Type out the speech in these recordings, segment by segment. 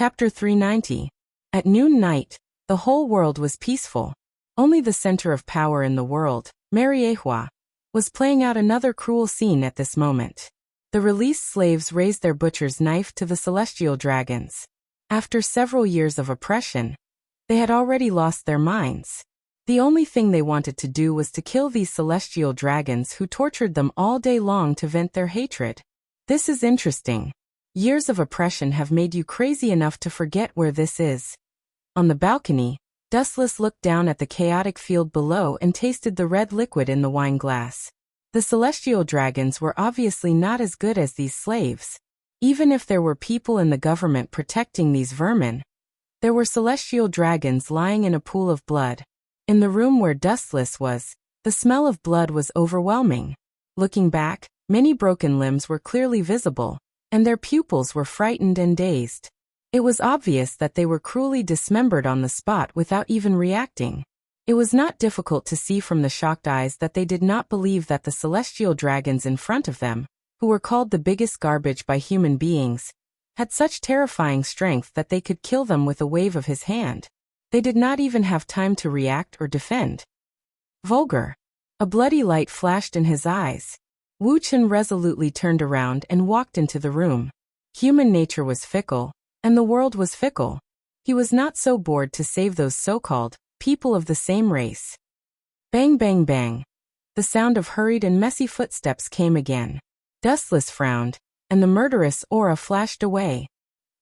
Chapter 390. At noon night, the whole world was peaceful. Only the center of power in the world, Mariehua, was playing out another cruel scene at this moment. The released slaves raised their butcher's knife to the celestial dragons. After several years of oppression, they had already lost their minds. The only thing they wanted to do was to kill these celestial dragons who tortured them all day long to vent their hatred. This is interesting. Years of oppression have made you crazy enough to forget where this is. On the balcony, Dustless looked down at the chaotic field below and tasted the red liquid in the wine glass. The celestial dragons were obviously not as good as these slaves. Even if there were people in the government protecting these vermin, there were celestial dragons lying in a pool of blood. In the room where Dustless was, the smell of blood was overwhelming. Looking back, many broken limbs were clearly visible, and their pupils were frightened and dazed. It was obvious that they were cruelly dismembered on the spot without even reacting. It was not difficult to see from the shocked eyes that they did not believe that the celestial dragons in front of them, who were called the biggest garbage by human beings, had such terrifying strength that they could kill them with a wave of his hand. They did not even have time to react or defend. Vulgar. A bloody light flashed in his eyes. Wu Chen resolutely turned around and walked into the room. Human nature was fickle, and the world was fickle. He was not so bored to save those so-called people of the same race. Bang bang bang. The sound of hurried and messy footsteps came again. Dustless frowned, and the murderous aura flashed away.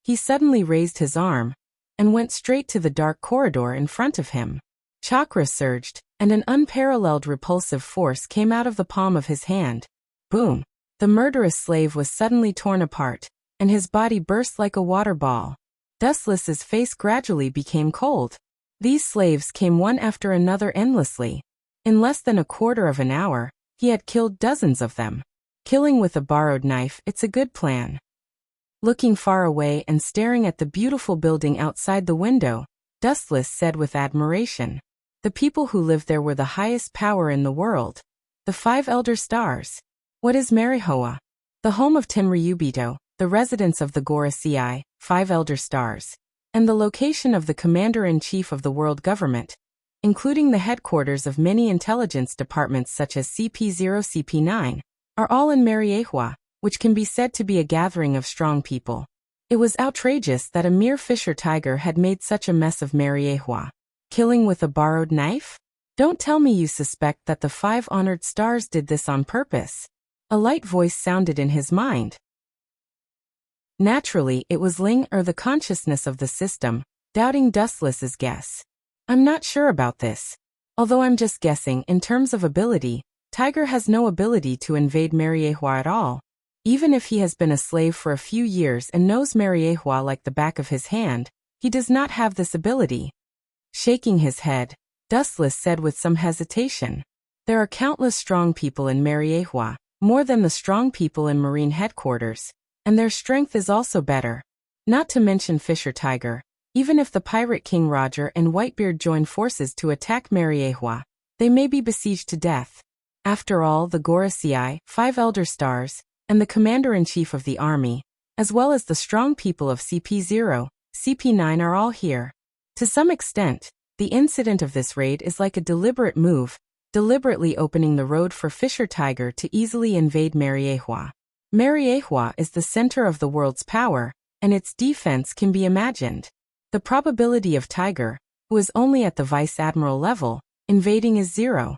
He suddenly raised his arm and went straight to the dark corridor in front of him. Chakra surged, and an unparalleled repulsive force came out of the palm of his hand. Boom! The murderous slave was suddenly torn apart, and his body burst like a water ball. Dustless's face gradually became cold. These slaves came one after another endlessly. In less than a quarter of an hour, he had killed dozens of them. Killing with a borrowed knife, it's a good plan. Looking far away and staring at the beautiful building outside the window, Dustless said with admiration. The people who lived there were the highest power in the world. The 5 elder stars. What is Mariehua? The home of Tenryubito, the residence of the Gorasei, 5 elder stars, and the location of the commander-in-chief of the world government, including the headquarters of many intelligence departments such as CP0, CP9, are all in Mariehua, which can be said to be a gathering of strong people. It was outrageous that a mere fisher tiger had made such a mess of Mariehua. Killing with a borrowed knife? Don't tell me you suspect that the 5 honored stars did this on purpose. A light voice sounded in his mind. Naturally, it was Ling, or the consciousness of the system, doubting Dustless's guess. I'm not sure about this. Although I'm just guessing, in terms of ability, Tiger has no ability to invade Mariehua at all. Even if he has been a slave for a few years and knows Mariehua like the back of his hand, he does not have this ability. Shaking his head, Dustless said with some hesitation. There are countless strong people in Mariehua, more than the strong people in Marine headquarters, and their strength is also better. Not to mention Fisher Tiger. Even if the Pirate King Roger and Whitebeard join forces to attack Mariehua, they may be besieged to death. After all, the Gorasei, 5 elder stars, and the commander-in-chief of the army, as well as the strong people of CP0, CP9 are all here. To some extent, the incident of this raid is like a deliberate move, deliberately opening the road for Fisher Tiger to easily invade Mariehua. Mariehua is the center of the world's power, and its defense can be imagined. The probability of Tiger, who is only at the vice admiral level, invading is 0.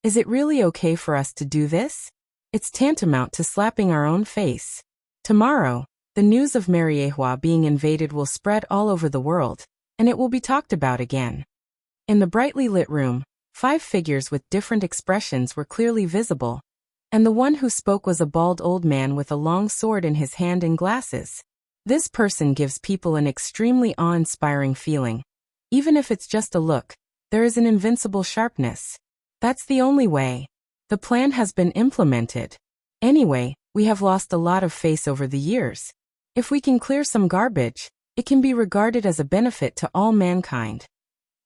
Is it really okay for us to do this? It's tantamount to slapping our own face. Tomorrow, the news of Mariehua being invaded will spread all over the world, and it will be talked about again. In the brightly lit room, 5 figures with different expressions were clearly visible, and the one who spoke was a bald old man with a long sword in his hand and glasses. This person gives people an extremely awe-inspiring feeling. Even if it's just a look, there is an invincible sharpness. That's the only way. The plan has been implemented. Anyway, we have lost a lot of face over the years. If we can clear some garbage, it can be regarded as a benefit to all mankind.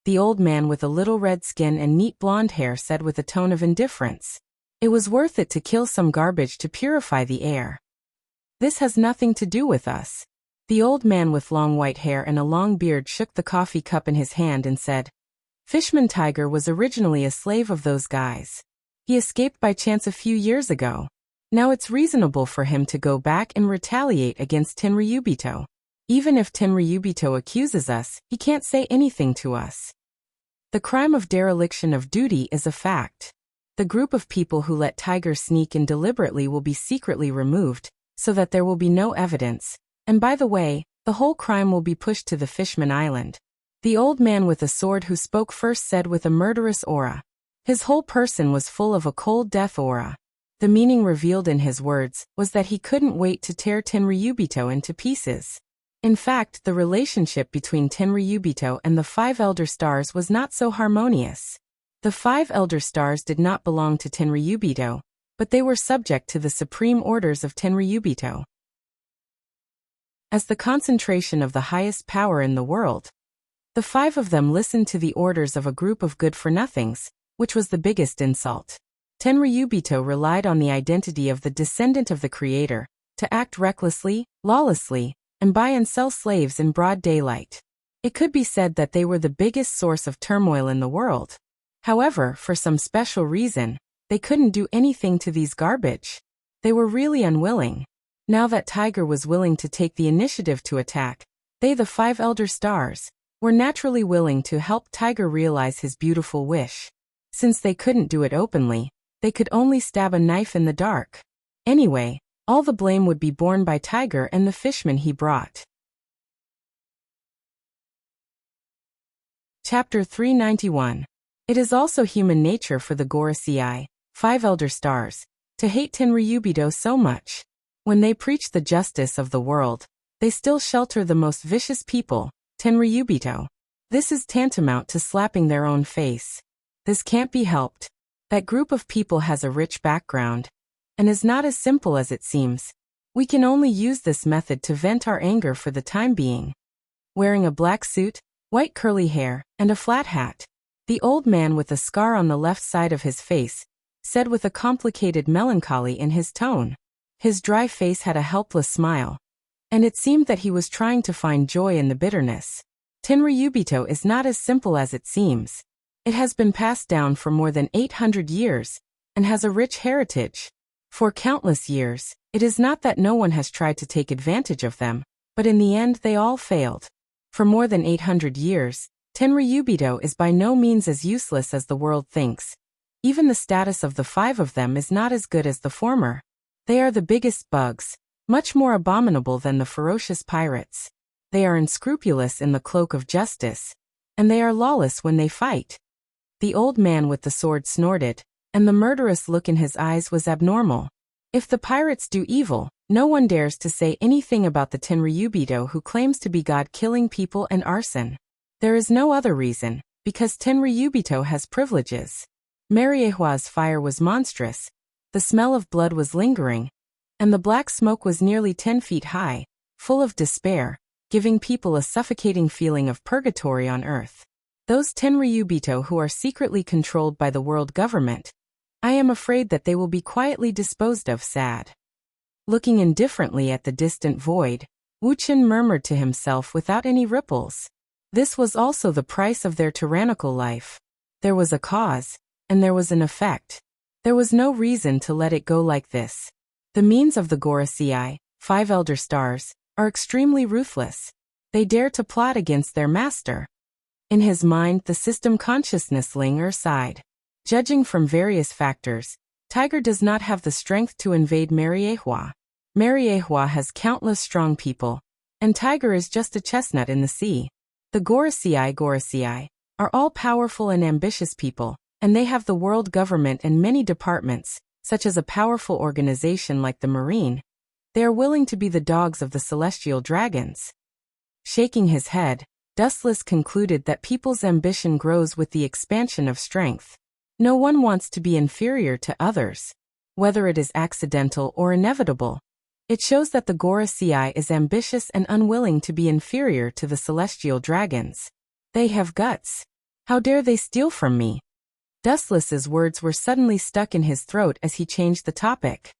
The old man with a little red skin and neat blonde hair said with a tone of indifference. It was worth it to kill some garbage to purify the air. This has nothing to do with us. The old man with long white hair and a long beard shook the coffee cup in his hand and said, "Fishman Tiger was originally a slave of those guys. He escaped by chance a few years ago. Now it's reasonable for him to go back and retaliate against Tenryubito. Even if Tenryubito accuses us, he can't say anything to us. The crime of dereliction of duty is a fact. The group of people who let Tiger sneak in deliberately will be secretly removed, so that there will be no evidence. And by the way, the whole crime will be pushed to the Fishman Island." The old man with a sword who spoke first said with a murderous aura. His whole person was full of a cold death aura. The meaning revealed in his words was that he couldn't wait to tear Tenryubito into pieces. In fact, the relationship between Tenryubito and the 5 Elder Stars was not so harmonious. The 5 Elder Stars did not belong to Tenryubito, but they were subject to the supreme orders of Tenryubito. As the concentration of the highest power in the world, the 5 of them listened to the orders of a group of good-for-nothings, which was the biggest insult. Tenryubito relied on the identity of the descendant of the creator to act recklessly, lawlessly, and buy and sell slaves in broad daylight. It could be said that they were the biggest source of turmoil in the world. However, for some special reason, they couldn't do anything to these garbage. They were really unwilling. Now that Tiger was willing to take the initiative to attack, they, the 5 Elder Stars, were naturally willing to help Tiger realize his beautiful wish. Since they couldn't do it openly, they could only stab a knife in the dark. Anyway, all the blame would be borne by Tiger and the fishmen he brought. Chapter 391. It is also human nature for the Gorosei, 5 Elder Stars, to hate Tenryubito so much. When they preach the justice of the world, they still shelter the most vicious people, Tenryubito. This is tantamount to slapping their own face. This can't be helped. That group of people has a rich background, and is not as simple as it seems. We can only use this method to vent our anger for the time being. Wearing a black suit, white curly hair, and a flat hat, the old man with a scar on the left side of his face said with a complicated melancholy in his tone. His dry face had a helpless smile, and it seemed that he was trying to find joy in the bitterness. Tenryubito is not as simple as it seems. It has been passed down for more than 800 years, and has a rich heritage. For countless years, it is not that no one has tried to take advantage of them, but in the end they all failed. For more than 800 years, Tenryubito is by no means as useless as the world thinks. Even the status of the 5 of them is not as good as the former. They are the biggest bugs, much more abominable than the ferocious pirates. They are unscrupulous in the cloak of justice, and they are lawless when they fight. The old man with the sword snorted, and the murderous look in his eyes was abnormal. If the pirates do evil, no one dares to say anything about the Tenryubito who claims to be God killing people and arson. There is no other reason, because Tenryubito has privileges. Mariehua's fire was monstrous, the smell of blood was lingering, and the black smoke was nearly 10 feet high, full of despair, giving people a suffocating feeling of purgatory on earth. Those Tenryubito who are secretly controlled by the world government, I am afraid that they will be quietly disposed of sad. Looking indifferently at the distant void, Wuchen murmured to himself without any ripples. This was also the price of their tyrannical life. There was a cause, and there was an effect. There was no reason to let it go like this. The means of the Gorosei, 5 Elder Stars, are extremely ruthless. They dare to plot against their master. In his mind, the system consciousness Linger sighed. Judging from various factors, Tiger does not have the strength to invade Mariehua. Mariehua has countless strong people, and Tiger is just a chestnut in the sea. The Gorosei are all powerful and ambitious people, and they have the world government and many departments, such as a powerful organization like the Marine. They are willing to be the dogs of the celestial dragons. Shaking his head, Dustless concluded that people's ambition grows with the expansion of strength. No one wants to be inferior to others, whether it is accidental or inevitable. It shows that the Gorosei is ambitious and unwilling to be inferior to the celestial dragons. They have guts. How dare they steal from me? Dustless's words were suddenly stuck in his throat as he changed the topic.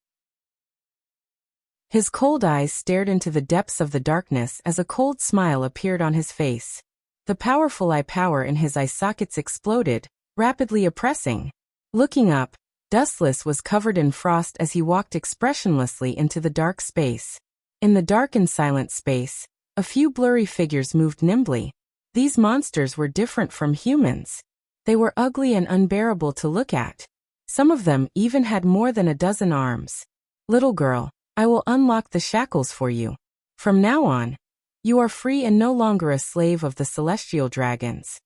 His cold eyes stared into the depths of the darkness as a cold smile appeared on his face. The powerful eye power in his eye sockets exploded, rapidly oppressing. Looking up, Dustless was covered in frost as he walked expressionlessly into the dark space. In the dark and silent space, a few blurry figures moved nimbly. These monsters were different from humans. They were ugly and unbearable to look at. Some of them even had more than a dozen arms. Little girl, I will unlock the shackles for you. From now on, you are free and no longer a slave of the celestial dragons.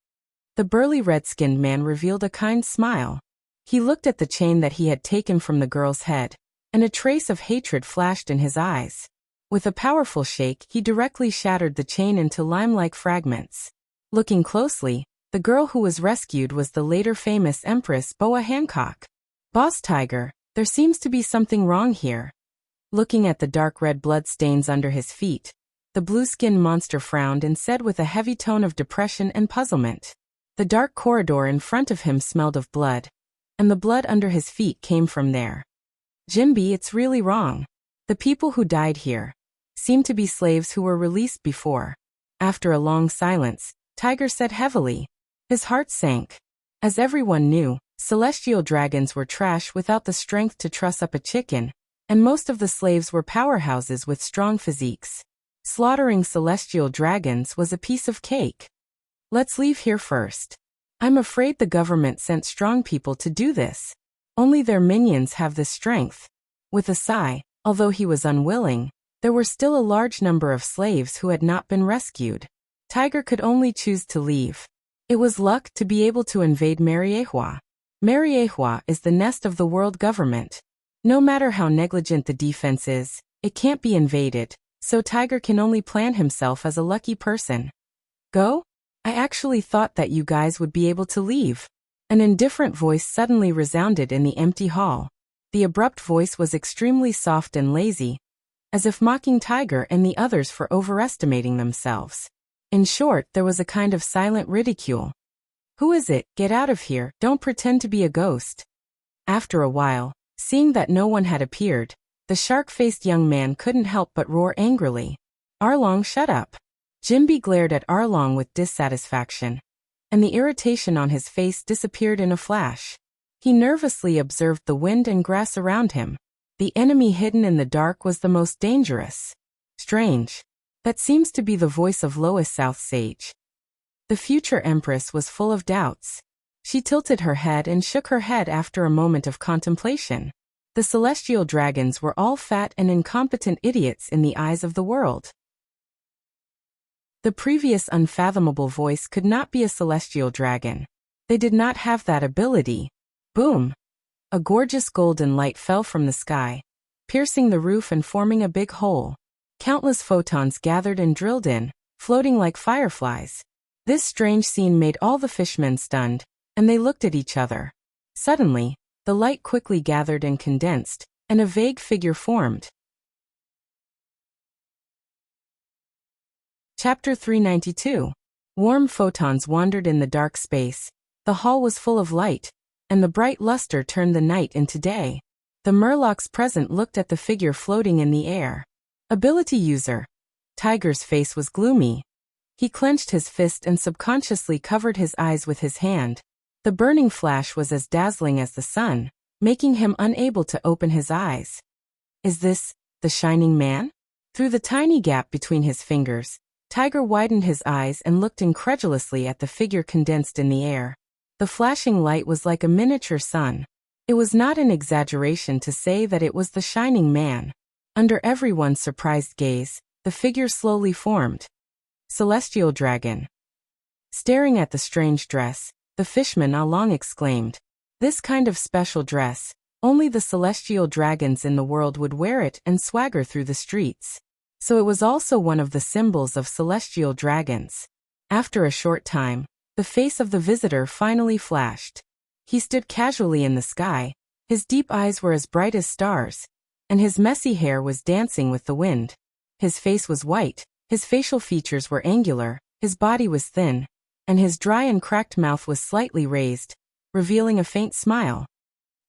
The burly red-skinned man revealed a kind smile. He looked at the chain that he had taken from the girl's head, and a trace of hatred flashed in his eyes. With a powerful shake, he directly shattered the chain into lime-like fragments. Looking closely, the girl who was rescued was the later famous Empress Boa Hancock. Boss Tiger, there seems to be something wrong here. Looking at the dark red blood stains under his feet, the blue-skinned monster frowned and said with a heavy tone of depression and puzzlement. The dark corridor in front of him smelled of blood, and the blood under his feet came from there. Jinbi, it's really wrong. The people who died here seem to be slaves who were released before. After a long silence, Tiger said heavily. His heart sank. As everyone knew, celestial dragons were trash without the strength to truss up a chicken, and most of the slaves were powerhouses with strong physiques. Slaughtering celestial dragons was a piece of cake. Let's leave here first. I'm afraid the government sent strong people to do this. Only their minions have this strength. With a sigh, although he was unwilling, there were still a large number of slaves who had not been rescued. Tiger could only choose to leave. It was luck to be able to invade Mariehua. Mariehua is the nest of the world government. No matter how negligent the defense is, it can't be invaded, so Tiger can only plan himself as a lucky person. Go? I actually thought that you guys would be able to leave. An indifferent voice suddenly resounded in the empty hall. The abrupt voice was extremely soft and lazy, as if mocking Tiger and the others for overestimating themselves. In short, there was a kind of silent ridicule. Who is it? Get out of here, don't pretend to be a ghost. After a while, seeing that no one had appeared, the shark-faced young man couldn't help but roar angrily. Arlong, shut up. Jinbi glared at Arlong with dissatisfaction, and the irritation on his face disappeared in a flash. He nervously observed the wind and grass around him. The enemy hidden in the dark was the most dangerous. Strange. That seems to be the voice of Lois South Sage. The future empress was full of doubts. She tilted her head and shook her head after a moment of contemplation. The celestial dragons were all fat and incompetent idiots in the eyes of the world. The previous unfathomable voice could not be a celestial dragon. They did not have that ability. Boom! A gorgeous golden light fell from the sky, piercing the roof and forming a big hole. Countless photons gathered and drilled in, floating like fireflies. This strange scene made all the fishmen stunned, and they looked at each other. Suddenly, the light quickly gathered and condensed, and a vague figure formed. Chapter 392. Warm photons wandered in the dark space. The hall was full of light, and the bright luster turned the night into day. The Murlocs present looked at the figure floating in the air. Ability user. Tiger's face was gloomy. He clenched his fist and subconsciously covered his eyes with his hand. The burning flash was as dazzling as the sun, making him unable to open his eyes. Is this the Shining Man? Through the tiny gap between his fingers, Tiger widened his eyes and looked incredulously at the figure condensed in the air. The flashing light was like a miniature sun. It was not an exaggeration to say that it was the Shining Man. Under everyone's surprised gaze, the figure slowly formed. Celestial Dragon. Staring at the strange dress, the fishman Along exclaimed, "This kind of special dress, only the celestial dragons in the world would wear it and swagger through the streets." So it was also one of the symbols of celestial dragons. After a short time, the face of the visitor finally flashed. He stood casually in the sky, his deep eyes were as bright as stars, and his messy hair was dancing with the wind. His face was white, his facial features were angular, his body was thin, and his dry and cracked mouth was slightly raised, revealing a faint smile.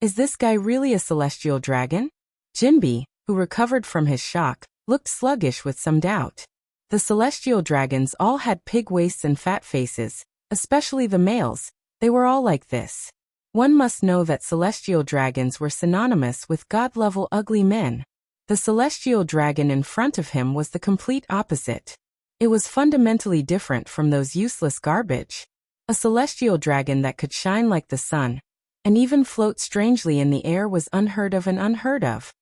Is this guy really a celestial dragon? Jinbi, who recovered from his shock, looked sluggish with some doubt. The celestial dragons all had pig waists and fat faces, especially the males. They were all like this. One must know that celestial dragons were synonymous with god-level ugly men. The celestial dragon in front of him was the complete opposite. It was fundamentally different from those useless garbage. A celestial dragon that could shine like the sun, and even float strangely in the air, was unheard of and unheard of.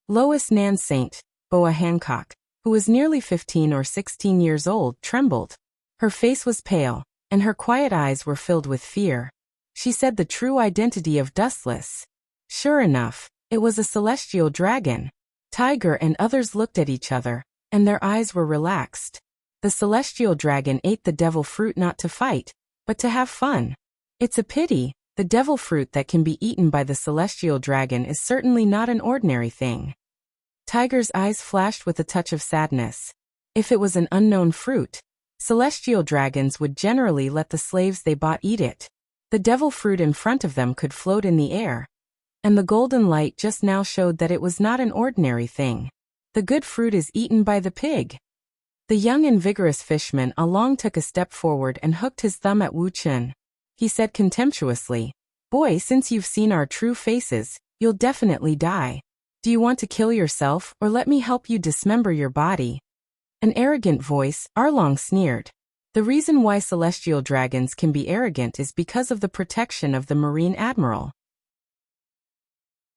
Lois Nan Saint, Boa Hancock, who was nearly 15 or 16 years old, trembled. Her face was pale, and her quiet eyes were filled with fear. She said the true identity of Dustless. Sure enough, it was a celestial dragon. Tiger and others looked at each other, and their eyes were relaxed. The celestial dragon ate the devil fruit not to fight, but to have fun. It's a pity. The devil fruit that can be eaten by the celestial dragon is certainly not an ordinary thing. Tiger's eyes flashed with a touch of sadness. If it was an unknown fruit, celestial dragons would generally let the slaves they bought eat it. The devil fruit in front of them could float in the air, and the golden light just now showed that it was not an ordinary thing. The good fruit is eaten by the pig. The young and vigorous fishman Along took a step forward and hooked his thumb at Wu Chen. He said contemptuously, "Boy, since you've seen our true faces, you'll definitely die. Do you want to kill yourself, or let me help you dismember your body?" An arrogant voice, Arlong sneered. The reason why celestial dragons can be arrogant is because of the protection of the Marine Admiral.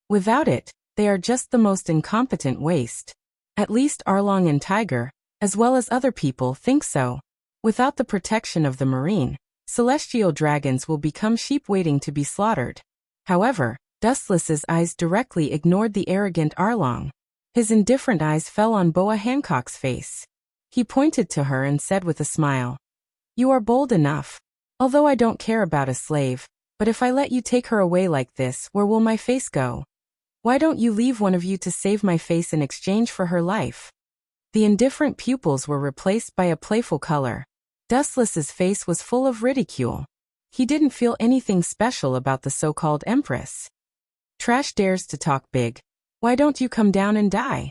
Without it, they are just the most incompetent waste. At least Arlong and Tiger, as well as other people, think so. Without the protection of the Marine, celestial dragons will become sheep waiting to be slaughtered. However, Dustless's eyes directly ignored the arrogant Arlong. His indifferent eyes fell on Boa Hancock's face. He pointed to her and said with a smile, "You are bold enough. Although I don't care about a slave, but if I let you take her away like this, where will my face go? Why don't you leave one of you to save my face in exchange for her life?" The indifferent pupils were replaced by a playful color. Dustless's face was full of ridicule. He didn't feel anything special about the so-called empress. "Trash dares to talk big. Why don't you come down and die?"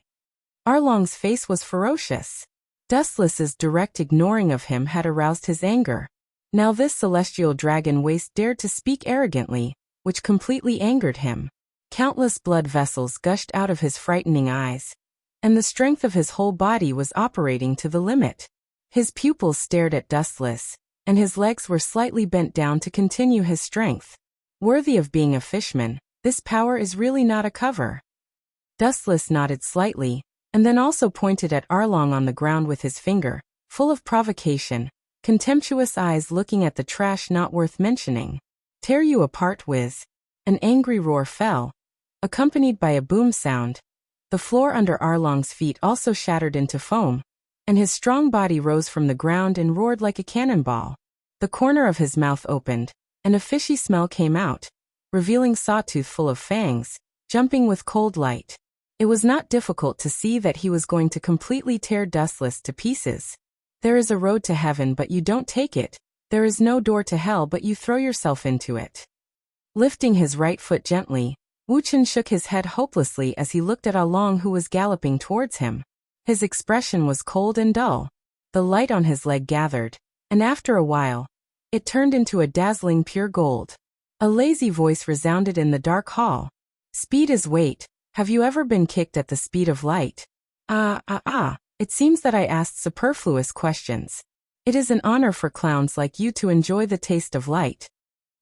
Arlong's face was ferocious. Dustless's direct ignoring of him had aroused his anger. Now this celestial dragon waste dared to speak arrogantly, which completely angered him. Countless blood vessels gushed out of his frightening eyes, and the strength of his whole body was operating to the limit. His pupils stared at Dustless, and his legs were slightly bent down to continue his strength. Worthy of being a fishman, this power is really not a cover. Dustless nodded slightly, and then also pointed at Arlong on the ground with his finger, full of provocation, contemptuous eyes looking at the trash not worth mentioning. "Tear you apart, whiz." An angry roar fell, accompanied by a boom sound. The floor under Arlong's feet also shattered into foam, and his strong body rose from the ground and roared like a cannonball. The corner of his mouth opened, and a fishy smell came out, revealing Sawtooth full of fangs, jumping with cold light. It was not difficult to see that he was going to completely tear Dustless to pieces. There is a road to heaven but you don't take it. There is no door to hell but you throw yourself into it. Lifting his right foot gently, Wu Chen shook his head hopelessly as he looked at Along who was galloping towards him. His expression was cold and dull. The light on his leg gathered, and after a while, it turned into a dazzling pure gold. A lazy voice resounded in the dark hall. "Speed is weight. Have you ever been kicked at the speed of light?" It seems that I asked superfluous questions. It is an honor for clowns like you to enjoy the taste of light.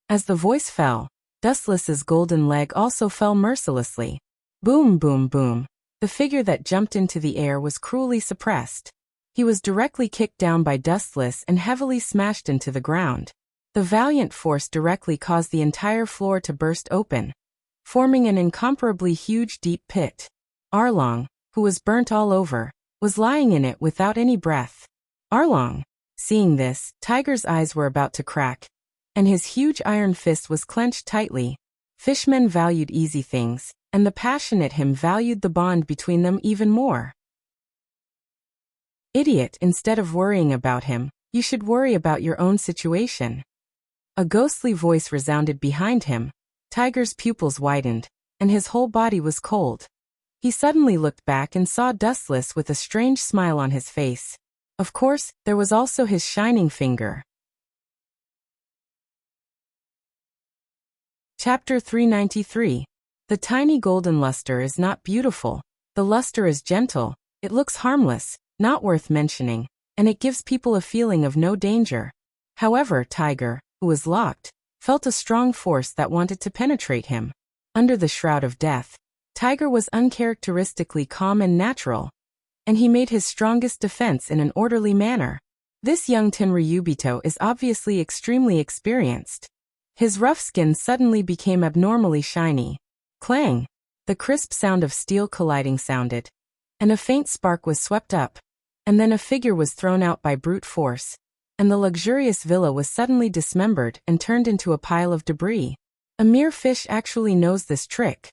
As the voice fell, Dustless's golden leg also fell mercilessly. Boom, boom, boom. The figure that jumped into the air was cruelly suppressed. He was directly kicked down by Dustless and heavily smashed into the ground. The valiant force directly caused the entire floor to burst open, forming an incomparably huge deep pit. Arlong, who was burnt all over, was lying in it without any breath. Arlong! Seeing this, Tiger's eyes were about to crack, and his huge iron fist was clenched tightly. Fishmen valued easy things, and the passionate him valued the bond between them even more. "Idiot, instead of worrying about him, you should worry about your own situation." A ghostly voice resounded behind him. Tiger's pupils widened, and his whole body was cold. He suddenly looked back and saw Dustless with a strange smile on his face. Of course, there was also his shining finger. Chapter 393. The tiny golden luster is not beautiful. The luster is gentle, it looks harmless, not worth mentioning, and it gives people a feeling of no danger. However, Tiger, who was locked, felt a strong force that wanted to penetrate him. Under the shroud of death, Tiger was uncharacteristically calm and natural, and he made his strongest defense in an orderly manner. This young Tenryubito is obviously extremely experienced. His rough skin suddenly became abnormally shiny. Clang! The crisp sound of steel colliding sounded, and a faint spark was swept up, and then a figure was thrown out by brute force, and the luxurious villa was suddenly dismembered and turned into a pile of debris. A mere fish actually knows this trick.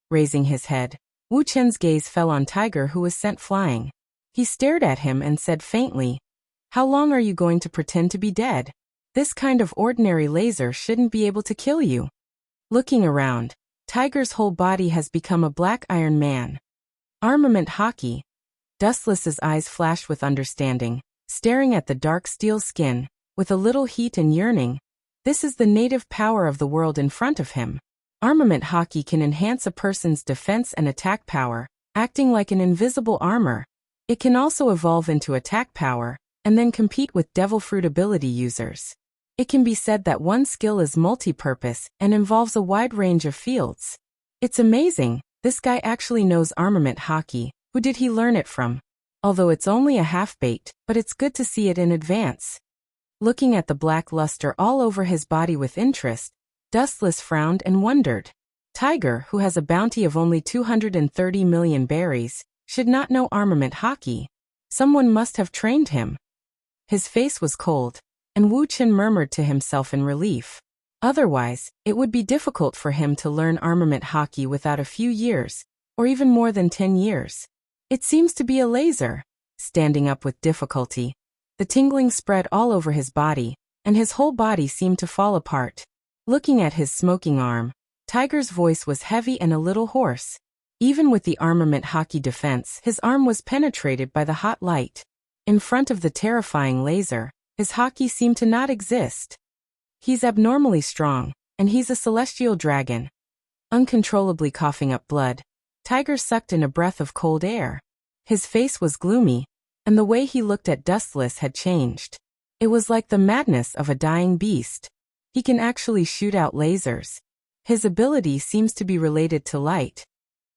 Raising his head, Wu Chen's gaze fell on Tiger, who was sent flying. He stared at him and said faintly, "How long are you going to pretend to be dead? This kind of ordinary laser shouldn't be able to kill you." Looking around, Tiger's whole body has become a black iron man. Armament hockey. Dustless's eyes flashed with understanding, staring at the dark steel skin, with a little heat and yearning. This is the native power of the world in front of him. Armament hockey can enhance a person's defense and attack power, acting like an invisible armor. It can also evolve into attack power, and then compete with devil fruit ability users. It can be said that one skill is multi-purpose and involves a wide range of fields. It's amazing, this guy actually knows armament hockey. Who did he learn it from? Although it's only a half-baked, but it's good to see it in advance. Looking at the black luster all over his body with interest, Dustless frowned and wondered. Tiger, who has a bounty of only 230 million berries, should not know armament hockey. Someone must have trained him. His face was cold, and Wu Chen murmured to himself in relief. Otherwise, it would be difficult for him to learn armament hockey without a few years, or even more than 10 years. It seems to be a laser. Standing up with difficulty, the tingling spread all over his body, and his whole body seemed to fall apart. Looking at his smoking arm, Tiger's voice was heavy and a little hoarse. Even with the armament hockey defense, his arm was penetrated by the hot light. In front of the terrifying laser, his hockey seemed to not exist. He's abnormally strong, and he's a celestial dragon. Uncontrollably coughing up blood, Tiger sucked in a breath of cold air. His face was gloomy, and the way he looked at Dustless had changed. It was like the madness of a dying beast. He can actually shoot out lasers. His ability seems to be related to light.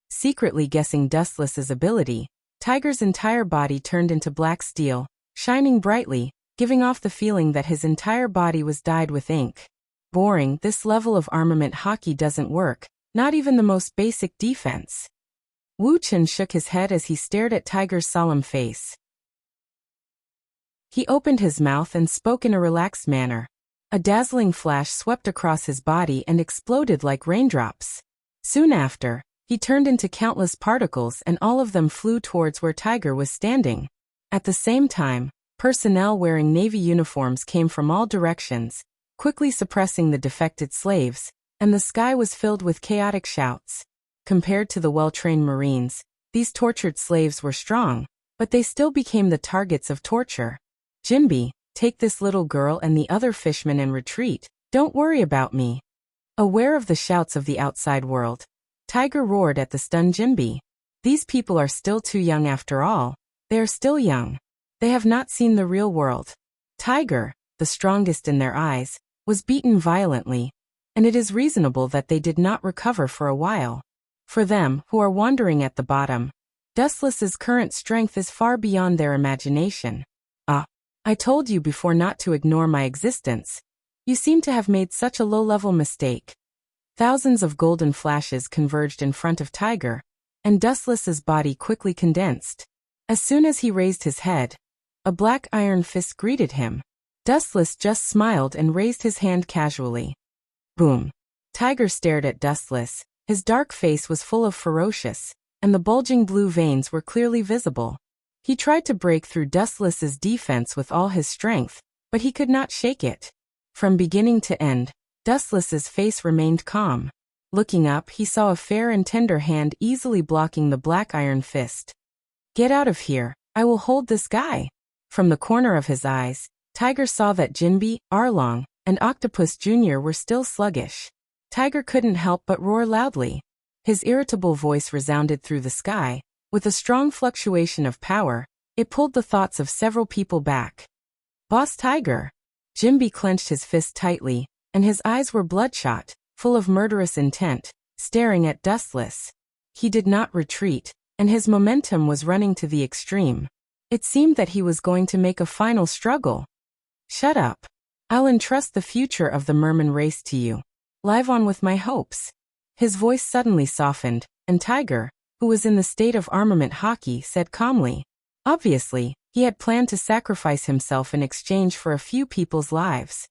Secretly guessing Dustless's ability, Tiger's entire body turned into black steel, shining brightly, giving off the feeling that his entire body was dyed with ink. Boring, this level of armament hockey doesn't work, not even the most basic defense. Wu Chen shook his head as he stared at Tiger's solemn face. He opened his mouth and spoke in a relaxed manner. A dazzling flash swept across his body and exploded like raindrops. Soon after, he turned into countless particles and all of them flew towards where Tiger was standing. At the same time, personnel wearing navy uniforms came from all directions, quickly suppressing the defected slaves, and the sky was filled with chaotic shouts. Compared to the well-trained Marines, these tortured slaves were strong, but they still became the targets of torture. "Jinbi, take this little girl and the other fishmen and retreat. Don't worry about me." Aware of the shouts of the outside world, Tiger roared at the stunned Jinbi. These people are still too young after all. They are still young. They have not seen the real world. Tiger, the strongest in their eyes, was beaten violently, and it is reasonable that they did not recover for a while. For them, who are wandering at the bottom, Dustless's current strength is far beyond their imagination. I told you before not to ignore my existence. You seem to have made such a low-level mistake." Thousands of golden flashes converged in front of Tiger, and Dustless's body quickly condensed. As soon as he raised his head, a black iron fist greeted him. Dustless just smiled and raised his hand casually. Boom! Tiger stared at Dustless. His dark face was full of ferocious, and the bulging blue veins were clearly visible. He tried to break through Dustless's defense with all his strength, but he could not shake it. From beginning to end, Dustless's face remained calm. Looking up, he saw a fair and tender hand easily blocking the black iron fist. "Get out of here, I will hold this guy." From the corner of his eyes, Tiger saw that Jinbi, Arlong, and Octopus Jr. were still sluggish. Tiger couldn't help but roar loudly. His irritable voice resounded through the sky. With a strong fluctuation of power, it pulled the thoughts of several people back. "Boss Tiger!" Jinbi clenched his fist tightly, and his eyes were bloodshot, full of murderous intent, staring at Dustless. He did not retreat, and his momentum was running to the extreme. It seemed that he was going to make a final struggle. "Shut up. I'll entrust the future of the Merman race to you. Live on with my hopes." His voice suddenly softened, and Tiger, who was in the state of armament hockey, said calmly. Obviously, he had planned to sacrifice himself in exchange for a few people's lives.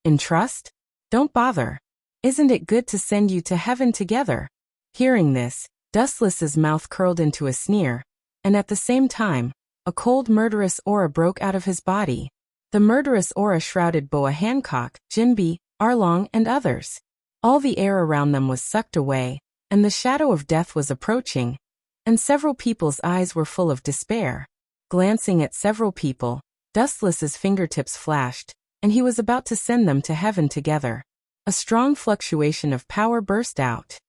"Entrust? Don't bother. Isn't it good to send you to heaven together?" Hearing this, Dustless's mouth curled into a sneer, and at the same time, a cold murderous aura broke out of his body. The murderous aura shrouded Boa Hancock, Jinbi, Arlong, and others. All the air around them was sucked away, and the shadow of death was approaching, and several people's eyes were full of despair. Glancing at several people, Dustless's fingertips flashed, and he was about to send them to heaven together. A strong fluctuation of power burst out.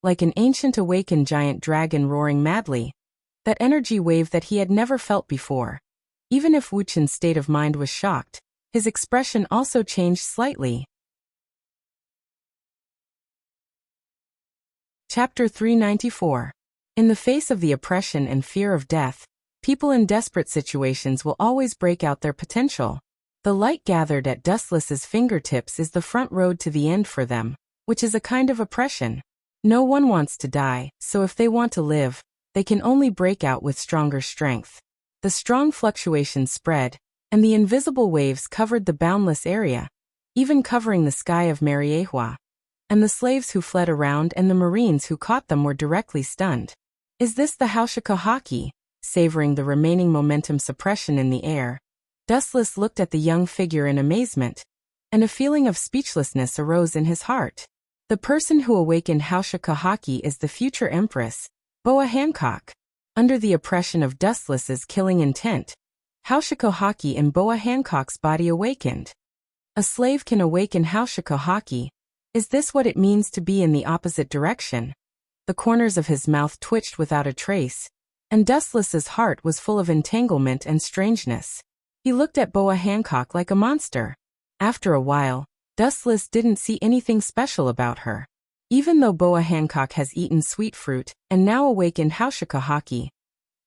Like an ancient awakened giant dragon roaring madly, that energy wave that he had never felt before. Even if Wu Chen's state of mind was shocked, his expression also changed slightly. Chapter 394. In the face of the oppression and fear of death, people in desperate situations will always break out their potential. The light gathered at Dustless's fingertips is the front road to the end for them, which is a kind of oppression. No one wants to die, so if they want to live, they can only break out with stronger strength. The strong fluctuations spread, and the invisible waves covered the boundless area, even covering the sky of Mariehua. And the slaves who fled around and the Marines who caught them were directly stunned. Is this the Haushika Haki? Savoring the remaining momentum suppression in the air, Dustless looked at the young figure in amazement, and a feeling of speechlessness arose in his heart. The person who awakened Haushika Haki is the future Empress, Boa Hancock. Under the oppression of Dustless's killing intent, Haushika Haki in Boa Hancock's body awakened. A slave can awaken Haushika Haki. Is this what it means to be in the opposite direction? The corners of his mouth twitched without a trace, and Dustless's heart was full of entanglement and strangeness. He looked at Boa Hancock like a monster. After a while, Dustless didn't see anything special about her. Even though Boa Hancock has eaten sweet fruit and now awakened Haushika Haki,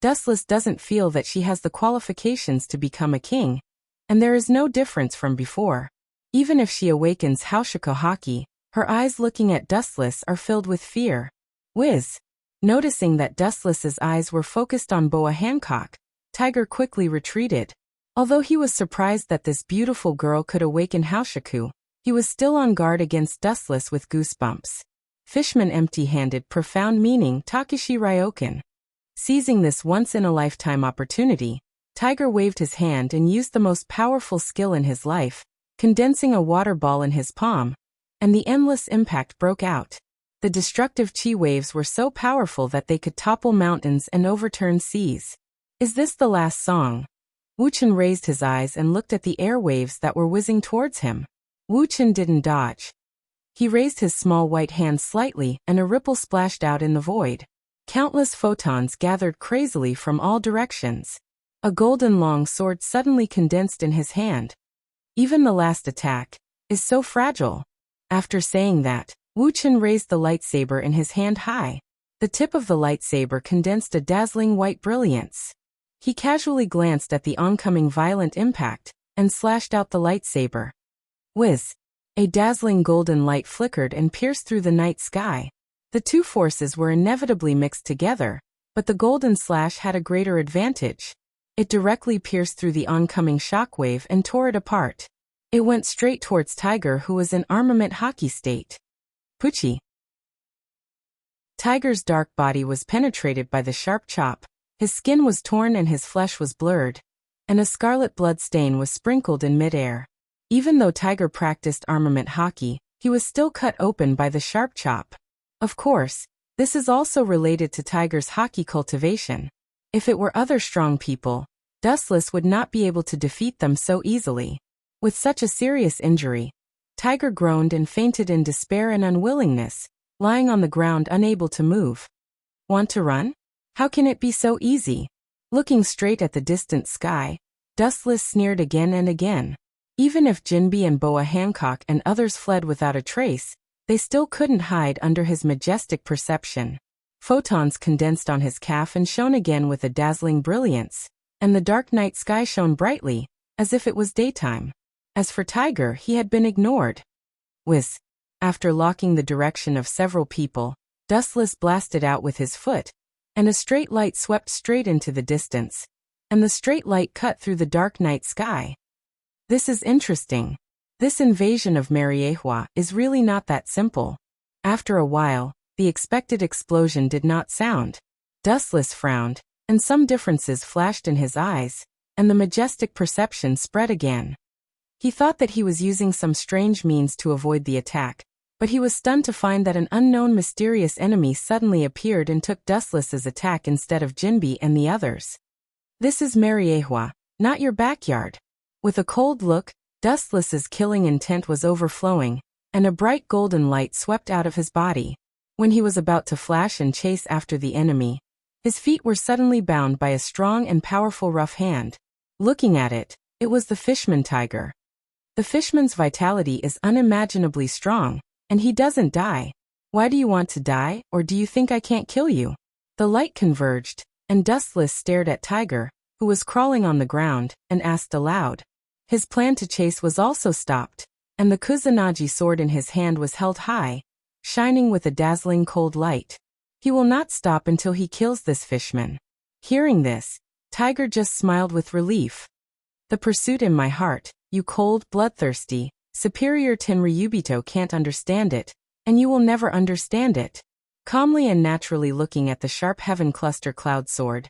Dustless doesn't feel that she has the qualifications to become a king, and there is no difference from before. Even if she awakens Haushika Haki, her eyes looking at Dustless are filled with fear. Whiz! Noticing that Dustless's eyes were focused on Boa Hancock, Tiger quickly retreated. Although he was surprised that this beautiful girl could awaken Haushiku, he was still on guard against Dustless with goosebumps. Fishman empty-handed profound meaning Takeshi Ryokan. Seizing this once-in-a-lifetime opportunity, Tiger waved his hand and used the most powerful skill in his life, condensing a water ball in his palm, and the endless impact broke out. The destructive chi waves were so powerful that they could topple mountains and overturn seas. Is this the last song? Wu Chen raised his eyes and looked at the air waves that were whizzing towards him. Wu Chen didn't dodge. He raised his small white hand slightly and a ripple splashed out in the void. Countless photons gathered crazily from all directions. A golden long sword suddenly condensed in his hand. Even the last attack is so fragile. After saying that, Wu Chen raised the lightsaber in his hand high. The tip of the lightsaber condensed a dazzling white brilliance. He casually glanced at the oncoming violent impact and slashed out the lightsaber. Whiz! A dazzling golden light flickered and pierced through the night sky. The two forces were inevitably mixed together, but the golden slash had a greater advantage. It directly pierced through the oncoming shockwave and tore it apart. It went straight towards Tiger, who was in armament hockey state. Pucci! Tiger's dark body was penetrated by the sharp chop. His skin was torn and his flesh was blurred, and a scarlet blood stain was sprinkled in midair. Even though Tiger practiced armament hockey, He was still cut open by the sharp chop. Of course, this is also related to Tiger's hockey cultivation. If it were other strong people, Dustless would not be able to defeat them so easily. With such a serious injury, Tiger groaned and fainted in despair and unwillingness, lying on the ground unable to move. Want to run? How can it be so easy? Looking straight at the distant sky, Dustless sneered again and again. Even if Jinbi and Boa Hancock and others fled without a trace, they still couldn't hide under his majestic perception. Photons condensed on his calf and shone again with a dazzling brilliance, and the dark night sky shone brightly, as if it was daytime. As for Tiger, he had been ignored. Whiz! After locking the direction of several people, Dustless blasted out with his foot, and a straight light swept straight into the distance, and the straight light cut through the dark night sky. This is interesting. This invasion of Mariehua is really not that simple. After a while, the expected explosion did not sound. Dustless frowned, and some differences flashed in his eyes, and the majestic perception spread again. He thought that he was using some strange means to avoid the attack, but he was stunned to find that an unknown mysterious enemy suddenly appeared and took Dustless's attack instead of Jinbi and the others. This is Mariehua, not your backyard. With a cold look, Dustless's killing intent was overflowing, and a bright golden light swept out of his body. When he was about to flash and chase after the enemy, his feet were suddenly bound by a strong and powerful rough hand. Looking at it, it was the fishman tiger. The fishman's vitality is unimaginably strong, and he doesn't die. Why do you want to die, or do you think I can't kill you? The light converged, and Dustless stared at Tiger, who was crawling on the ground, and asked aloud. His plan to chase was also stopped, and the Kusanagi sword in his hand was held high, shining with a dazzling cold light. He will not stop until he kills this fishman. Hearing this, Tiger just smiled with relief. The pursuit in my heart, you cold, bloodthirsty, superior Tenryubito can't understand it, and you will never understand it. Calmly and naturally looking at the sharp heaven cluster cloud sword,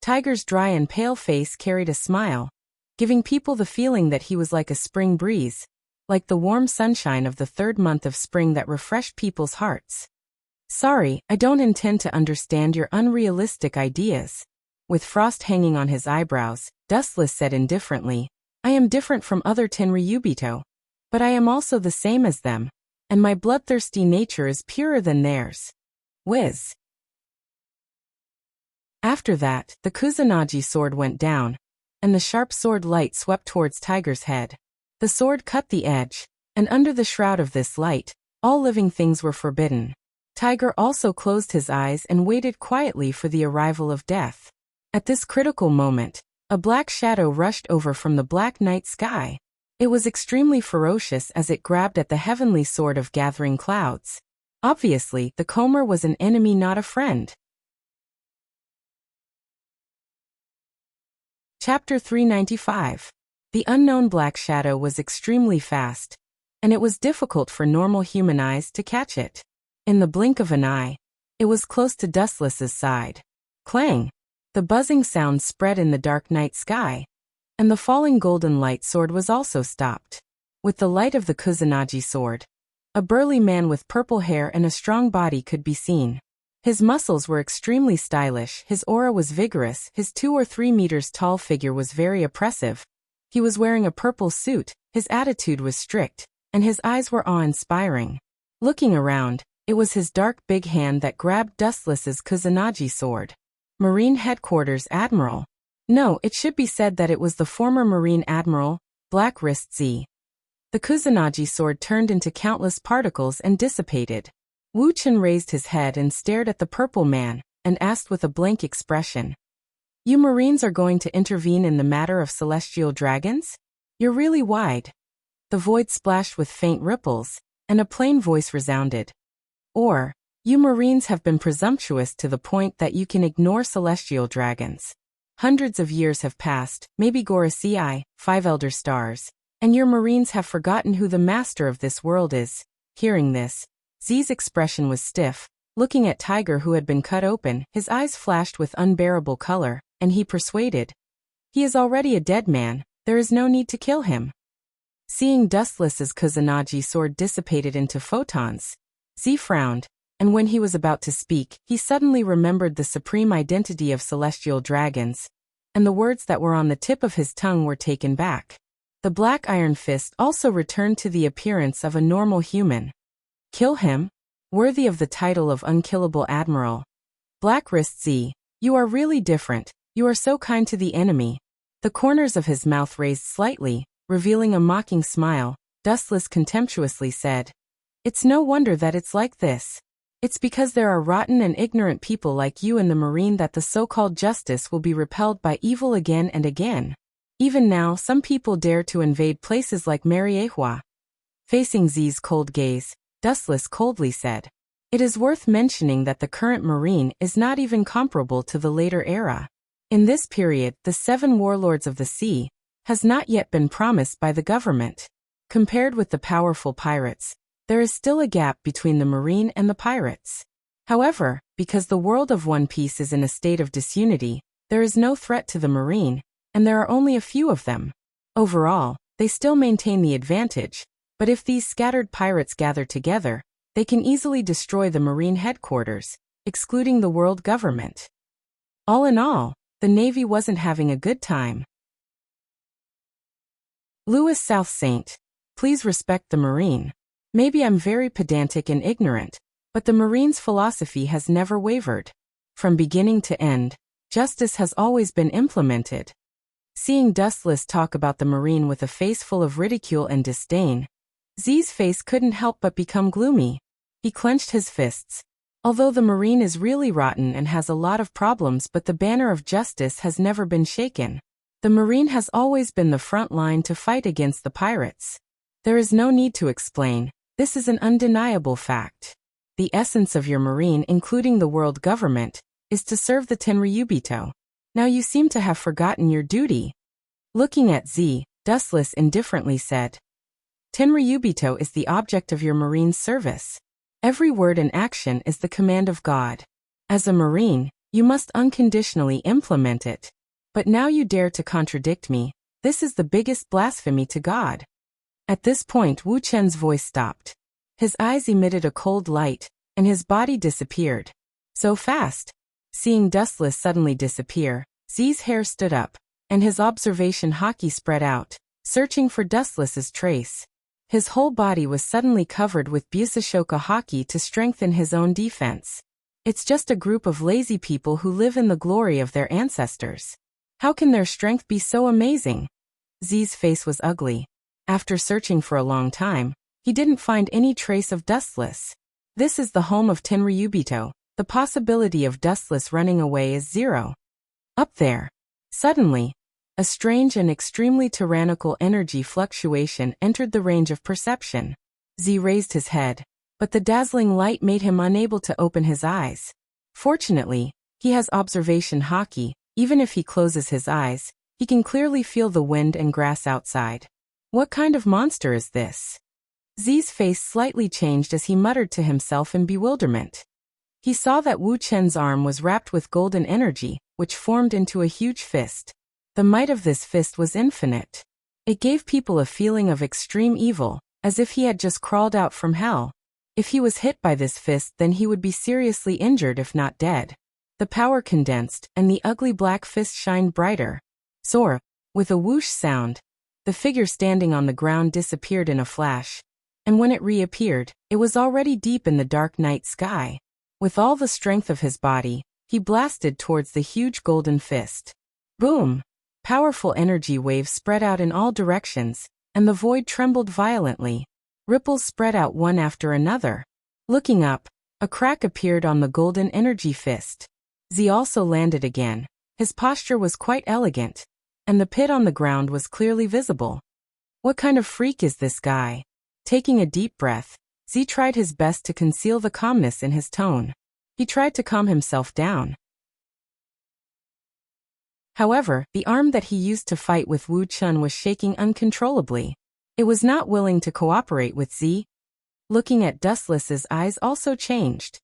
Tiger's dry and pale face carried a smile, giving people the feeling that he was like a spring breeze, like the warm sunshine of the third month of spring that refreshed people's hearts. Sorry, I don't intend to understand your unrealistic ideas. With frost hanging on his eyebrows, Dustless said indifferently, I am different from other Tenryubito, but I am also the same as them, and my bloodthirsty nature is purer than theirs. Whiz! After that, the Kusanagi sword went down, and the sharp sword light swept towards Tiger's head. The sword cut the edge, and under the shroud of this light, all living things were forbidden. Tiger also closed his eyes and waited quietly for the arrival of death. At this critical moment, a black shadow rushed over from the black night sky. It was extremely ferocious as it grabbed at the heavenly sword of gathering clouds. Obviously, the comber was an enemy, not a friend. Chapter 395. The unknown black shadow was extremely fast, and it was difficult for normal human eyes to catch it. In the blink of an eye, it was close to Dustless's side. Clang! The buzzing sound spread in the dark night sky, and the falling golden light sword was also stopped. With the light of the Kusanagi sword, a burly man with purple hair and a strong body could be seen. His muscles were extremely stylish, his aura was vigorous, his 2 or 3 meters tall figure was very oppressive. He was wearing a purple suit, his attitude was strict, and his eyes were awe-inspiring. Looking around, it was his dark big hand that grabbed Dustless's Kusanagi sword. Marine Headquarters Admiral. No, it should be said that it was the former Marine Admiral, Black Wrist Z. The Kusanagi sword turned into countless particles and dissipated. Wu Chen raised his head and stared at the purple man, and asked with a blank expression. You Marines are going to intervene in the matter of celestial dragons? You're really wide. The void splashed with faint ripples, and a plain voice resounded. Or, you Marines have been presumptuous to the point that you can ignore celestial dragons. Hundreds of years have passed, maybe Gorosei, 5 elder stars, and your Marines have forgotten who the master of this world is. Hearing this, Z's expression was stiff. Looking at Tiger who had been cut open, his eyes flashed with unbearable color, and he persuaded. He is already a dead man, there is no need to kill him. Seeing Dustless's Kusanagi sword dissipated into photons, Z frowned, and when he was about to speak, he suddenly remembered the supreme identity of celestial dragons, and the words that were on the tip of his tongue were taken back. The black iron fist also returned to the appearance of a normal human. Kill him? Worthy of the title of unkillable admiral. Black wrist Z, you are really different, you are so kind to the enemy. The corners of his mouth raised slightly, revealing a mocking smile. Dustless contemptuously said, "It's no wonder that it's like this. It's because there are rotten and ignorant people like you in the marine that the so-called justice will be repelled by evil again and again. Even now, some people dare to invade places like Mariehua." Facing Z's cold gaze, Dustless coldly said, "It is worth mentioning that the current marine is not even comparable to the later era. In this period, the 7 warlords of the sea has not yet been promised by the government. Compared with the powerful pirates, there is still a gap between the marine and the pirates. However, because the world of One Piece is in a state of disunity, there is no threat to the marine, and there are only a few of them. Overall, they still maintain the advantage, but if these scattered pirates gather together, they can easily destroy the marine headquarters, excluding the world government." All in all, the Navy wasn't having a good time. Louis South Saint, please respect the marine. Maybe I'm very pedantic and ignorant, but the marine's philosophy has never wavered. From beginning to end, justice has always been implemented. Seeing Dustless talk about the marine with a face full of ridicule and disdain, Z's face couldn't help but become gloomy. He clenched his fists. Although the marine is really rotten and has a lot of problems, but the banner of justice has never been shaken. The marine has always been the front line to fight against the pirates. There is no need to explain, this is an undeniable fact. The essence of your marine, including the world government, is to serve the Tenryubito. Now you seem to have forgotten your duty. Looking at Z, Dustless indifferently said, "Tenryubito is the object of your marine's service. Every word and action is the command of God. As a marine, you must unconditionally implement it. But now you dare to contradict me. This is the biggest blasphemy to God." At this point, Wu Chen's voice stopped. His eyes emitted a cold light, and his body disappeared. So fast. Seeing Dustless suddenly disappear, Z's hair stood up, and his observation haki spread out, searching for Dustless's trace. His whole body was suddenly covered with Busashoka haki to strengthen his own defense. It's just a group of lazy people who live in the glory of their ancestors. How can their strength be so amazing? Z's face was ugly. After searching for a long time, he didn't find any trace of Dustless. This is the home of Tenryubito. The possibility of Dustless running away is zero. Up there. Suddenly, a strange and extremely tyrannical energy fluctuation entered the range of perception. Z raised his head, but the dazzling light made him unable to open his eyes. Fortunately, he has observation haki. Even if he closes his eyes, he can clearly feel the wind and grass outside. What kind of monster is this? Z's face slightly changed as he muttered to himself in bewilderment. He saw that Wu Chen's arm was wrapped with golden energy, which formed into a huge fist. The might of this fist was infinite. It gave people a feeling of extreme evil, as if he had just crawled out from hell. If he was hit by this fist, then he would be seriously injured if not dead. The power condensed, and the ugly black fist shined brighter. Soar! With a whoosh sound, the figure standing on the ground disappeared in a flash, and when it reappeared, it was already deep in the dark night sky. With all the strength of his body, he blasted towards the huge golden fist. Boom! Powerful energy waves spread out in all directions, and the void trembled violently. Ripples spread out one after another. Looking up, a crack appeared on the golden energy fist. Z also landed again. His posture was quite elegant, and the pit on the ground was clearly visible. What kind of freak is this guy? Taking a deep breath, Z tried his best to conceal the calmness in his tone. He tried to calm himself down. However, the arm that he used to fight with Wu Chun was shaking uncontrollably. It was not willing to cooperate with Z. Looking at Dustless's eyes also changed.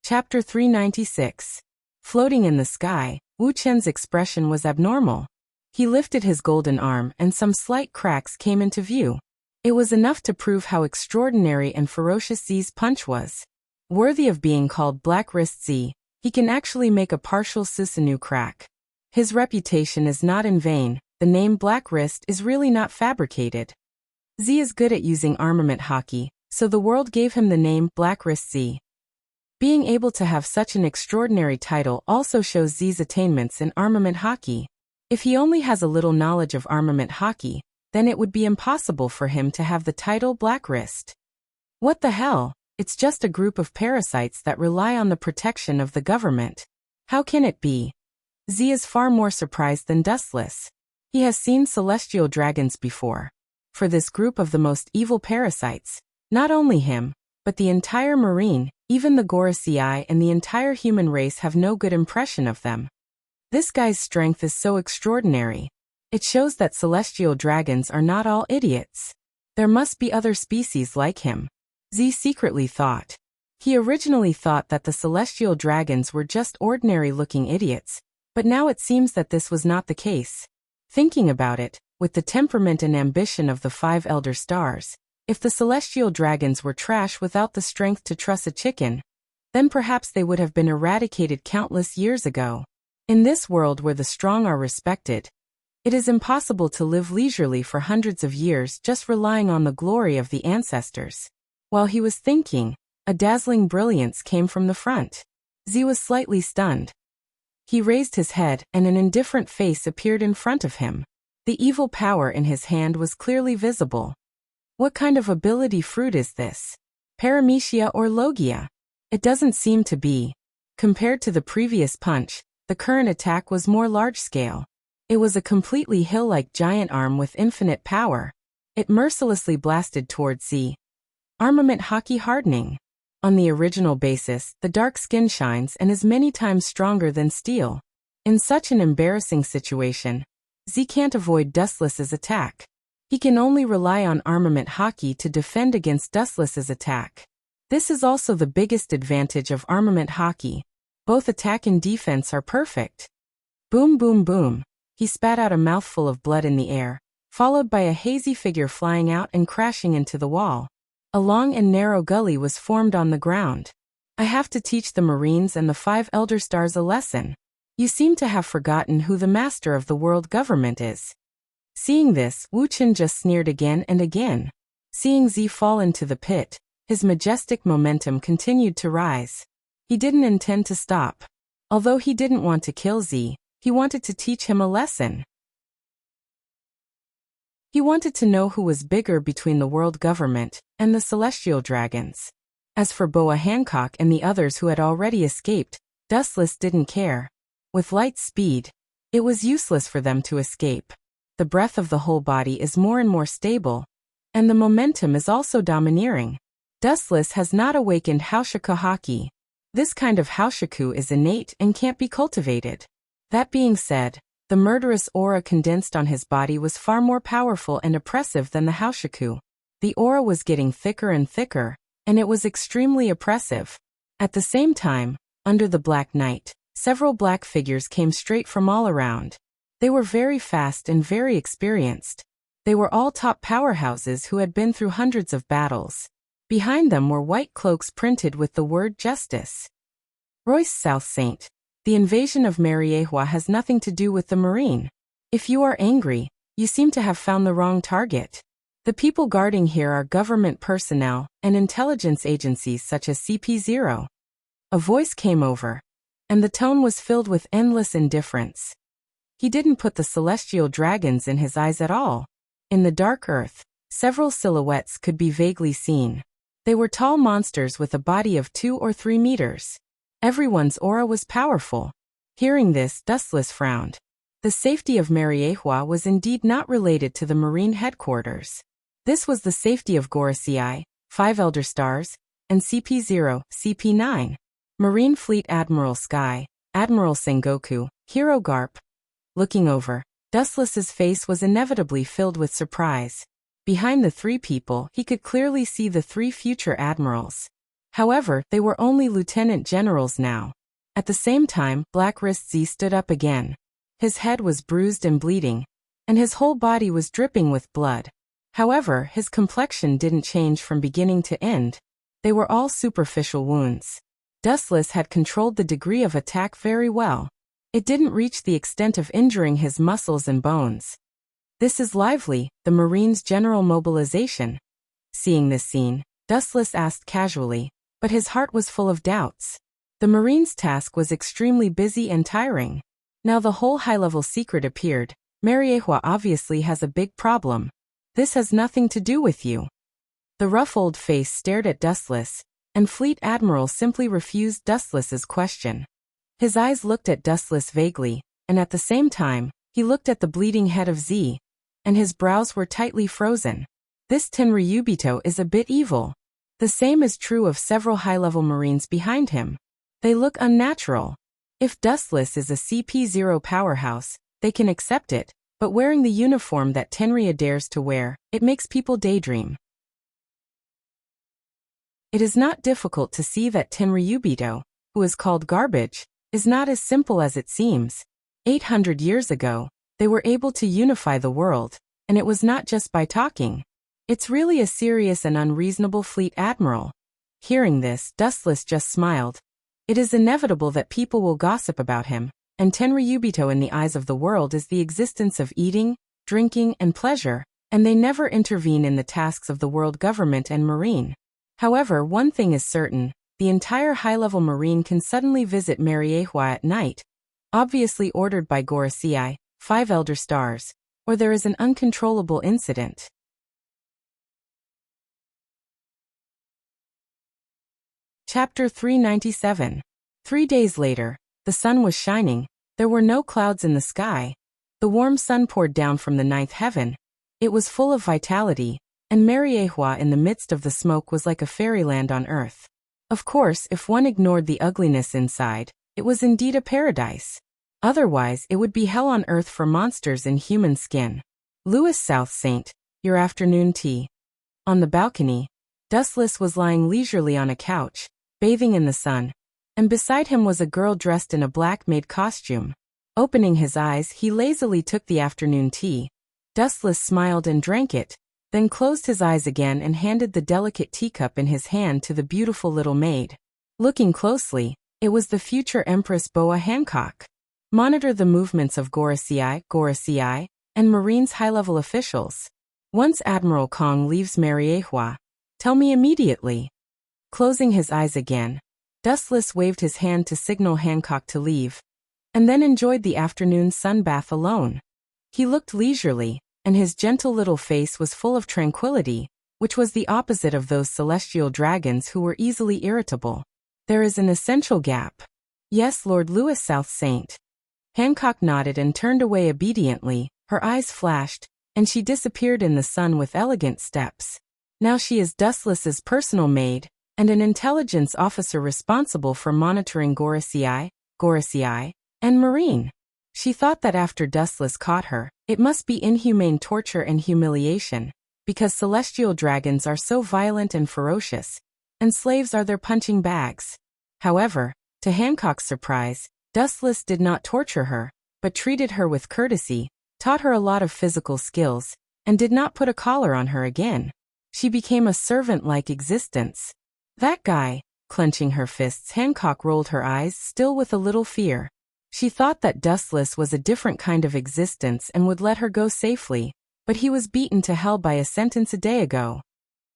Chapter 396. Floating in the sky, Wu Chen's expression was abnormal. He lifted his golden arm and some slight cracks came into view. It was enough to prove how extraordinary and ferocious Zi's punch was. Worthy of being called Black Wrist Z, he can actually make a partial Susanoo crack. His reputation is not in vain, the name Black Wrist is really not fabricated. Z is good at using armament hockey, so the world gave him the name Black Wrist Z. Being able to have such an extraordinary title also shows Z's attainments in armament hockey. If he only has a little knowledge of armament hockey, then it would be impossible for him to have the title Black Wrist. What the hell? It's just a group of parasites that rely on the protection of the government. How can it be? Z is far more surprised than Dustless. He has seen celestial dragons before. For this group of the most evil parasites, not only him, but the entire marine, even the Gorosei and the entire human race have no good impression of them. This guy's strength is so extraordinary. It shows that celestial dragons are not all idiots. There must be other species like him. Z secretly thought. He originally thought that the celestial dragons were just ordinary-looking idiots, but now it seems that this was not the case. Thinking about it, with the temperament and ambition of the 5 elder stars, if the celestial dragons were trash without the strength to truss a chicken, then perhaps they would have been eradicated countless years ago. In this world where the strong are respected, it is impossible to live leisurely for hundreds of years just relying on the glory of the ancestors. While he was thinking, a dazzling brilliance came from the front. Z was slightly stunned. He raised his head and an indifferent face appeared in front of him. The evil power in his hand was clearly visible. What kind of ability fruit is this? Paramecia or Logia? It doesn't seem to be. Compared to the previous punch, the current attack was more large-scale. It was a completely hill-like giant arm with infinite power. It mercilessly blasted towards Z. Armament hockey hardening. On the original basis, the dark skin shines and is many times stronger than steel. In such an embarrassing situation, Z can't avoid Dustless's attack. He can only rely on armament hockey to defend against Dustless's attack. This is also the biggest advantage of armament hockey. Both attack and defense are perfect. Boom boom boom. He spat out a mouthful of blood in the air, followed by a hazy figure flying out and crashing into the wall. A long and narrow gully was formed on the ground. I have to teach the Marines and the 5 elder stars a lesson. You seem to have forgotten who the master of the world government is. Seeing this, Wu Chen just sneered again and again. Seeing Z fall into the pit, his majestic momentum continued to rise. He didn't intend to stop. Although he didn't want to kill Z, he wanted to teach him a lesson. He wanted to know who was bigger between the world government and the celestial dragons. As for Boa Hancock and the others who had already escaped, Dustless didn't care. With light speed, it was useless for them to escape. The breath of the whole body is more and more stable, and the momentum is also domineering. Dustless has not awakened Haushaku Haki. This kind of Haushaku is innate and can't be cultivated. That being said, the murderous aura condensed on his body was far more powerful and oppressive than the Haushaku. The aura was getting thicker and thicker, and it was extremely oppressive. At the same time, under the black night, several black figures came straight from all around. They were very fast and very experienced. They were all top powerhouses who had been through hundreds of battles. Behind them were white cloaks printed with the word justice. Royce South Saint. The invasion of Mariehua has nothing to do with the Marine. If you are angry, you seem to have found the wrong target. The people guarding here are government personnel and intelligence agencies such as CP0. A voice came over, and the tone was filled with endless indifference. He didn't put the celestial dragons in his eyes at all. In the dark earth, several silhouettes could be vaguely seen. They were tall monsters with a body of 2 or 3 meters. Everyone's aura was powerful. Hearing this, Dustless frowned. The safety of Mariehua was indeed not related to the Marine headquarters. This was the safety of Gorosei, 5 Elder Stars, and CP0, CP9. Marine Fleet Admiral Sky, Admiral Sengoku, Hero Garp. Looking over, Dustless's face was inevitably filled with surprise. Behind the 3 people, he could clearly see the 3 future admirals. However, they were only lieutenant generals now. At the same time, Black Wrist Z stood up again. His head was bruised and bleeding, and his whole body was dripping with blood. However, his complexion didn't change from beginning to end. They were all superficial wounds. Dustless had controlled the degree of attack very well. It didn't reach the extent of injuring his muscles and bones. This is lively, the Marine's general mobilization. Seeing this scene, Dustless asked casually, but his heart was full of doubts. The Marine's task was extremely busy and tiring. Now the whole high-level secret appeared. Mariehua obviously has a big problem. This has nothing to do with you. The rough old face stared at Dustless, and Fleet Admiral simply refused Dustless's question. His eyes looked at Dustless vaguely, and at the same time, he looked at the bleeding head of Z, and his brows were tightly frozen. This Tenryubito is a bit evil. The same is true of several high-level Marines behind him. They look unnatural. If Dustless is a CP0 powerhouse, they can accept it, but wearing the uniform that Tenrya dares to wear, it makes people daydream. It is not difficult to see that Tenryubito, who is called garbage, is not as simple as it seems. 800 years ago, they were able to unify the world, and it was not just by talking. It's really a serious and unreasonable Fleet Admiral. Hearing this, Dustless just smiled. It is inevitable that people will gossip about him, and Tenryubito in the eyes of the world is the existence of eating, drinking, and pleasure, and they never intervene in the tasks of the world government and Marine. However, one thing is certain, the entire high-level Marine can suddenly visit Mariehua at night, obviously ordered by Gorosei, 5 Elder Stars, or there is an uncontrollable incident. Chapter 397. 3 days later, the sun was shining. There were no clouds in the sky. The warm sun poured down from the 9th heaven. It was full of vitality, and Mariehua in the midst of the smoke was like a fairyland on earth. Of course, if one ignored the ugliness inside, it was indeed a paradise. Otherwise, it would be hell on earth for monsters in human skin. Louis South Saint, your afternoon tea. On the balcony, Dustless was lying leisurely on a couch, bathing in the sun, and beside him was a girl dressed in a black-maid costume. Opening his eyes, he lazily took the afternoon tea. Dustless smiled and drank it, then closed his eyes again and handed the delicate teacup in his hand to the beautiful little maid. Looking closely, it was the future Empress Boa Hancock. Monitor the movements of Gorosei, and Marine's high-level officials. Once Admiral Kong leaves Mariehua, tell me immediately. Closing his eyes again, Dustless waved his hand to signal Hancock to leave, and then enjoyed the afternoon sun bath alone. He looked leisurely, and his gentle little face was full of tranquility, which was the opposite of those celestial dragons who were easily irritable. There is an essential gap. Yes, Lord Louis South Saint. Hancock nodded and turned away obediently. Her eyes flashed, and she disappeared in the sun with elegant steps. Now she is Dustless's personal maid, and an intelligence officer responsible for monitoring Gorosei, and Marine. She thought that after Dustless caught her, it must be inhumane torture and humiliation, because celestial dragons are so violent and ferocious, and slaves are their punching bags. However, to Hancock's surprise, Dustless did not torture her, but treated her with courtesy, taught her a lot of physical skills, and did not put a collar on her again. She became a servant-like existence. That guy, clenching her fists, Hancock rolled her eyes, still with a little fear. She thought that Dustless was a different kind of existence and would let her go safely, but he was beaten to hell by a sentence a day ago.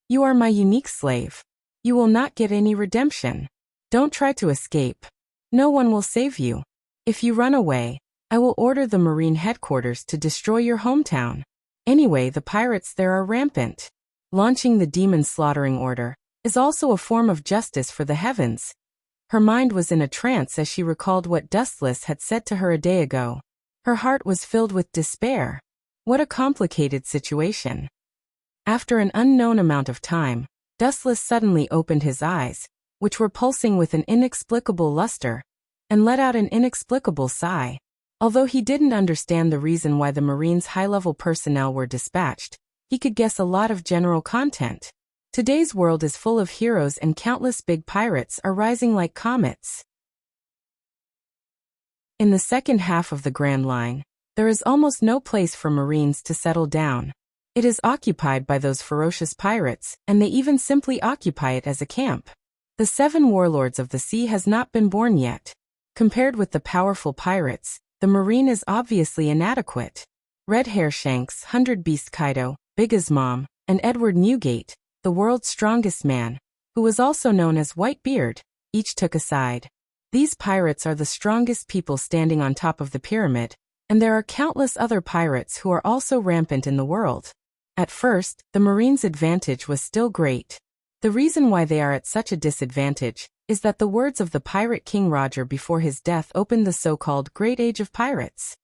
You are my unique slave. You will not get any redemption. Don't try to escape. No one will save you. If you run away, I will order the Marine headquarters to destroy your hometown. Anyway, the pirates there are rampant. Launching the demon slaughtering order is also a form of justice for the heavens. Her mind was in a trance as she recalled what Dustless had said to her a day ago. Her heart was filled with despair. What a complicated situation. After an unknown amount of time, Dustless suddenly opened his eyes, which were pulsing with an inexplicable luster, and let out an inexplicable sigh. Although he didn't understand the reason why the Marine's high-level personnel were dispatched, he could guess a lot of general content. Today's world is full of heroes and countless big pirates are rising like comets. In the second half of the Grand Line, there is almost no place for Marines to settle down. It is occupied by those ferocious pirates, and they even simply occupy it as a camp. The 7 warlords of the sea has not been born yet. Compared with the powerful pirates, the Marine is obviously inadequate. Red Hair Shanks, 100 Beast Kaido, Big as Mom, and Edward Newgate, the world's strongest man, who was also known as Whitebeard, each took a side. These pirates are the strongest people standing on top of the pyramid, and there are countless other pirates who are also rampant in the world. At first, the Marines' advantage was still great. The reason why they are at such a disadvantage is that the words of the pirate King Roger before his death opened the so-called Great Age of Pirates.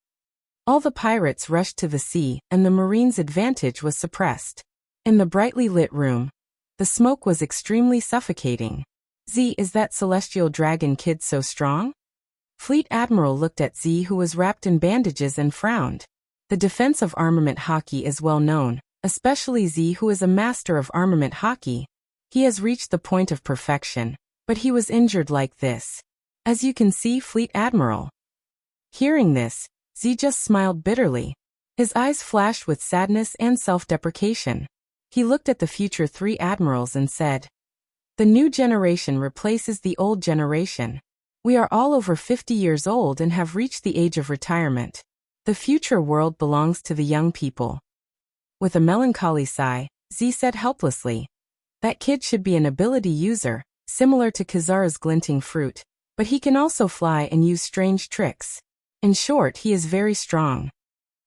All the pirates rushed to the sea, and the Marines' advantage was suppressed. In the brightly lit room, the smoke was extremely suffocating. Z, is that celestial dragon kid so strong? Fleet Admiral looked at Z, who was wrapped in bandages, and frowned. The defense of armament hockey is well known, especially Z, who is a master of armament hockey. He has reached the point of perfection, but he was injured like this. As you can see, Fleet Admiral. Hearing this, Z just smiled bitterly. His eyes flashed with sadness and self-deprecation. He looked at the future 3 admirals and said, "The new generation replaces the old generation. We are all over 50 years old and have reached the age of retirement. The future world belongs to the young people." With a melancholy sigh, Z said helplessly, "That kid should be an ability user, similar to Kizaru's glinting fruit, but he can also fly and use strange tricks. In short, he is very strong."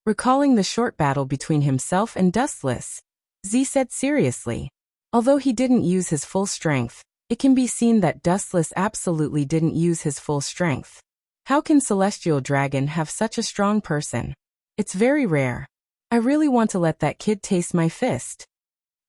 Recalling the short battle between himself and Dustless, Z said seriously, "Although he didn't use his full strength, it can be seen that Dustless absolutely didn't use his full strength. How can Celestial Dragon have such a strong person? It's very rare. I really want to let that kid taste my fist."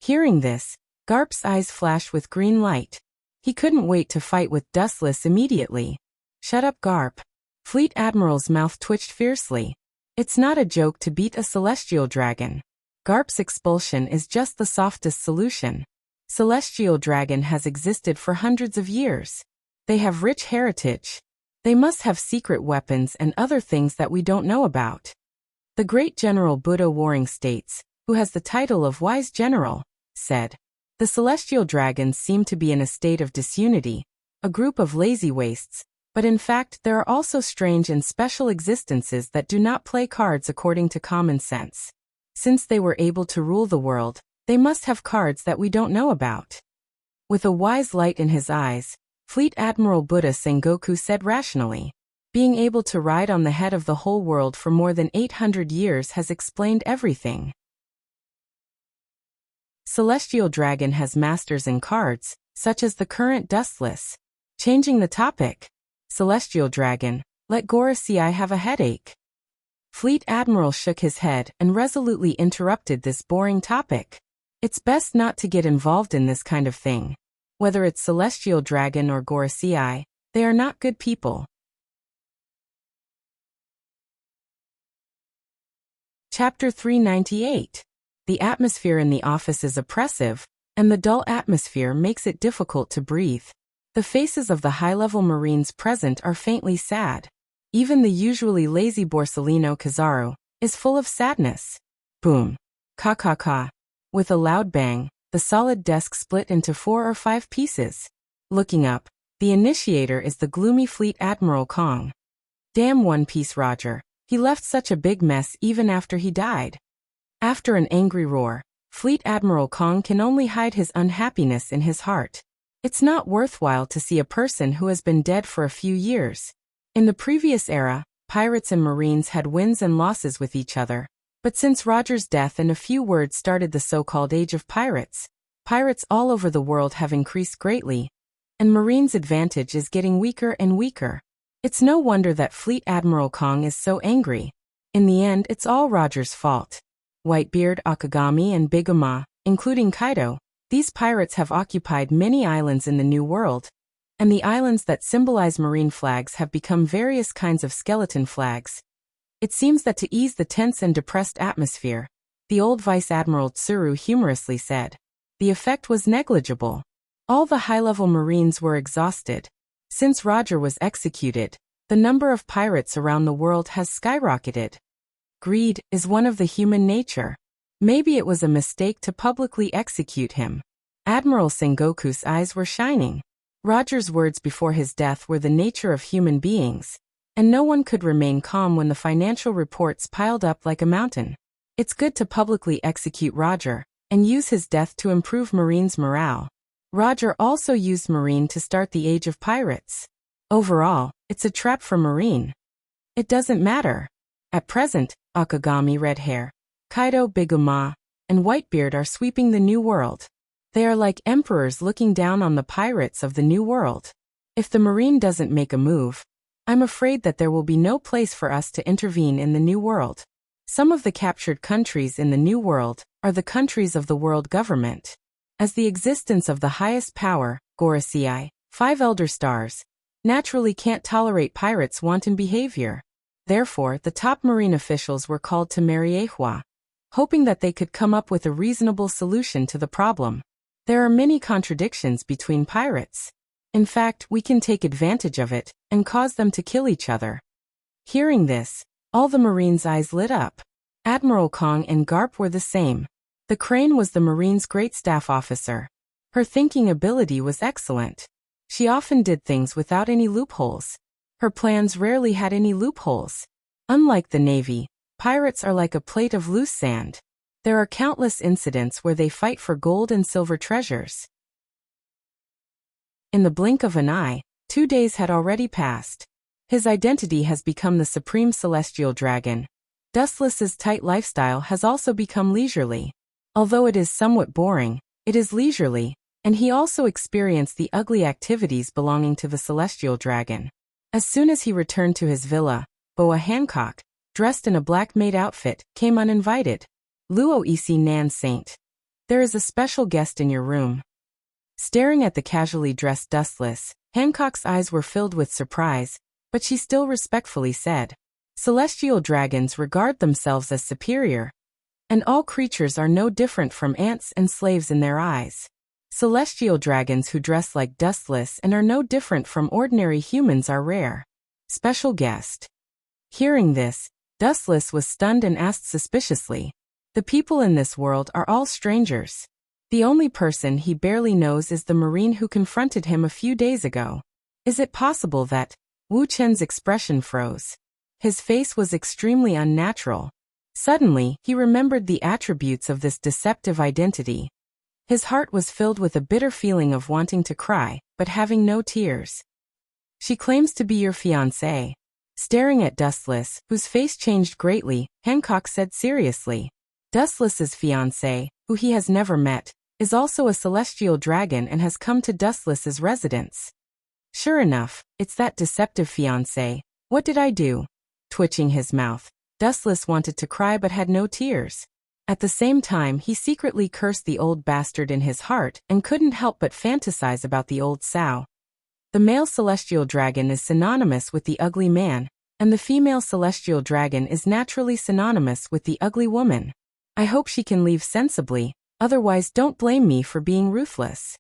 Hearing this, Garp's eyes flashed with green light. He couldn't wait to fight with Dustless immediately. "Shut up, Garp." Fleet Admiral's mouth twitched fiercely. It's not a joke to beat a celestial dragon. Garp's expulsion is just the softest solution. Celestial Dragon has existed for hundreds of years. They have rich heritage. They must have secret weapons and other things that we don't know about. The great General Buddha Warring States, who has the title of Wise General, said, "The celestial dragons seem to be in a state of disunity, a group of lazy wastes, but in fact there are also strange and special existences that do not play cards according to common sense. Since they were able to rule the world, they must have cards that we don't know about." With a wise light in his eyes, Fleet Admiral Buddha Sengoku said rationally, "Being able to ride on the head of the whole world for more than 800 years has explained everything. Celestial Dragon has masters in cards, such as the current Dustless." Changing the topic, "Celestial Dragon, let Gorosei have a headache." Fleet Admiral shook his head and resolutely interrupted this boring topic. It's best not to get involved in this kind of thing. Whether it's Celestial Dragon or Gorosei, they are not good people. Chapter 398. The atmosphere in the office is oppressive, and the dull atmosphere makes it difficult to breathe. The faces of the high-level Marines present are faintly sad. Even the usually lazy Borsellino Kizaru is full of sadness. Boom. Ka-ka-ka. With a loud bang, the solid desk split into 4 or 5 pieces. Looking up, the initiator is the gloomy Fleet Admiral Kong. Damn One Piece Roger, he left such a big mess even after he died. After an angry roar, Fleet Admiral Kong can only hide his unhappiness in his heart. It's not worthwhile to see a person who has been dead for a few years. In the previous era, pirates and Marines had wins and losses with each other. But since Roger's death and a few words started the so-called Age of Pirates, pirates all over the world have increased greatly, and Marines' advantage is getting weaker and weaker. It's no wonder that Fleet Admiral Kong is so angry. In the end, it's all Roger's fault. Whitebeard, Akagami, and Big Ama, including Kaido, these pirates have occupied many islands in the New World, and the islands that symbolize marine flags have become various kinds of skeleton flags. It seems that to ease the tense and depressed atmosphere, the old Vice Admiral Tsuru humorously said, the effect was negligible. All the high-level Marines were exhausted. Since Roger was executed, The number of pirates around the world has skyrocketed. Greed is one of the human nature. Maybe it was a mistake to publicly execute him. Admiral Sengoku's eyes were shining. Roger's words before his death were the nature of human beings, and no one could remain calm when the financial reports piled up like a mountain. It's good to publicly execute Roger and use his death to improve Marine's morale. Roger also used Marine to start the age of pirates. Overall, it's a trap for Marine. It doesn't matter. At present, Akagami Red Hair, Kaido Biguma, and Whitebeard are sweeping the New World. They are like emperors looking down on the pirates of the New World. If the Marine doesn't make a move, I'm afraid that there will be no place for us to intervene in the New World. Some of the captured countries in the New World are the countries of the world government. As the existence of the highest power, Gorosei, 5 Elder Stars, naturally can't tolerate pirates' wanton behavior. Therefore, the top Marine officials were called to Mariehua, hoping that they could come up with a reasonable solution to the problem. There are many contradictions between pirates. In fact, we can take advantage of it and cause them to kill each other. Hearing this, all the Marines' eyes lit up. Admiral Kong and Garp were the same. The Crane was the Marine's great staff officer. Her thinking ability was excellent. She often did things without any loopholes. Her plans rarely had any loopholes. Unlike the Navy, pirates are like a plate of loose sand. There are countless incidents where they fight for gold and silver treasures. In the blink of an eye, 2 days had already passed. His identity has become the Supreme Celestial Dragon. Dustless's tight lifestyle has also become leisurely. Although it is somewhat boring, it is leisurely, and he also experienced the ugly activities belonging to the Celestial Dragon. As soon as he returned to his villa, Boa Hancock, dressed in a black maid outfit, came uninvited. Luo Isi Nan Saint. There is a special guest in your room. Staring at the casually dressed Dustless, Hancock's eyes were filled with surprise, but she still respectfully said, "Celestial dragons regard themselves as superior, and all creatures are no different from ants and slaves in their eyes. Celestial dragons who dress like Dustless and are no different from ordinary humans are rare." Special guest. Hearing this, Dustless was stunned and asked suspiciously, "The people in this world are all strangers. The only person he barely knows is the Marine who confronted him a few days ago. Is it possible that—" Wu Chen's expression froze. His face was extremely unnatural. Suddenly, he remembered the attributes of this deceptive identity. His heart was filled with a bitter feeling of wanting to cry, but having no tears. "She claims to be your fiancé." Staring at Dustless, whose face changed greatly, Hancock said seriously, "Dustless's fiancé, who he has never met, is also a celestial dragon and has come to Dustless's residence." "Sure enough, it's that deceptive fiancé. What did I do?" Twitching his mouth, Dustless wanted to cry but had no tears. At the same time, he secretly cursed the old bastard in his heart and couldn't help but fantasize about the old sow. The male celestial dragon is synonymous with the ugly man, and the female celestial dragon is naturally synonymous with the ugly woman. I hope she can leave sensibly, otherwise don't blame me for being ruthless.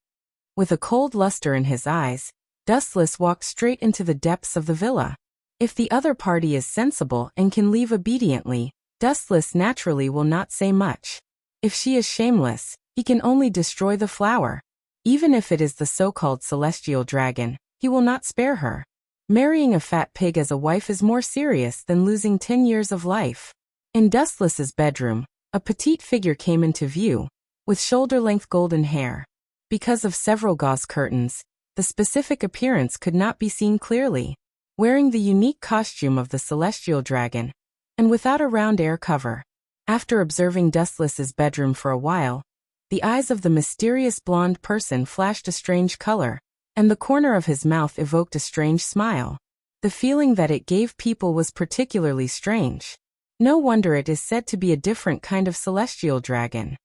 With a cold luster in his eyes, Dustless walked straight into the depths of the villa. If the other party is sensible and can leave obediently, Dustless naturally will not say much. If she is shameless, he can only destroy the flower. Even if it is the so-called celestial dragon, he will not spare her. Marrying a fat pig as a wife is more serious than losing 10 years of life. In Dustless's bedroom, a petite figure came into view, with shoulder-length golden hair. Because of several gauze curtains, the specific appearance could not be seen clearly. Wearing the unique costume of the celestial dragon, and without a round air cover. After observing Dustless's bedroom for a while, the eyes of the mysterious blonde person flashed a strange color, and the corner of his mouth evoked a strange smile. The feeling that it gave people was particularly strange. No wonder it is said to be a different kind of celestial dragon.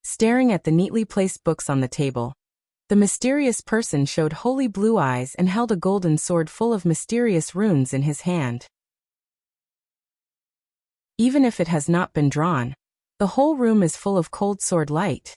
Staring at the neatly placed books on the table, the mysterious person showed holy blue eyes and held a golden sword full of mysterious runes in his hand. Even if it has not been drawn, the whole room is full of cold sword light.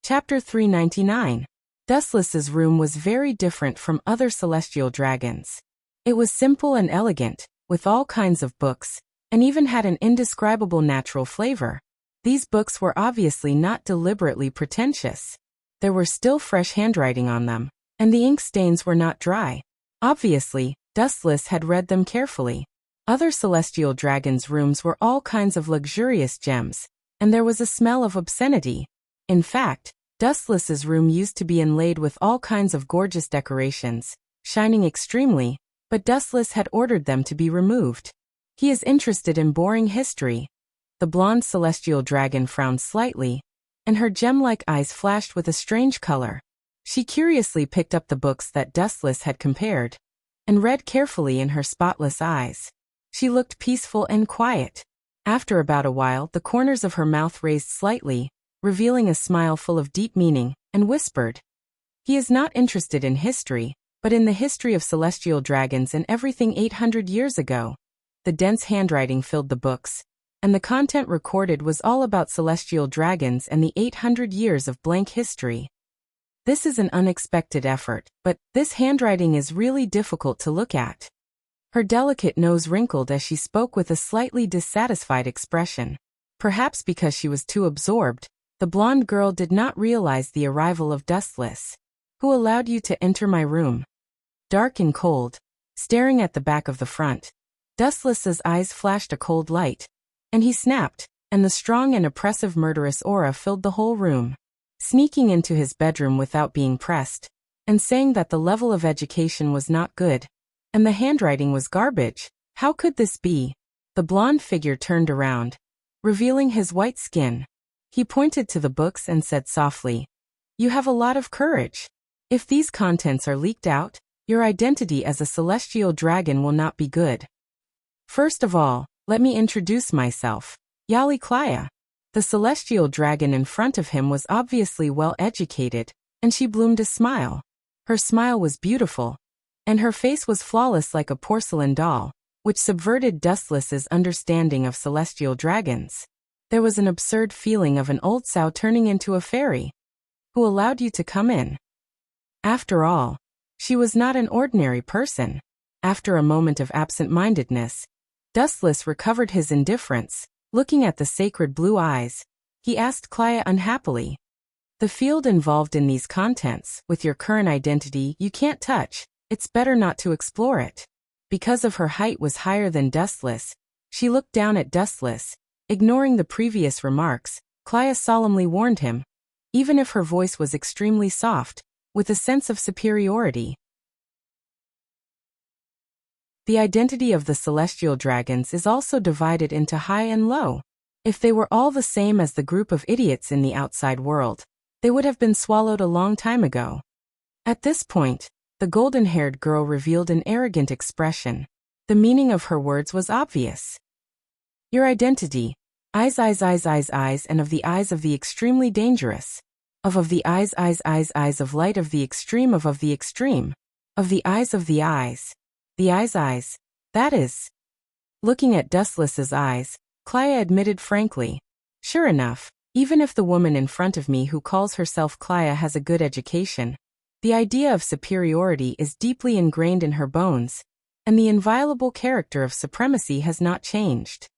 Chapter 399. Dustless's room was very different from other celestial dragons. It was simple and elegant, with all kinds of books, and even had an indescribable natural flavor. These books were obviously not deliberately pretentious. There were still fresh handwriting on them, and the ink stains were not dry. Obviously, Dustless had read them carefully. Other celestial dragons' rooms were all kinds of luxurious gems, and there was a smell of obscenity. In fact, Dustless's room used to be inlaid with all kinds of gorgeous decorations, shining extremely, but Dustless had ordered them to be removed. He is interested in boring history. The blonde celestial dragon frowned slightly, and her gem-like eyes flashed with a strange color. She curiously picked up the books that Dustless had compared, and read carefully in her spotless eyes. She looked peaceful and quiet. After about a while, the corners of her mouth raised slightly, revealing a smile full of deep meaning, and whispered, "He is not interested in history, but in the history of celestial dragons and everything 800 years ago." The dense handwriting filled the books, and the content recorded was all about celestial dragons and the 800 years of blank history. This is an unexpected effort, but this handwriting is really difficult to look at. Her delicate nose wrinkled as she spoke with a slightly dissatisfied expression. Perhaps because she was too absorbed, the blonde girl did not realize the arrival of Dustless. "Who allowed you to enter my room?" Dark and cold, staring at the back of the front, Dustless's eyes flashed a cold light, and he snapped, and the strong and oppressive murderous aura filled the whole room. Sneaking into his bedroom without being pressed, and saying that the level of education was not good, and the handwriting was garbage. How could this be? The blonde figure turned around, revealing his white skin. He pointed to the books and said softly, "You have a lot of courage. If these contents are leaked out, your identity as a celestial dragon will not be good. First of all, let me introduce myself. Yali Klaya." The celestial dragon in front of him was obviously well educated, and she bloomed a smile. Her smile was beautiful, and her face was flawless like a porcelain doll, which subverted Dustless's understanding of celestial dragons. There was an absurd feeling of an old sow turning into a fairy. "Who allowed you to come in?" After all, she was not an ordinary person. After a moment of absent-mindedness, Dustless recovered his indifference. Looking at the sacred blue eyes, he asked Klaya unhappily, "The field involved in these contents, with your current identity, you can't touch. It's better not to explore it." Because of her height was higher than Dustless, she looked down at Dustless. Ignoring the previous remarks, Klaya solemnly warned him, even if her voice was extremely soft, with a sense of superiority. The identity of the celestial dragons is also divided into high and low. If they were all the same as the group of idiots in the outside world, they would have been swallowed a long time ago. At this point, the golden-haired girl revealed an arrogant expression. The meaning of her words was obvious. "Your identity, eyes, and of the eyes of the extremely dangerous. Of the eyes, of light of the extreme, of the extreme. Of the eyes, the eyes, that is." Looking at Dustless's eyes, Klaya admitted frankly, "Sure enough, even if the woman in front of me who calls herself Klaya has a good education, the idea of superiority is deeply ingrained in her bones, and the inviolable character of supremacy has not changed."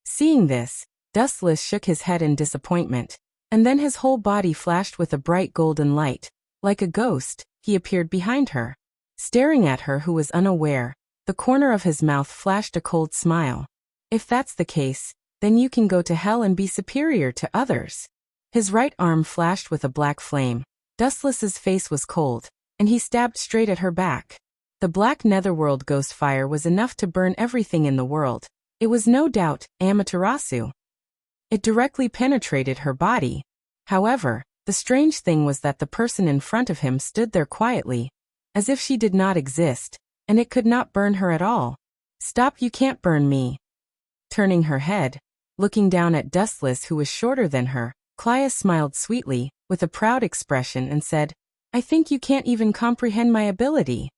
Seeing this, Dustless shook his head in disappointment, and then his whole body flashed with a bright golden light. Like a ghost, he appeared behind her. Staring at her who was unaware, the corner of his mouth flashed a cold smile. "If that's the case, then you can go to hell and be superior to others." His right arm flashed with a black flame. Dustless's face was cold, and he stabbed straight at her back. The black netherworld ghost fire was enough to burn everything in the world. It was no doubt Amaterasu. It directly penetrated her body. However, the strange thing was that the person in front of him stood there quietly, as if she did not exist, and it could not burn her at all. "Stop, you can't burn me." Turning her head, looking down at Dustless who was shorter than her, Klaya smiled sweetly, with a proud expression and said, "I think you can't even comprehend my ability."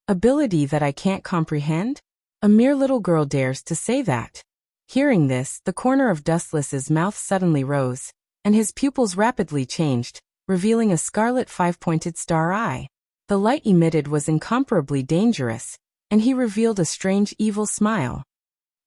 "Ability that I can't comprehend? A mere little girl dares to say that." Hearing this, the corner of Dustless's mouth suddenly rose, and his pupils rapidly changed. revealing a scarlet five-pointed star eye. The light emitted was incomparably dangerous, and he revealed a strange evil smile.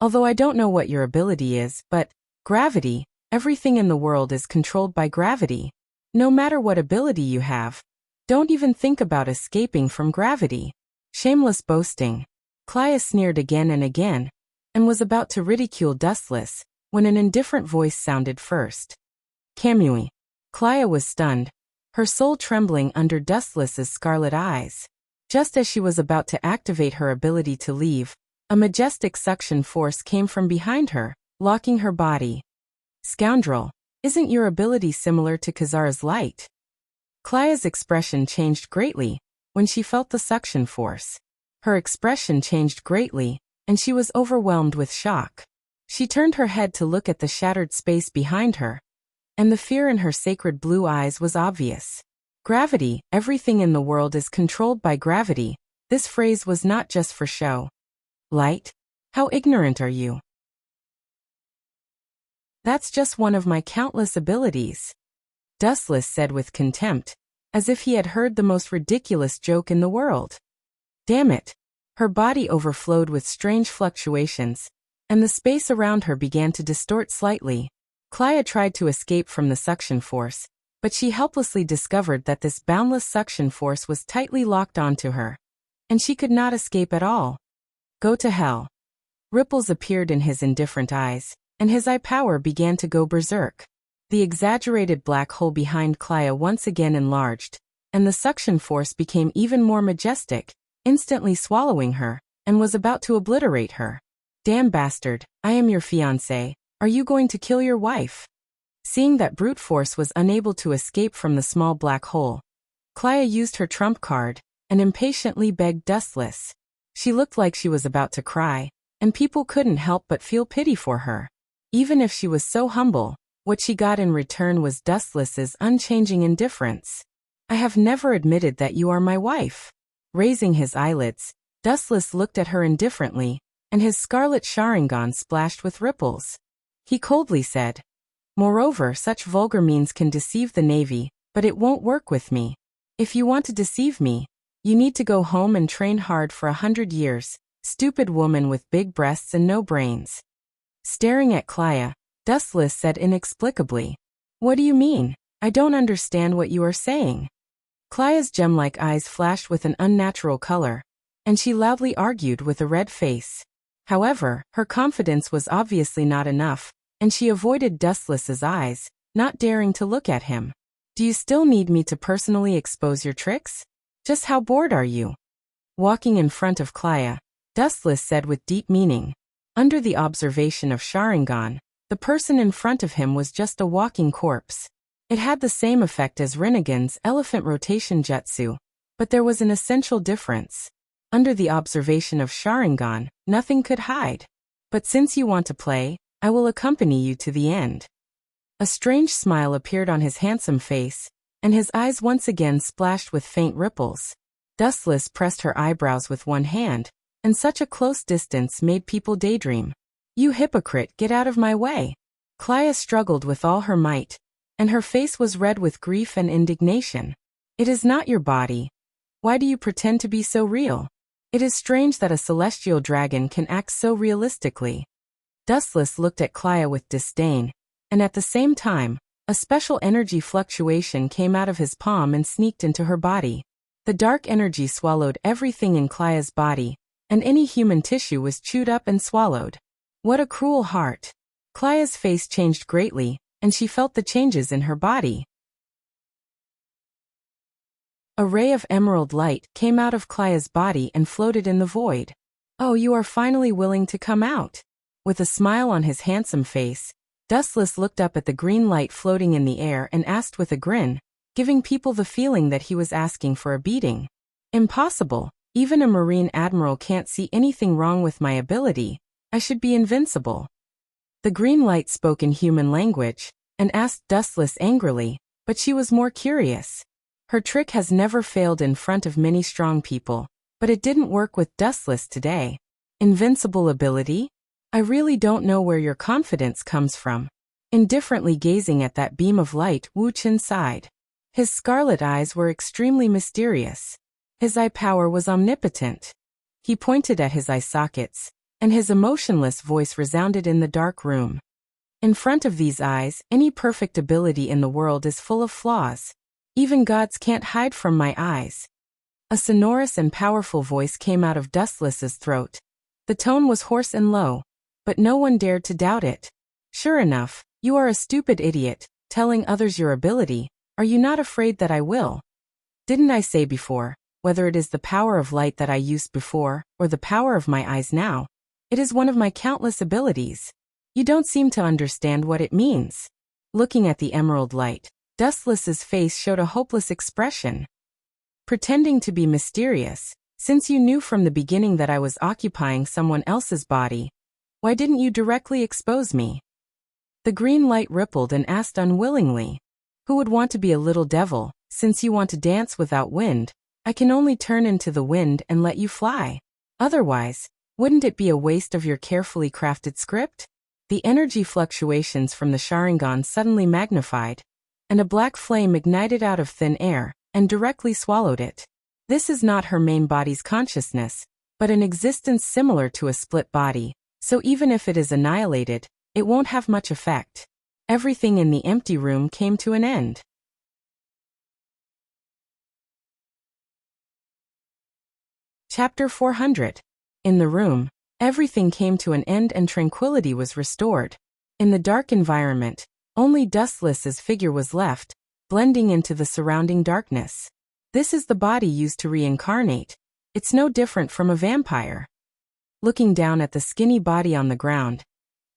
Although I don't know what your ability is, but gravity, everything in the world is controlled by gravity. No matter what ability you have, don't even think about escaping from gravity. Shameless boasting. Clea sneered again and again, and was about to ridicule Dustless, when an indifferent voice sounded first. Kamui. Clea was stunned, her soul trembling under Dustless's scarlet eyes. Just as she was about to activate her ability to leave, a majestic suction force came from behind her, locking her body. Scoundrel, isn't your ability similar to Kazara's light? Clea's expression changed greatly when she felt the suction force. Her expression changed greatly, and she was overwhelmed with shock. She turned her head to look at the shattered space behind her, and the fear in her sacred blue eyes was obvious. Gravity, everything in the world is controlled by gravity. This phrase was not just for show. Light? How ignorant are you? That's just one of my countless abilities, Dustless said with contempt, as if he had heard the most ridiculous joke in the world. Damn it. Her body overflowed with strange fluctuations, and the space around her began to distort slightly. Clea tried to escape from the suction force, but she helplessly discovered that this boundless suction force was tightly locked onto her, and she could not escape at all. Go to hell. Ripples appeared in his indifferent eyes, and his eye power began to go berserk. The exaggerated black hole behind Clea once again enlarged, and the suction force became even more majestic, instantly swallowing her, and was about to obliterate her. Damn bastard, I am your fiancé. Are you going to kill your wife? Seeing that brute force was unable to escape from the small black hole, Clea used her trump card, and impatiently begged Dustless. She looked like she was about to cry, and people couldn't help but feel pity for her. Even if she was so humble, what she got in return was Dustless's unchanging indifference. I have never admitted that you are my wife. Raising his eyelids, Dustless looked at her indifferently, and his scarlet Sharingan splashed with ripples. He coldly said, Moreover, such vulgar means can deceive the Navy, but it won't work with me. If you want to deceive me, you need to go home and train hard for 100 years, stupid woman with big breasts and no brains. Staring at Clea, Dustless said inexplicably, What do you mean? I don't understand what you are saying. Clea's gem-like eyes flashed with an unnatural color, and she loudly argued with a red face. However, her confidence was obviously not enough, and she avoided Dustless's eyes, not daring to look at him. Do you still need me to personally expose your tricks? Just how bored are you? Walking in front of Clea, Dustless said with deep meaning. Under the observation of Sharingan, the person in front of him was just a walking corpse. It had the same effect as Rinnegan's elephant rotation jutsu, but there was an essential difference. Under the observation of Sharingan, nothing could hide. But since you want to play, I will accompany you to the end. A strange smile appeared on his handsome face, and his eyes once again splashed with faint ripples. Dustless pressed her eyebrows with one hand, and such a close distance made people daydream. You hypocrite, get out of my way. Clea struggled with all her might, and her face was red with grief and indignation. It is not your body. Why do you pretend to be so real? It is strange that a celestial dragon can act so realistically. Dustless looked at Clea with disdain, and at the same time, a special energy fluctuation came out of his palm and sneaked into her body. The dark energy swallowed everything in Clea's body, and any human tissue was chewed up and swallowed. What a cruel heart. Clea's face changed greatly, and she felt the changes in her body. A ray of emerald light came out of Clea's body and floated in the void. Oh, you are finally willing to come out. With a smile on his handsome face, Dustless looked up at the green light floating in the air and asked with a grin, giving people the feeling that he was asking for a beating. Impossible. Even a Marine Admiral can't see anything wrong with my ability. I should be invincible. The green light spoke in human language, and asked Dustless angrily, but she was more curious. Her trick has never failed in front of many strong people, but it didn't work with Dustless today. Invincible ability? I really don't know where your confidence comes from. Indifferently gazing at that beam of light, Wu Chen sighed. His scarlet eyes were extremely mysterious. His eye power was omnipotent. He pointed at his eye sockets, and his emotionless voice resounded in the dark room. In front of these eyes, any perfect ability in the world is full of flaws. Even gods can't hide from my eyes. A sonorous and powerful voice came out of Dustless's throat. The tone was hoarse and low, but no one dared to doubt it. Sure enough, you are a stupid idiot, telling others your ability. Are you not afraid that I will? Didn't I say before, whether it is the power of light that I used before, or the power of my eyes now, it is one of my countless abilities. You don't seem to understand what it means. Looking at the emerald light, Dustless's face showed a hopeless expression. Pretending to be mysterious, since you knew from the beginning that I was occupying someone else's body, why didn't you directly expose me? The green light rippled and asked unwillingly, who would want to be a little devil? Since you want to dance without wind, I can only turn into the wind and let you fly. Otherwise, wouldn't it be a waste of your carefully crafted script? The energy fluctuations from the Sharingan suddenly magnified, and a black flame ignited out of thin air and directly swallowed it. This is not her main body's consciousness, but an existence similar to a split body, so even if it is annihilated, it won't have much effect. Everything in the empty room came to an end. Chapter 400. In the room, everything came to an end and tranquility was restored. In the dark environment, only Dustless's figure was left, blending into the surrounding darkness. This is the body used to reincarnate. It's no different from a vampire. Looking down at the skinny body on the ground,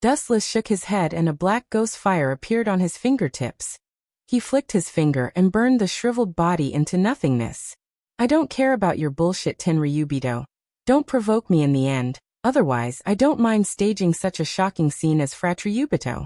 Dustless shook his head and a black ghost fire appeared on his fingertips. He flicked his finger and burned the shriveled body into nothingness. I don't care about your bullshit, Tenryubito. Don't provoke me in the end, otherwise I don't mind staging such a shocking scene as Fratryubito.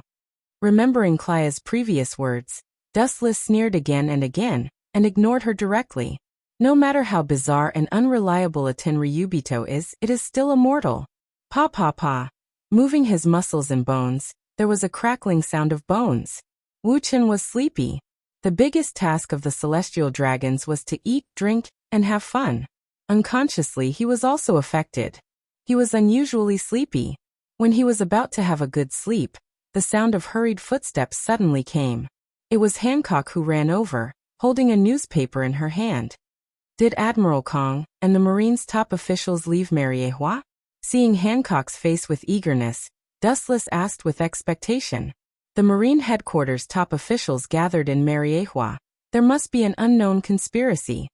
Remembering Klaya's previous words, Dustless sneered again and ignored her directly. No matter how bizarre and unreliable a Tenryubito is, it is still immortal. Pa pa pa. Moving his muscles and bones, there was a crackling sound of bones. Wu-Chen was sleepy. The biggest task of the celestial dragons was to eat, drink, and have fun. Unconsciously, he was also affected. He was unusually sleepy. When he was about to have a good sleep, the sound of hurried footsteps suddenly came. It was Hancock who ran over, holding a newspaper in her hand. Did Admiral Kong and the Marine's top officials leave Mariehua? Seeing Hancock's face with eagerness, Dustless asked with expectation. The Marine headquarters top officials gathered in Mariehua. There must be an unknown conspiracy.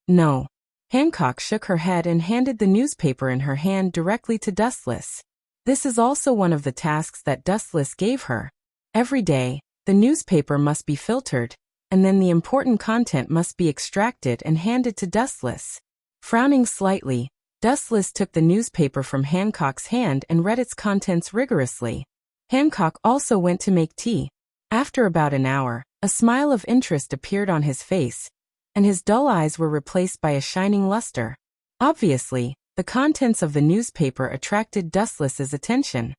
No. Hancock shook her head and handed the newspaper in her hand directly to Dustless. This is also one of the tasks that Dustless gave her. Every day, the newspaper must be filtered, and then the important content must be extracted and handed to Dustless. Frowning slightly, Dustless took the newspaper from Hancock's hand and read its contents rigorously. Hancock also went to make tea. After about an hour, a smile of interest appeared on his face, and his dull eyes were replaced by a shining luster. Obviously, the contents of the newspaper attracted Dustless's attention.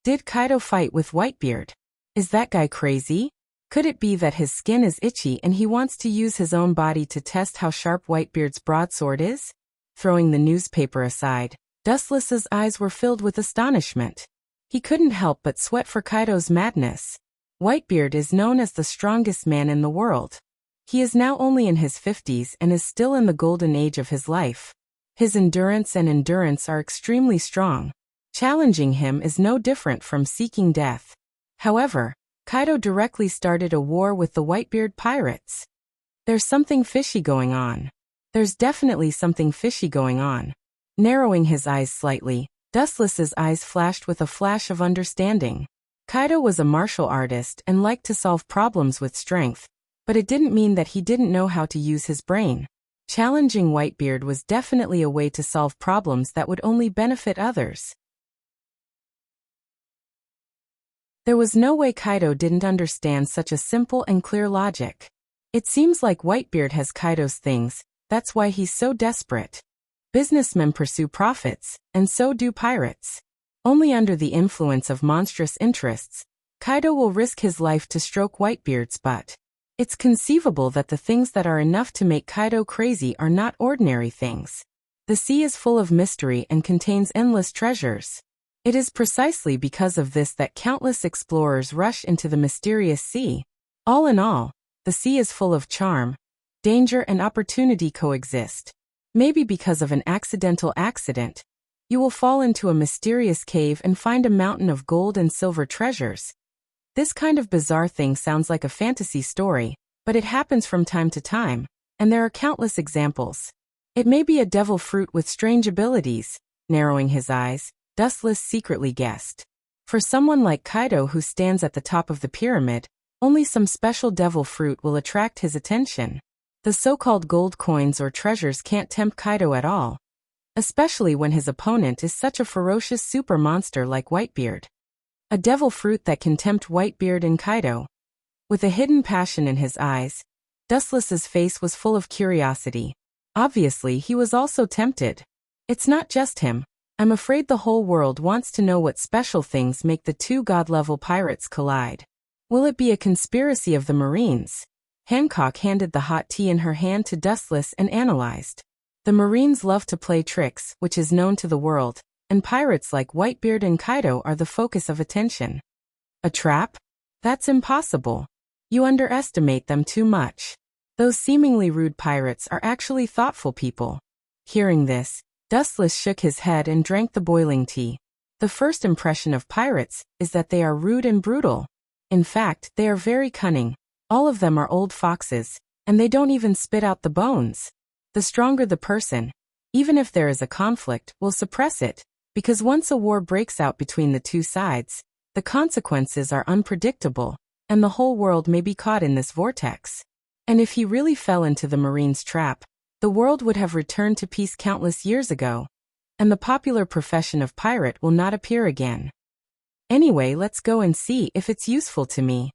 Did Kaido fight with Whitebeard? Is that guy crazy? Could it be that his skin is itchy and he wants to use his own body to test how sharp Whitebeard's broadsword is? Throwing the newspaper aside, Dustless's eyes were filled with astonishment. He couldn't help but sweat for Kaido's madness. Whitebeard is known as the strongest man in the world. He is now only in his 50s and is still in the golden age of his life. His endurance are extremely strong. Challenging him is no different from seeking death. However, Kaido directly started a war with the Whitebeard pirates. There's something fishy going on. There's definitely something fishy going on. Narrowing his eyes slightly, Dustless's eyes flashed with a flash of understanding. Kaido was a martial artist and liked to solve problems with strength, but it didn't mean that he didn't know how to use his brain. Challenging Whitebeard was definitely a way to solve problems that would only benefit others. There was no way Kaido didn't understand such a simple and clear logic. It seems like Whitebeard has Kaido's things, that's why he's so desperate. Businessmen pursue profits, and so do pirates. Only under the influence of monstrous interests, Kaido will risk his life to stroke Whitebeard's butt. It's conceivable that the things that are enough to make Kaido crazy are not ordinary things. The sea is full of mystery and contains endless treasures. It is precisely because of this that countless explorers rush into the mysterious sea. All in all, the sea is full of charm. Danger and opportunity coexist. Maybe because of an accidental accident, you will fall into a mysterious cave and find a mountain of gold and silver treasures. This kind of bizarre thing sounds like a fantasy story, but it happens from time to time, and there are countless examples. It may be a devil fruit with strange abilities, narrowing his eyes, Dustless secretly guessed. For someone like Kaido who stands at the top of the pyramid, only some special devil fruit will attract his attention. The so-called gold coins or treasures can't tempt Kaido at all, especially when his opponent is such a ferocious super monster like Whitebeard. A devil fruit that can tempt Whitebeard and Kaido. With a hidden passion in his eyes, Dustless's face was full of curiosity. Obviously, he was also tempted. It's not just him. I'm afraid the whole world wants to know what special things make the two god-level pirates collide. Will it be a conspiracy of the Marines? Hancock handed the hot tea in her hand to Dustless and analyzed. The Marines love to play tricks, which is known to the world, and pirates like Whitebeard and Kaido are the focus of attention. A trap? That's impossible. You underestimate them too much. Those seemingly rude pirates are actually thoughtful people. Hearing this, Dustless shook his head and drank the boiling tea. The first impression of pirates is that they are rude and brutal. In fact, they are very cunning. All of them are old foxes, and they don't even spit out the bones. The stronger the person, even if there is a conflict, will suppress it, because once a war breaks out between the two sides, the consequences are unpredictable, and the whole world may be caught in this vortex. And if he really fell into the Marines' trap, the world would have returned to peace countless years ago, and the popular profession of pirate will not appear again. Anyway, let's go and see if it's useful to me.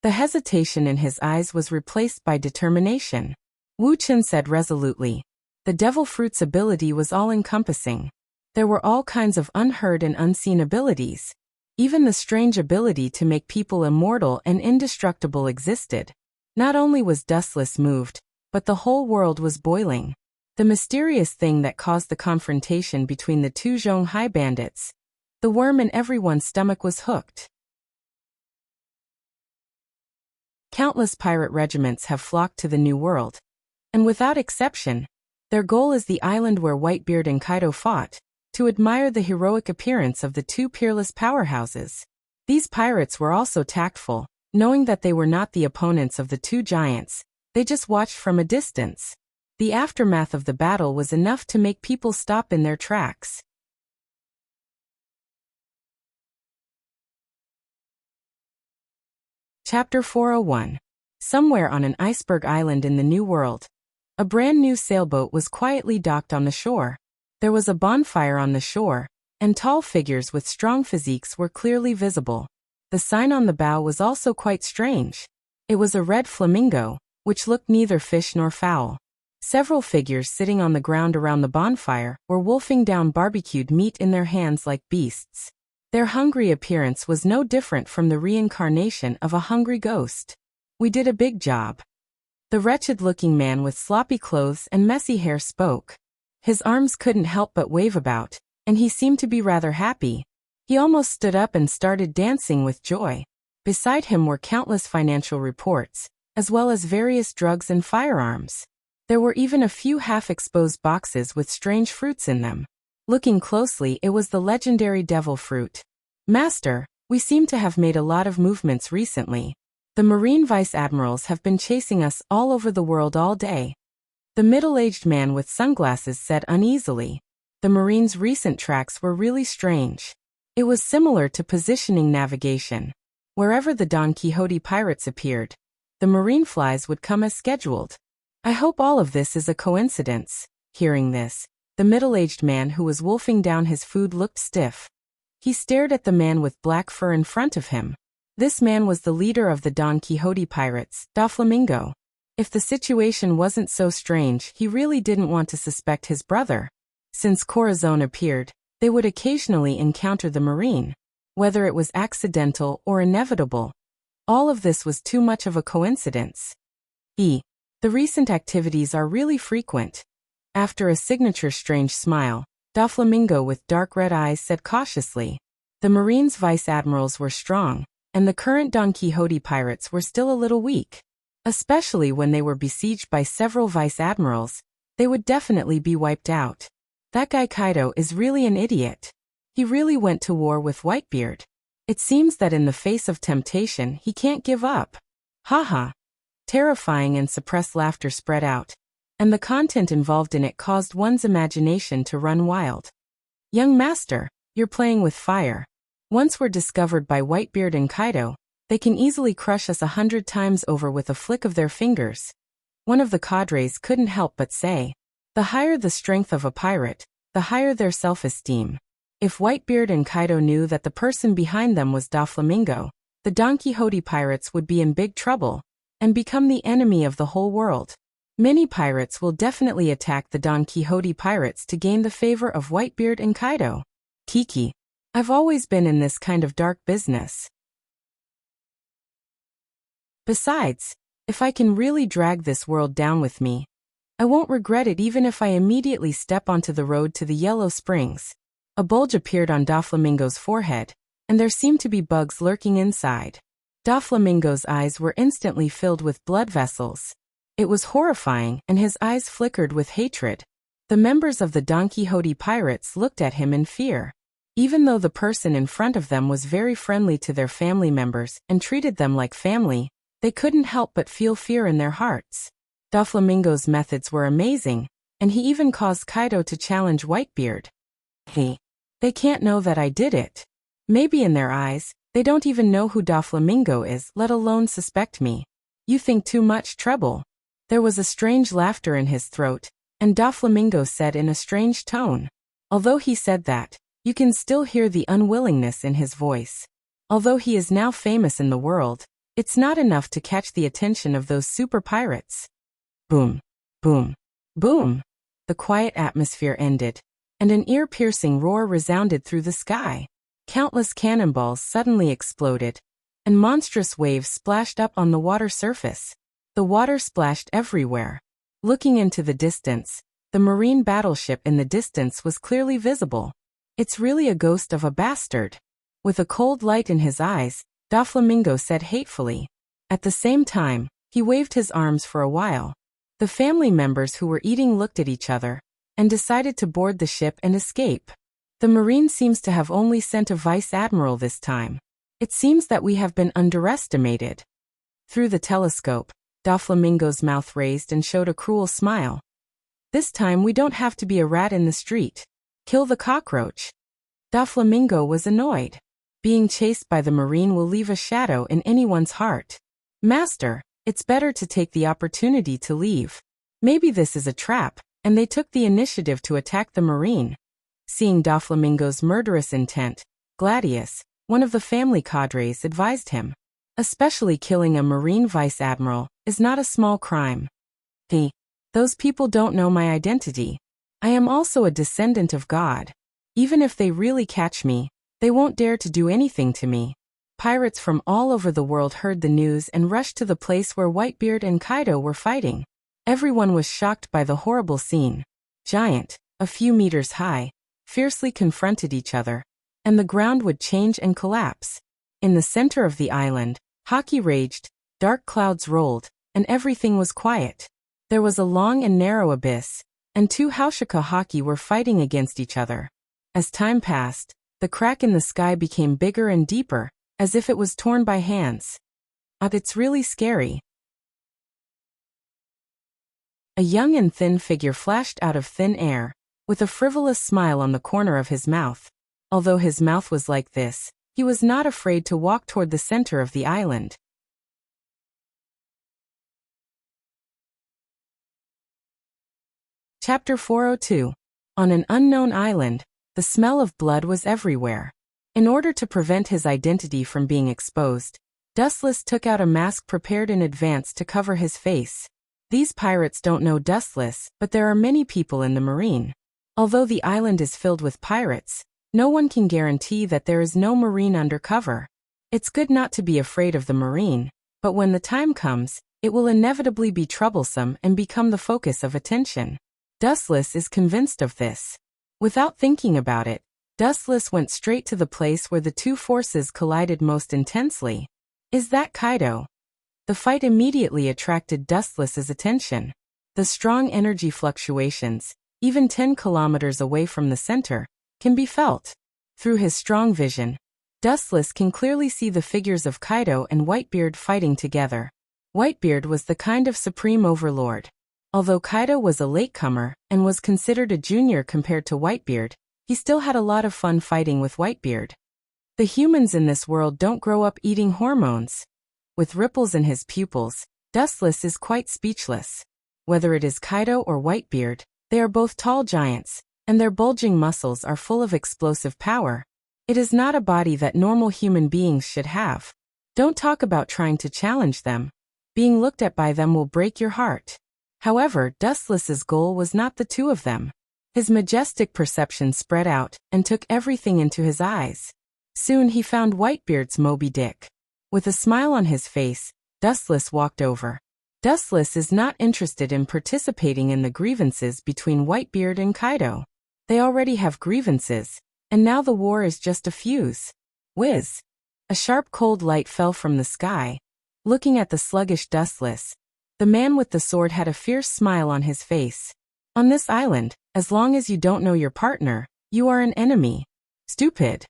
The hesitation in his eyes was replaced by determination. Wu Chen said resolutely. The devil fruit's ability was all-encompassing. There were all kinds of unheard and unseen abilities. Even the strange ability to make people immortal and indestructible existed. Not only was Dustless moved, but the whole world was boiling. The mysterious thing that caused the confrontation between the two Zhonghai bandits. The worm in everyone's stomach was hooked. Countless pirate regiments have flocked to the New World. And without exception, their goal is the island where Whitebeard and Kaido fought, to admire the heroic appearance of the two peerless powerhouses. These pirates were also tactful, knowing that they were not the opponents of the two giants. They just watched from a distance. The aftermath of the battle was enough to make people stop in their tracks. Chapter 401. Somewhere on an iceberg island in the New World, a brand new sailboat was quietly docked on the shore. There was a bonfire on the shore, and tall figures with strong physiques were clearly visible. The sign on the bow was also quite strange. It was a red flamingo, which looked neither fish nor fowl. Several figures sitting on the ground around the bonfire were wolfing down barbecued meat in their hands like beasts. Their hungry appearance was no different from the reincarnation of a hungry ghost. We did a big job. The wretched-looking man with sloppy clothes and messy hair spoke. His arms couldn't help but wave about, and he seemed to be rather happy. He almost stood up and started dancing with joy. Beside him were countless financial reports, as well as various drugs and firearms. There were even a few half-exposed boxes with strange fruits in them. Looking closely, it was the legendary devil fruit. Master, we seem to have made a lot of movements recently. The Marine Vice Admirals have been chasing us all over the world all day. The middle-aged man with sunglasses said uneasily. The Marines' recent tracks were really strange. It was similar to positioning navigation. Wherever the Don Quixote pirates appeared, the marine flies would come as scheduled. I hope all of this is a coincidence. Hearing this, the middle-aged man who was wolfing down his food looked stiff. He stared at the man with black fur in front of him. This man was the leader of the Don Quixote pirates, Doflamingo. If the situation wasn't so strange, he really didn't want to suspect his brother. Since Corazon appeared, they would occasionally encounter the marine. Whether it was accidental or inevitable, All of this was too much of a coincidence. The recent activities are really frequent. After a signature strange smile, Doflamingo with dark red eyes said cautiously. The Marine's vice-admirals were strong, and the current Don Quixote pirates were still a little weak. Especially when they were besieged by several vice-admirals, they would definitely be wiped out. That guy Kaido is really an idiot. He really went to war with Whitebeard. It seems that in the face of temptation he can't give up. Haha. Terrifying and suppressed laughter spread out, and the content involved in it caused one's imagination to run wild. Young master, you're playing with fire. Once we're discovered by Whitebeard and Kaido, they can easily crush us 100 times over with a flick of their fingers. One of the cadres couldn't help but say. The higher the strength of a pirate, the higher their self-esteem. If Whitebeard and Kaido knew that the person behind them was Doflamingo, the Don Quixote pirates would be in big trouble, and become the enemy of the whole world. Many pirates will definitely attack the Don Quixote pirates to gain the favor of Whitebeard and Kaido. Kiki. I've always been in this kind of dark business. Besides, if I can really drag this world down with me, I won't regret it even if I immediately step onto the road to the Yellow Springs. A bulge appeared on Doflamingo's forehead, and there seemed to be bugs lurking inside. Doflamingo's eyes were instantly filled with blood vessels. It was horrifying, and his eyes flickered with hatred. The members of the Don Quixote pirates looked at him in fear. Even though the person in front of them was very friendly to their family members and treated them like family, they couldn't help but feel fear in their hearts. Doflamingo's methods were amazing, and he even caused Kaido to challenge Whitebeard. They can't know that I did it. Maybe in their eyes, they don't even know who Doflamingo is, let alone suspect me. You think too much, Treble. There was a strange laughter in his throat, and Doflamingo said in a strange tone. Although he said that, you can still hear the unwillingness in his voice. Although he is now famous in the world, it's not enough to catch the attention of those super pirates. Boom, boom, boom. The quiet atmosphere ended, and an ear-piercing roar resounded through the sky. Countless cannonballs suddenly exploded, and monstrous waves splashed up on the water surface. The water splashed everywhere. Looking into the distance, the marine battleship in the distance was clearly visible. It's really a ghost of a bastard. With a cold light in his eyes, Doflamingo said hatefully. At the same time, he waved his arms for a while. The family members who were eating looked at each other, and decided to board the ship and escape. The Marine seems to have only sent a vice-admiral this time. It seems that we have been underestimated. Through the telescope, Doflamingo's mouth raised and showed a cruel smile. This time we don't have to be a rat in the street. Kill the cockroach. Doflamingo was annoyed. Being chased by the Marine will leave a shadow in anyone's heart. Master, it's better to take the opportunity to leave. Maybe this is a trap, and they took the initiative to attack the Marine. Seeing Doflamingo's murderous intent, Gladius, one of the family cadres, advised him. Especially killing a Marine vice-admiral is not a small crime. Those people don't know my identity. I am also a descendant of God. Even if they really catch me, they won't dare to do anything to me. Pirates from all over the world heard the news and rushed to the place where Whitebeard and Kaido were fighting. Everyone was shocked by the horrible scene. Giant, a few meters high, fiercely confronted each other, and the ground would change and collapse. In the center of the island, hockey raged, dark clouds rolled, and everything was quiet. There was a long and narrow abyss, and two Haushika hockey were fighting against each other. As time passed, the crack in the sky became bigger and deeper, as if it was torn by hands. It's really scary. A young and thin figure flashed out of thin air, with a frivolous smile on the corner of his mouth. Although his mouth was like this, he was not afraid to walk toward the center of the island. Chapter 402. On an unknown island, the smell of blood was everywhere. In order to prevent his identity from being exposed, Dustless took out a mask prepared in advance to cover his face. These pirates don't know Dustless, but there are many people in the Marine. Although the island is filled with pirates, no one can guarantee that there is no Marine undercover. It's good not to be afraid of the marine, but when the time comes, it will inevitably be troublesome and become the focus of attention. Dustless is convinced of this. Without thinking about it, Dustless went straight to the place where the two forces collided most intensely. Is that Kaido? The fight immediately attracted Dustless's attention. The strong energy fluctuations, even 10 kilometers away from the center, can be felt. Through his strong vision, Dustless can clearly see the figures of Kaido and Whitebeard fighting together. Whitebeard was the kind of supreme overlord. Although Kaido was a latecomer and was considered a junior compared to Whitebeard, he still had a lot of fun fighting with Whitebeard. The humans in this world don't grow up eating hormones. With ripples in his pupils, Dustless is quite speechless. Whether it is Kaido or Whitebeard, they are both tall giants, and their bulging muscles are full of explosive power. It is not a body that normal human beings should have. Don't talk about trying to challenge them. Being looked at by them will break your heart. However, Dustless's goal was not the two of them. His majestic perception spread out and took everything into his eyes. Soon he found Whitebeard's Moby Dick. With a smile on his face, Dustless walked over. Dustless is not interested in participating in the grievances between Whitebeard and Kaido. They already have grievances, and now the war is just a fuse. Whiz! A sharp cold light fell from the sky. Looking at the sluggish Dustless, the man with the sword had a fierce smile on his face. On this island, as long as you don't know your partner, you are an enemy. Stupid.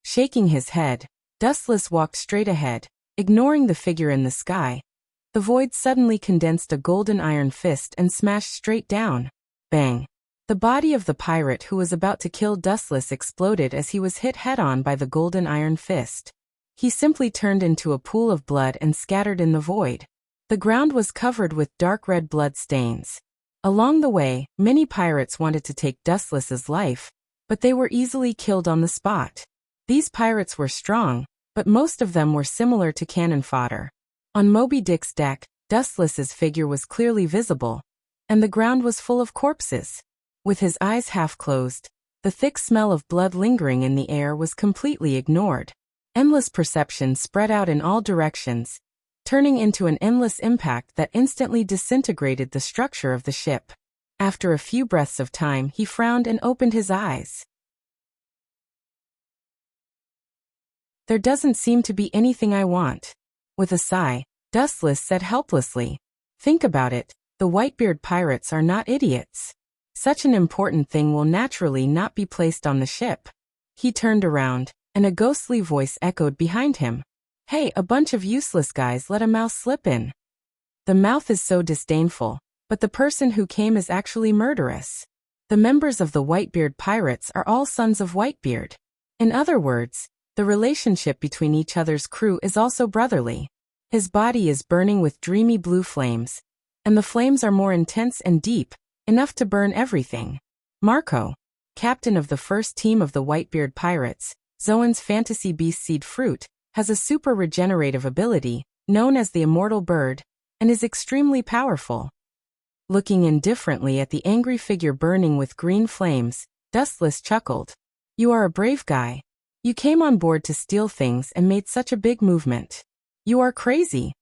Shaking his head, Dustless walked straight ahead, ignoring the figure in the sky. The void suddenly condensed a golden iron fist and smashed straight down. Bang! The body of the pirate who was about to kill Dustless exploded as he was hit head-on by the golden iron fist. He simply turned into a pool of blood and scattered in the void. The ground was covered with dark red blood stains. Along the way, many pirates wanted to take Dustless's life, but they were easily killed on the spot. These pirates were strong, but most of them were similar to cannon fodder. On Moby Dick's deck, Dustless's figure was clearly visible, and the ground was full of corpses. With his eyes half closed, the thick smell of blood lingering in the air was completely ignored. Endless perception spread out in all directions, turning into an endless impact that instantly disintegrated the structure of the ship. After a few breaths of time, he frowned and opened his eyes. There doesn't seem to be anything I want. With a sigh, Dustless said helplessly. Think about it, the Whitebeard pirates are not idiots. Such an important thing will naturally not be placed on the ship. He turned around, and a ghostly voice echoed behind him. Hey, a bunch of useless guys let a mouse slip in. The mouth is so disdainful, but the person who came is actually murderous. The members of the Whitebeard pirates are all sons of Whitebeard. In other words, the relationship between each other's crew is also brotherly. His body is burning with dreamy blue flames, and the flames are more intense and deep, enough to burn everything. Marco, captain of the first team of the Whitebeard pirates, Zoan's fantasy beast seed fruit, has a super regenerative ability, known as the immortal bird, and is extremely powerful. Looking indifferently at the angry figure burning with green flames, Dustless chuckled. You are a brave guy. You came on board to steal things and made such a big movement. You are crazy.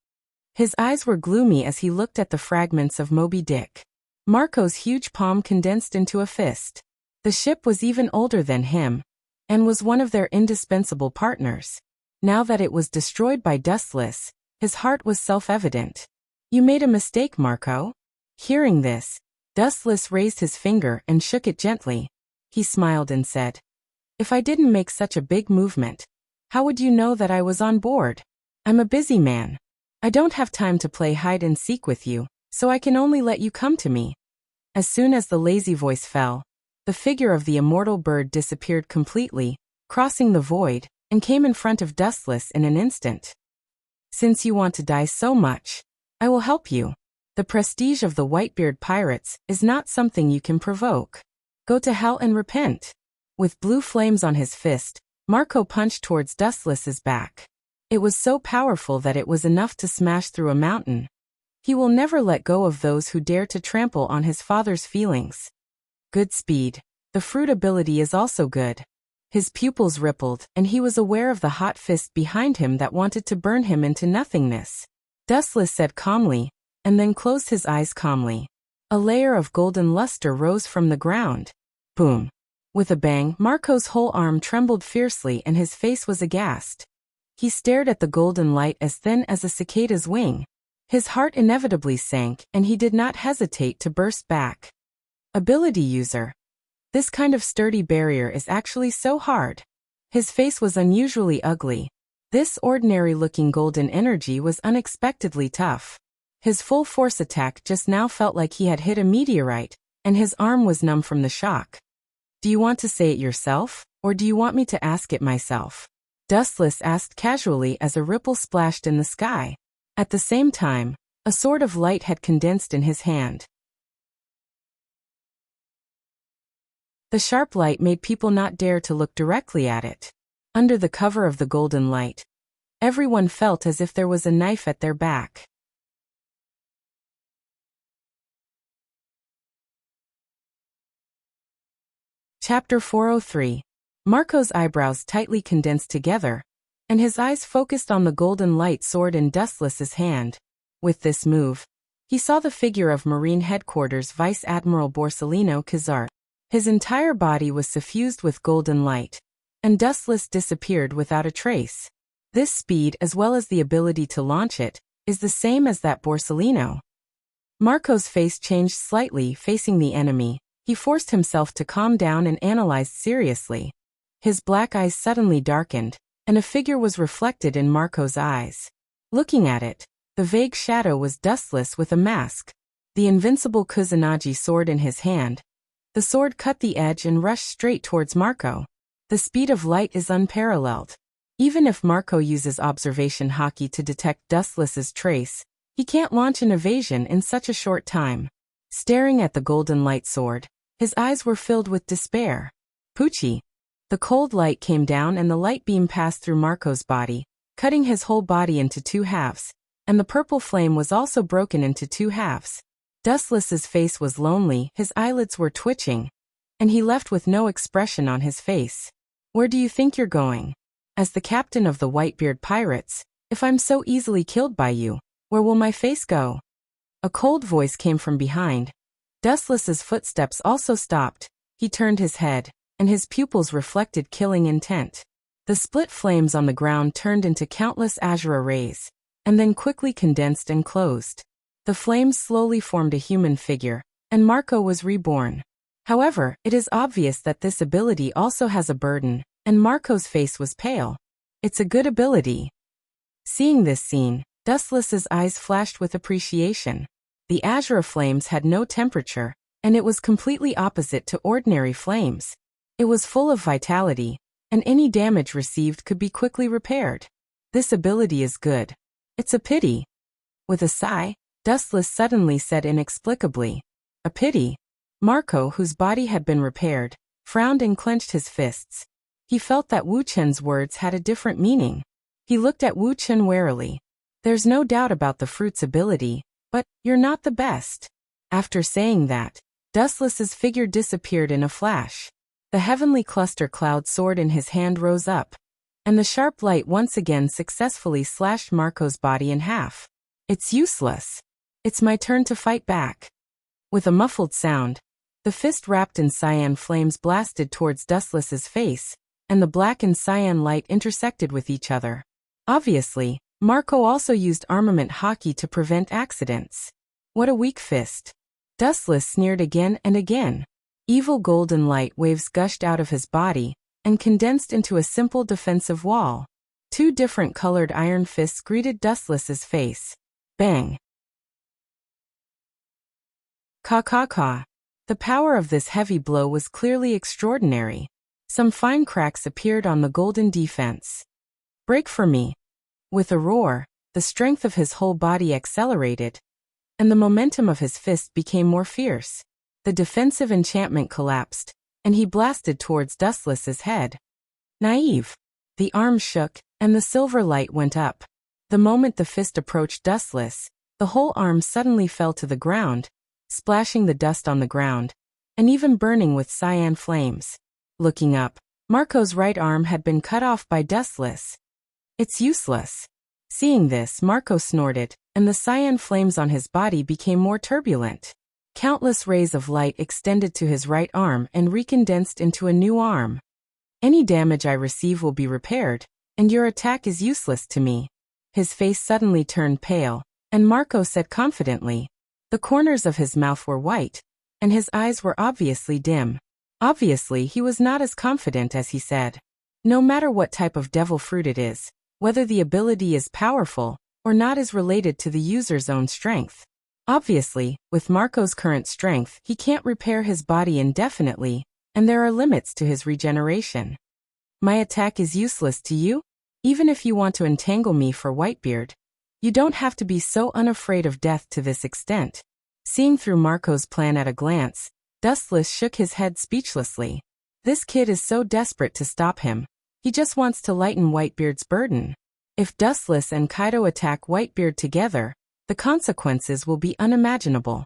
His eyes were gloomy as he looked at the fragments of Moby Dick. Marco's huge palm condensed into a fist. The ship was even older than him, and was one of their indispensable partners. Now that it was destroyed by Dustless, his heart was self-evident. You made a mistake, Marco. Hearing this, Dustless raised his finger and shook it gently. He smiled and said, If I didn't make such a big movement, how would you know that I was on board? I'm a busy man. I don't have time to play hide and seek with you, so I can only let you come to me. As soon as the lazy voice fell, the figure of the immortal bird disappeared completely, crossing the void, and came in front of Dustless in an instant. Since you want to die so much, I will help you. The prestige of the Whitebeard pirates is not something you can provoke. Go to hell and repent. With blue flames on his fist, Marco punched towards Dustless's back. It was so powerful that it was enough to smash through a mountain. He will never let go of those who dare to trample on his father's feelings. Good speed. The fruit ability is also good. His pupils rippled, and he was aware of the hot fist behind him that wanted to burn him into nothingness. Dustless said calmly, and then closed his eyes calmly. A layer of golden luster rose from the ground. Boom. With a bang, Marco's whole arm trembled fiercely and his face was aghast. He stared at the golden light as thin as a cicada's wing. His heart inevitably sank, and he did not hesitate to burst back. Ability user. This kind of sturdy barrier is actually so hard. His face was unusually ugly. This ordinary-looking golden energy was unexpectedly tough. His full-force attack just now felt like he had hit a meteorite, and his arm was numb from the shock. Do you want to say it yourself, or do you want me to ask it myself? Dustless asked casually as a ripple splashed in the sky. At the same time, a sword of light had condensed in his hand. The sharp light made people not dare to look directly at it. Under the cover of the golden light, everyone felt as if there was a knife at their back. Chapter 403. Marco's eyebrows tightly condensed together, and his eyes focused on the golden light sword in Dustless's hand. With this move, he saw the figure of Marine Headquarters Vice Admiral Borsellino Cazart. His entire body was suffused with golden light, and Dustless disappeared without a trace. This speed, as well as the ability to launch it, is the same as that Borsellino. Marco's face changed slightly, facing the enemy. He forced himself to calm down and analyzed seriously. His black eyes suddenly darkened, and a figure was reflected in Marco's eyes. Looking at it, the vague shadow was Dustless with a mask, the invincible Kusanagi sword in his hand. The sword cut the edge and rushed straight towards Marco. The speed of light is unparalleled. Even if Marco uses observation haki to detect Dustless's trace, he can't launch an evasion in such a short time. Staring at the golden light sword, his eyes were filled with despair. Poochie! The cold light came down and the light beam passed through Marco's body, cutting his whole body into two halves, and the purple flame was also broken into two halves. Dustless's face was lonely, his eyelids were twitching, and he left with no expression on his face. Where do you think you're going? As the captain of the Whitebeard Pirates, if I'm so easily killed by you, where will my face go? A cold voice came from behind. Dustless's footsteps also stopped. He turned his head, and his pupils reflected killing intent. The split flames on the ground turned into countless azure rays, and then quickly condensed and closed. The flames slowly formed a human figure, and Marco was reborn. However, it is obvious that this ability also has a burden, and Marco's face was pale. It's a good ability. Seeing this scene, Dustless's eyes flashed with appreciation. The azure flames had no temperature, and it was completely opposite to ordinary flames. It was full of vitality, and any damage received could be quickly repaired. This ability is good. It's a pity. With a sigh, Dustless suddenly said inexplicably, "A pity." Marco, whose body had been repaired, frowned and clenched his fists. He felt that Wu Chen's words had a different meaning. He looked at Wu Chen warily. There's no doubt about the fruit's ability, but you're not the best. After saying that, Dustless's figure disappeared in a flash. The heavenly cluster cloud sword in his hand rose up, and the sharp light once again successfully slashed Marco's body in half. It's useless. It's my turn to fight back. With a muffled sound, the fist wrapped in cyan flames blasted towards Dustless's face, and the black and cyan light intersected with each other. Obviously, Marco also used armament haki to prevent accidents. What a weak fist. Dustless sneered again and again. Evil golden light waves gushed out of his body, and condensed into a simple defensive wall. Two different colored iron fists greeted Dustless's face. Bang! Ka ka ka. The power of this heavy blow was clearly extraordinary. Some fine cracks appeared on the golden defense. Break for me. With a roar, the strength of his whole body accelerated, and the momentum of his fist became more fierce. The defensive enchantment collapsed, and he blasted towards Dustless's head. Naive. The arm shook, and the silver light went up. The moment the fist approached Dustless, the whole arm suddenly fell to the ground, splashing the dust on the ground, and even burning with cyan flames. Looking up, Marco's right arm had been cut off by Dustless. It's useless. Seeing this, Marco snorted, and the cyan flames on his body became more turbulent. Countless rays of light extended to his right arm and recondensed into a new arm. Any damage I receive will be repaired, and your attack is useless to me. His face suddenly turned pale, and Marco said confidently. The corners of his mouth were white, and his eyes were obviously dim. Obviously, he was not as confident as he said. No matter what type of devil fruit it is, whether the ability is powerful or not is related to the user's own strength. Obviously, with Marco's current strength, he can't repair his body indefinitely, and there are limits to his regeneration. My attack is useless to you? Even if you want to entangle me for Whitebeard, you don't have to be so unafraid of death to this extent. Seeing through Marco's plan at a glance, Dustless shook his head speechlessly. This kid is so desperate to stop him. He just wants to lighten Whitebeard's burden. If Dustless and Kaido attack Whitebeard together, the consequences will be unimaginable.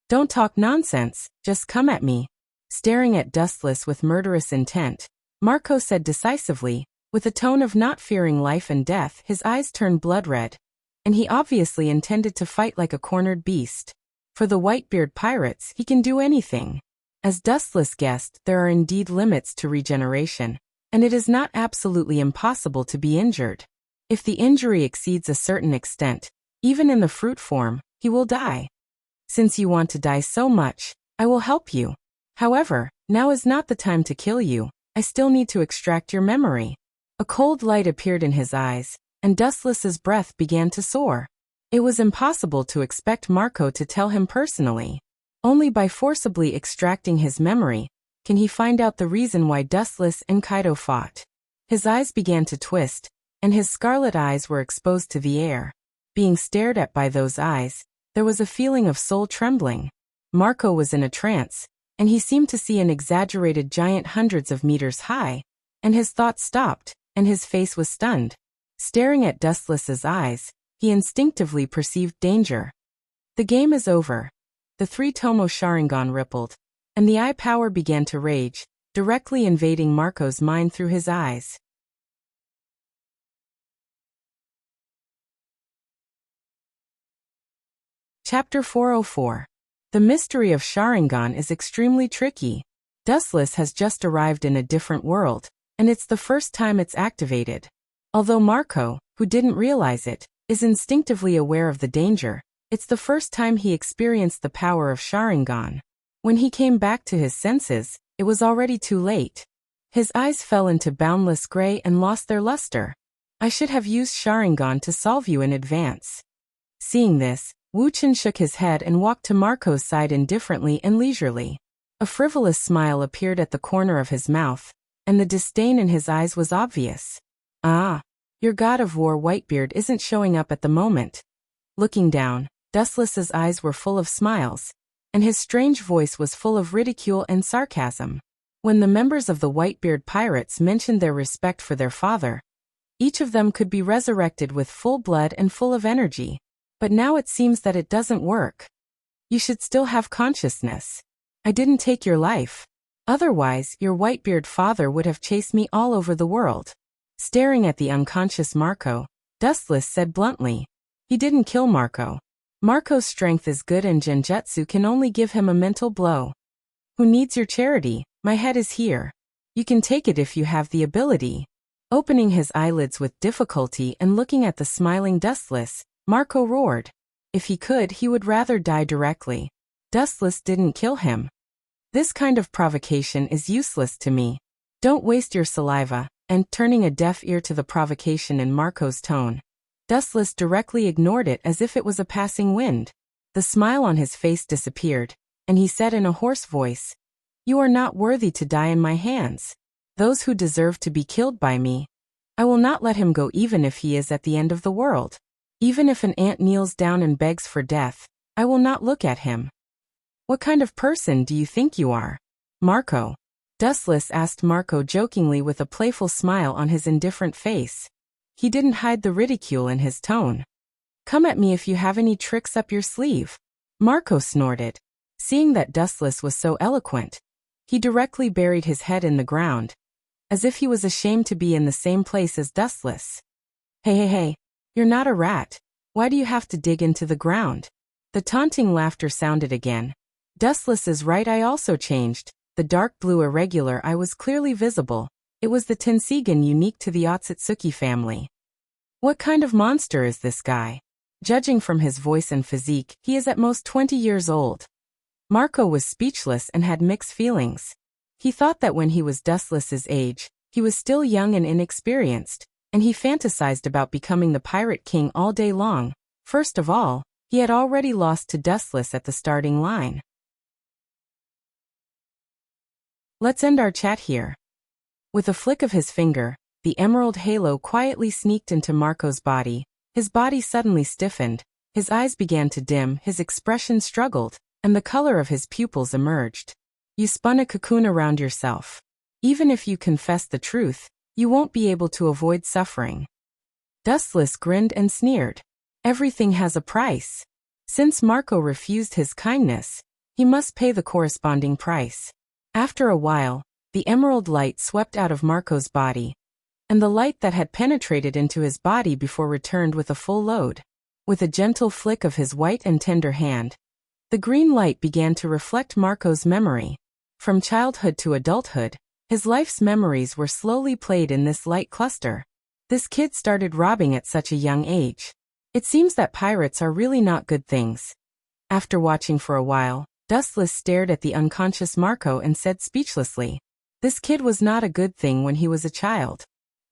Don't talk nonsense, just come at me. Staring at Dustless with murderous intent, Marco said decisively, with a tone of not fearing life and death. His eyes turned blood red, and he obviously intended to fight like a cornered beast. For the Whitebeard pirates, he can do anything. As Dustless guessed, there are indeed limits to regeneration, and it is not absolutely impossible to be injured. If the injury exceeds a certain extent, even in the fruit form, he will die. Since you want to die so much, I will help you. However, now is not the time to kill you. I still need to extract your memory. A cold light appeared in his eyes, and Dustless's breath began to soar. It was impossible to expect Marco to tell him personally. Only by forcibly extracting his memory can he find out the reason why Dustless and Kaido fought. His eyes began to twist, and his scarlet eyes were exposed to the air. Being stared at by those eyes, there was a feeling of soul trembling. Marco was in a trance, and he seemed to see an exaggerated giant hundreds of meters high, and his thoughts stopped, and his face was stunned. Staring at Dustless's eyes, he instinctively perceived danger. The game is over. The three Tomo Sharingan rippled, and the eye power began to rage, directly invading Marco's mind through his eyes. Chapter 404. The mystery of Sharingan is extremely tricky. Dustless has just arrived in a different world, and it's the first time it's activated. Although Marco, who didn't realize it, is instinctively aware of the danger, it's the first time he experienced the power of Sharingan. When he came back to his senses, it was already too late. His eyes fell into boundless gray and lost their luster. I should have used Sharingan to solve you in advance. Seeing this, Wuchen shook his head and walked to Marco's side indifferently and leisurely. A frivolous smile appeared at the corner of his mouth, and the disdain in his eyes was obvious. Ah, your god of war Whitebeard isn't showing up at the moment. Looking down, Dustless's eyes were full of smiles, and his strange voice was full of ridicule and sarcasm. When the members of the Whitebeard pirates mentioned their respect for their father, each of them could be resurrected with full blood and full of energy. But now it seems that it doesn't work. You should still have consciousness. I didn't take your life. Otherwise, your Whitebeard father would have chased me all over the world. Staring at the unconscious Marco, Dustless said bluntly. He didn't kill Marco. Marco's strength is good and Genjutsu can only give him a mental blow. Who needs your charity? My head is here. You can take it if you have the ability. Opening his eyelids with difficulty and looking at the smiling Dustless, Marco roared. If he could, he would rather die directly. Dustless didn't kill him. This kind of provocation is useless to me. Don't waste your saliva, and turning a deaf ear to the provocation in Marco's tone, Dustless directly ignored it as if it was a passing wind. The smile on his face disappeared, and he said in a hoarse voice, You are not worthy to die in my hands. Those who deserve to be killed by me. I will not let him go even if he is at the end of the world. Even if an ant kneels down and begs for death, I will not look at him. What kind of person do you think you are? Marco. Dustless asked Marco jokingly with a playful smile on his indifferent face. He didn't hide the ridicule in his tone. Come at me if you have any tricks up your sleeve. Marco snorted. Seeing that Dustless was so eloquent, he directly buried his head in the ground. as if he was ashamed to be in the same place as Dustless. Hey, you're not a rat. Why do you have to dig into the ground? The taunting laughter sounded again. Dustless is right, I also changed. The dark blue irregular eye was clearly visible. It was the Tensigan unique to the Otsutsuki family. What kind of monster is this guy? Judging from his voice and physique, he is at most 20 years old. Marco was speechless and had mixed feelings. He thought that when he was Dustless's age, he was still young and inexperienced, and he fantasized about becoming the pirate king all day long. First of all, he had already lost to Dustless at the starting line. Let's end our chat here. With a flick of his finger, the emerald halo quietly sneaked into Marco's body. His body suddenly stiffened, his eyes began to dim, his expression struggled, and the color of his pupils emerged. You spun a cocoon around yourself. Even if you confess the truth, you won't be able to avoid suffering. Dustless grinned and sneered. Everything has a price. Since Marco refused his kindness, he must pay the corresponding price. After a while, the emerald light swept out of Marco's body, and the light that had penetrated into his body before returned with a full load. With a gentle flick of his white and tender hand, the green light began to reflect Marco's memory. From childhood to adulthood, his life's memories were slowly played in this light cluster. This kid started robbing at such a young age. It seems that pirates are really not good things. After watching for a while, Dustless stared at the unconscious Marco and said speechlessly, "This kid was not a good thing when he was a child.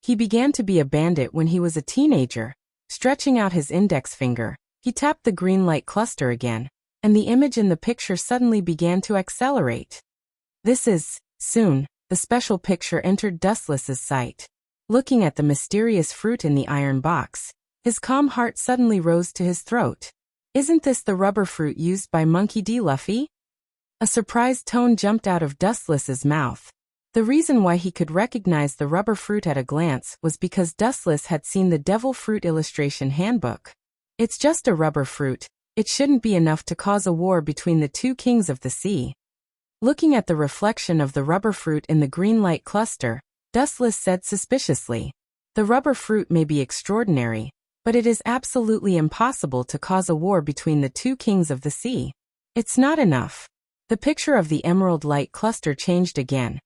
He began to be a bandit when he was a teenager." Stretching out his index finger, he tapped the green light cluster again, and the image in the picture suddenly began to accelerate. Soon, the special picture entered Dustless's sight. Looking at the mysterious fruit in the iron box, his calm heart suddenly rose to his throat. "Isn't this the rubber fruit used by Monkey D. Luffy?" A surprised tone jumped out of Dustless's mouth. The reason why he could recognize the rubber fruit at a glance was because Dustless had seen the devil fruit illustration handbook. It's just a rubber fruit. It shouldn't be enough to cause a war between the two kings of the sea. Looking at the reflection of the rubber fruit in the green light cluster, Dustless said suspiciously, "The rubber fruit may be extraordinary, but it is absolutely impossible to cause a war between the two kings of the sea. It's not enough." The picture of the emerald light cluster changed again,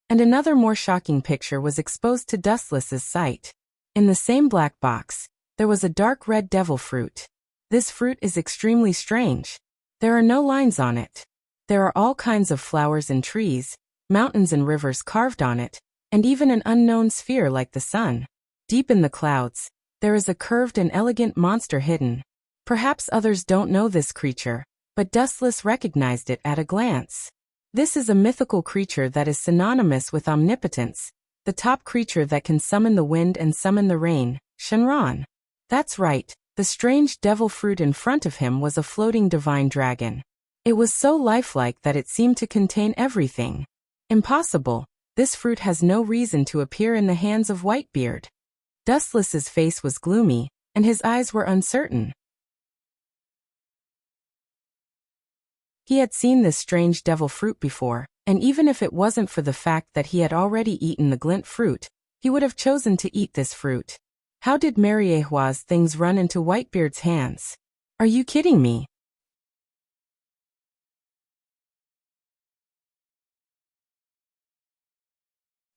and another more shocking picture was exposed to Dustless's sight. In the same black box, there was a dark red devil fruit. This fruit is extremely strange. There are no lines on it. There are all kinds of flowers and trees, mountains and rivers carved on it, and even an unknown sphere like the sun. Deep in the clouds, there is a curved and elegant monster hidden. Perhaps others don't know this creature, but Dustless recognized it at a glance. This is a mythical creature that is synonymous with omnipotence, the top creature that can summon the wind and summon the rain, Shenron. That's right, the strange devil fruit in front of him was a floating divine dragon. It was so lifelike that it seemed to contain everything. Impossible, this fruit has no reason to appear in the hands of Whitebeard. Dustless's face was gloomy, and his eyes were uncertain. He had seen this strange devil fruit before, and even if it wasn't for the fact that he had already eaten the glint fruit, he would have chosen to eat this fruit. How did Mariehua's things run into Whitebeard's hands? Are you kidding me?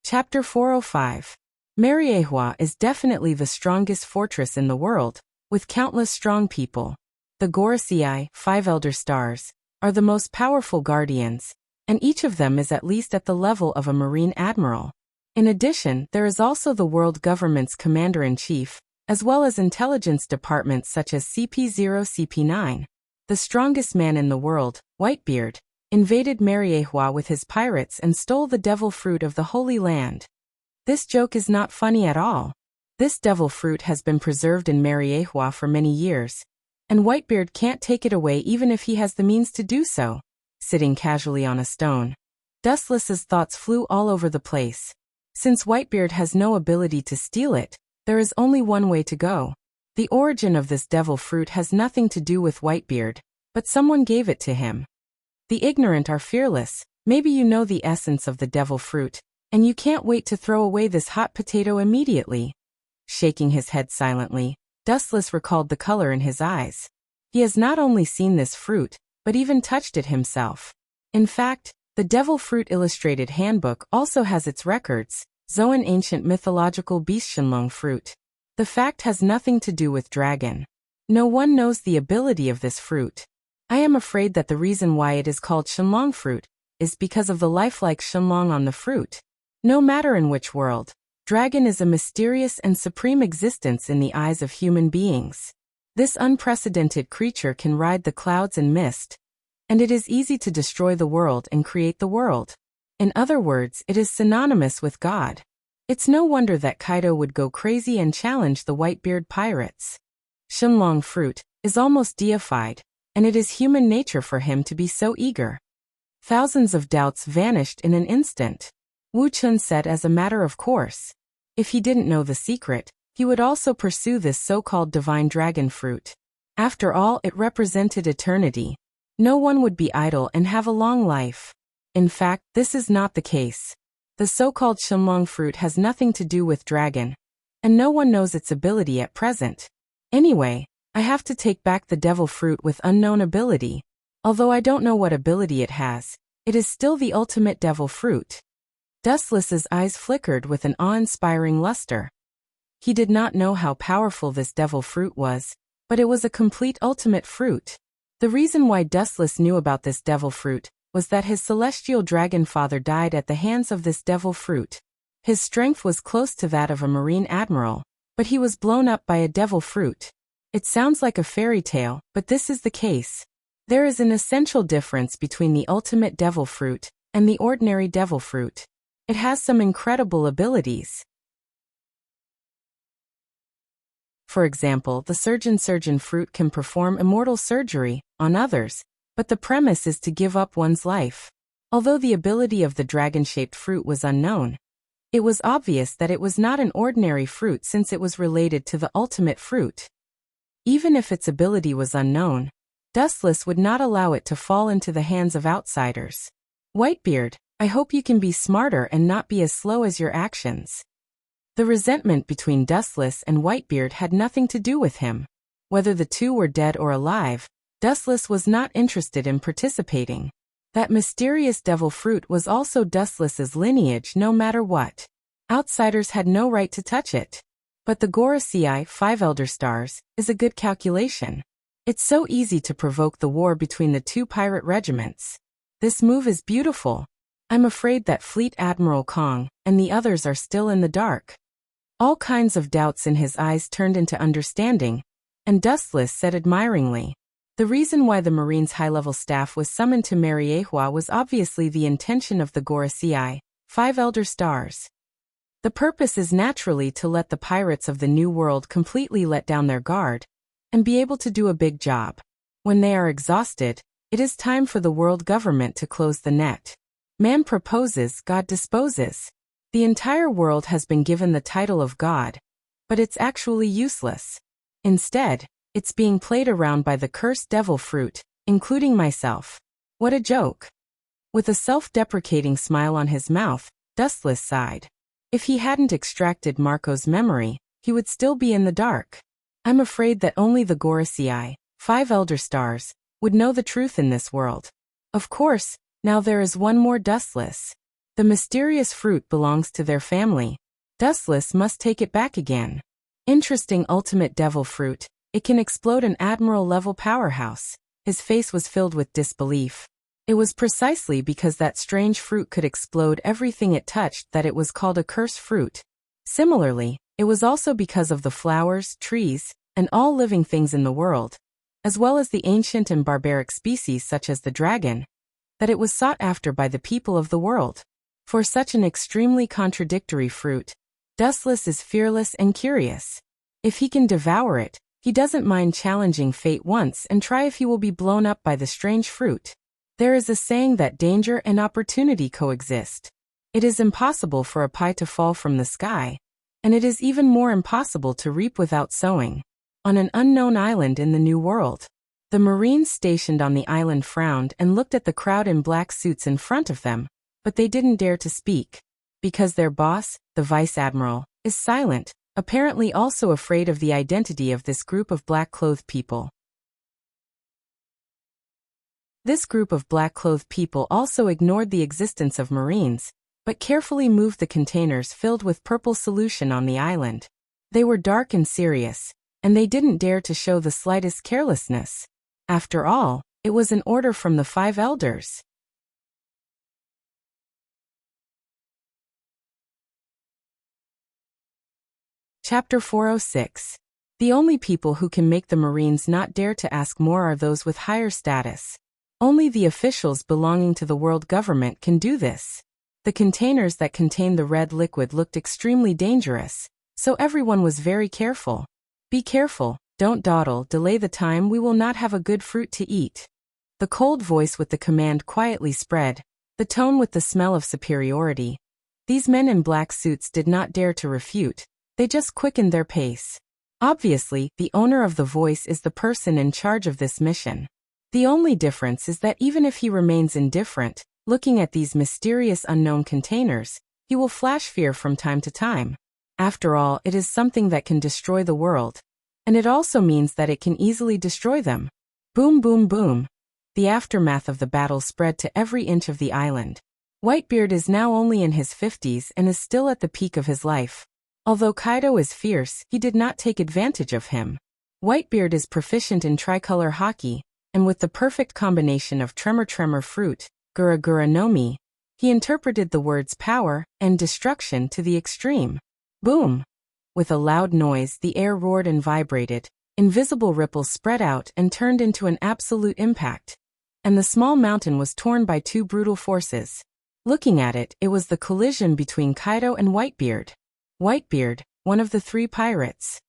Chapter 405. Mariehua is definitely the strongest fortress in the world, with countless strong people. The Gorosei, 5 elder stars, are the most powerful guardians, and each of them is at least at the level of a marine admiral. In addition, there is also the world government's commander-in-chief, as well as intelligence departments such as CP0, CP9. The strongest man in the world, Whitebeard, invaded Mariehua with his pirates and stole the devil fruit of the Holy Land. This joke is not funny at all. This devil fruit has been preserved in Mariehua for many years, and Whitebeard can't take it away even if he has the means to do so. Sitting casually on a stone, Dustless's thoughts flew all over the place. Since Whitebeard has no ability to steal it, there is only one way to go. The origin of this devil fruit has nothing to do with Whitebeard, but someone gave it to him. The ignorant are fearless. Maybe you know the essence of the devil fruit. And you can't wait to throw away this hot potato immediately. Shaking his head silently, Dustless recalled the color in his eyes. He has not only seen this fruit, but even touched it himself. In fact, the Devil Fruit Illustrated Handbook also has its records, Zoan ancient mythological beast Shenlong fruit. The fact has nothing to do with dragon. No one knows the ability of this fruit. I am afraid that the reason why it is called Shenlong fruit is because of the lifelike Shenlong on the fruit. No matter in which world, dragon is a mysterious and supreme existence in the eyes of human beings. This unprecedented creature can ride the clouds and mist, and it is easy to destroy the world and create the world. In other words, it is synonymous with God. It's no wonder that Kaido would go crazy and challenge the Whitebeard pirates. Shenlong fruit is almost deified, and it is human nature for him to be so eager. Thousands of doubts vanished in an instant. Wu Chun said as a matter of course. If he didn't know the secret, he would also pursue this so-called divine dragon fruit. After all, it represented eternity. No one would be idle and have a long life. In fact, this is not the case. The so-called Shenlong fruit has nothing to do with dragon, and no one knows its ability at present. Anyway, I have to take back the devil fruit with unknown ability. Although I don't know what ability it has, it is still the ultimate devil fruit. Dustless's eyes flickered with an awe-inspiring luster. He did not know how powerful this devil fruit was, but it was a complete ultimate fruit. The reason why Dustless knew about this devil fruit was that his celestial dragon father died at the hands of this devil fruit. His strength was close to that of a marine admiral, but he was blown up by a devil fruit. It sounds like a fairy tale, but this is the case. There is an essential difference between the ultimate devil fruit and the ordinary devil fruit. It has some incredible abilities. For example, the surgeon fruit can perform immortal surgery on others, but the premise is to give up one's life. Although the ability of the dragon-shaped fruit was unknown, it was obvious that it was not an ordinary fruit since it was related to the ultimate fruit. Even if its ability was unknown, Dustless would not allow it to fall into the hands of outsiders. Whitebeard, I hope you can be smarter and not be as slow as your actions. The resentment between Dustless and Whitebeard had nothing to do with him. Whether the two were dead or alive, Dustless was not interested in participating. That mysterious devil fruit was also Dustless's lineage no matter what. Outsiders had no right to touch it. But the Gorosei, 5 Elder Stars, is a good calculation. It's so easy to provoke the war between the two pirate regiments. This move is beautiful. I'm afraid that Fleet Admiral Kong and the others are still in the dark. All kinds of doubts in his eyes turned into understanding, and Dustless said admiringly, the reason why the Marine's high-level staff was summoned to Mariehua was obviously the intention of the Gorosei, 5 Elder Stars. The purpose is naturally to let the pirates of the New World completely let down their guard and be able to do a big job. When they are exhausted, it is time for the world government to close the net. Man proposes, God disposes. The entire world has been given the title of God, but it's actually useless. Instead, it's being played around by the cursed devil fruit, including myself. What a joke. With a self-deprecating smile on his mouth, Dustless sighed. If he hadn't extracted Marco's memory, he would still be in the dark. I'm afraid that only the Gorosei, 5 Elder Stars, would know the truth in this world. Of course, now there is one more Dustless. The mysterious fruit belongs to their family. Dustless must take it back again. Interesting ultimate devil fruit. It can explode an admiral-level powerhouse. His face was filled with disbelief. It was precisely because that strange fruit could explode everything it touched that it was called a cursed fruit. Similarly, it was also because of the flowers, trees, and all living things in the world, as well as the ancient and barbaric species such as the dragon, that it was sought after by the people of the world. For such an extremely contradictory fruit, Dustless is fearless and curious. If he can devour it, he doesn't mind challenging fate once and try if he will be blown up by the strange fruit. There is a saying that danger and opportunity coexist. It is impossible for a pie to fall from the sky, and it is even more impossible to reap without sowing. On an unknown island in the New World, the Marines stationed on the island frowned and looked at the crowd in black suits in front of them, but they didn't dare to speak. Because their boss, the vice admiral, is silent, apparently also afraid of the identity of this group of black-clothed people. This group of black-clothed people also ignored the existence of Marines, but carefully moved the containers filled with purple solution on the island. They were dark and serious, and they didn't dare to show the slightest carelessness. After all, it was an order from the 5 elders. Chapter 406. The only people who can make the Marines not dare to ask more are those with higher status. Only the officials belonging to the world government can do this. The containers that contained the red liquid looked extremely dangerous, so everyone was very careful. Be careful, don't dawdle, delay the time, we will not have a good fruit to eat. The cold voice with the command quietly spread, the tone with the smell of superiority. These men in black suits did not dare to refute, they just quickened their pace. Obviously, the owner of the voice is the person in charge of this mission. The only difference is that even if he remains indifferent, looking at these mysterious unknown containers, he will flash fear from time to time. After all, it is something that can destroy the world. And it also means that it can easily destroy them. Boom, boom, boom. The aftermath of the battle spread to every inch of the island. Whitebeard is now only in his 50s and is still at the peak of his life. Although Kaido is fierce, he did not take advantage of him. Whitebeard is proficient in tricolor hockey, and with the perfect combination of tremor fruit, gura no mi, he interpreted the words power and destruction to the extreme. Boom! With a loud noise, the air roared and vibrated, invisible ripples spread out and turned into an absolute impact. And the small mountain was torn by 2 brutal forces. Looking at it, it was the collision between Kaido and Whitebeard. Whitebeard, one of the 3 pirates.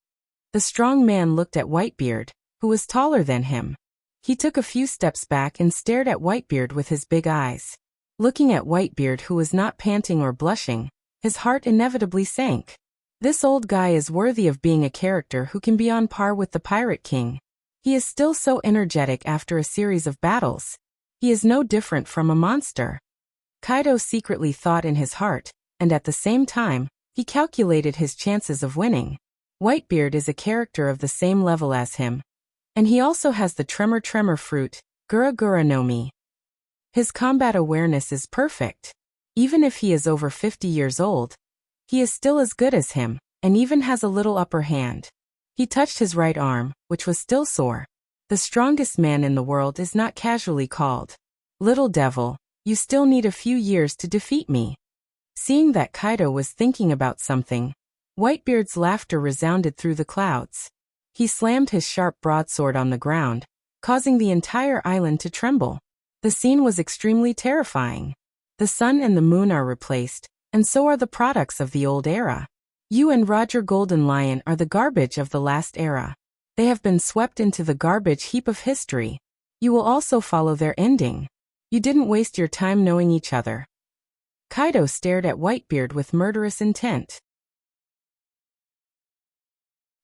The strong man looked at Whitebeard, who was taller than him. He took a few steps back and stared at Whitebeard with his big eyes. Looking at Whitebeard, who was not panting or blushing, his heart inevitably sank. This old guy is worthy of being a character who can be on par with the Pirate King. He is still so energetic after a series of battles. He is no different from a monster. Kaido secretly thought in his heart, and at the same time, he calculated his chances of winning. Whitebeard is a character of the same level as him. And he also has the tremor fruit, gura no mi. His combat awareness is perfect. Even if he is over 50 years old, he is still as good as him, and even has a little upper hand. He touched his right arm, which was still sore. The strongest man in the world is not casually called. Little devil, you still need a few years to defeat me. Seeing that Kaido was thinking about something, Whitebeard's laughter resounded through the clouds. He slammed his sharp broadsword on the ground, causing the entire island to tremble. The scene was extremely terrifying. The sun and the moon are replaced, and so are the products of the old era. You and Roger Golden Lion are the garbage of the last era. They have been swept into the garbage heap of history. You will also follow their ending. You didn't waste your time knowing each other. Kaido stared at Whitebeard with murderous intent.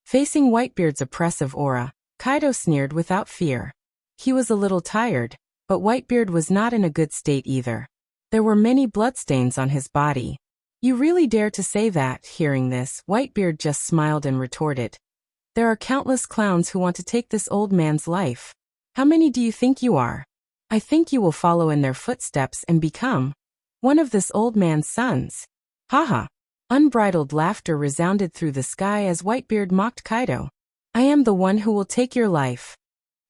Facing Whitebeard's oppressive aura, Kaido sneered without fear. He was a little tired, but Whitebeard was not in a good state either. There were many bloodstains on his body. You really dare to say that? Hearing this, Whitebeard just smiled and retorted. There are countless clowns who want to take this old man's life. How many do you think you are? I think you will follow in their footsteps and become one of this old man's sons. Haha. Unbridled laughter resounded through the sky as Whitebeard mocked Kaido. I am the one who will take your life.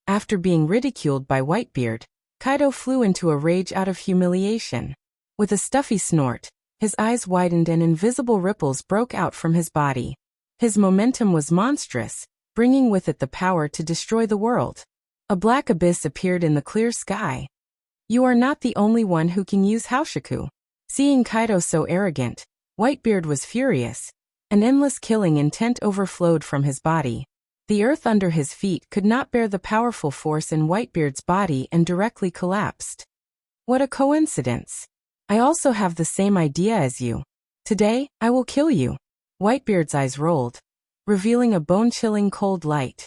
After being ridiculed by Whitebeard, Kaido flew into a rage out of humiliation. With a stuffy snort, his eyes widened and invisible ripples broke out from his body. His momentum was monstrous, bringing with it the power to destroy the world. A black abyss appeared in the clear sky. You are not the only one who can use Haoshiku. Seeing Kaido so arrogant, Whitebeard was furious. An endless killing intent overflowed from his body. The earth under his feet could not bear the powerful force in Whitebeard's body and directly collapsed. What a coincidence. I also have the same idea as you. Today, I will kill you. Whitebeard's eyes rolled, revealing a bone-chilling cold light.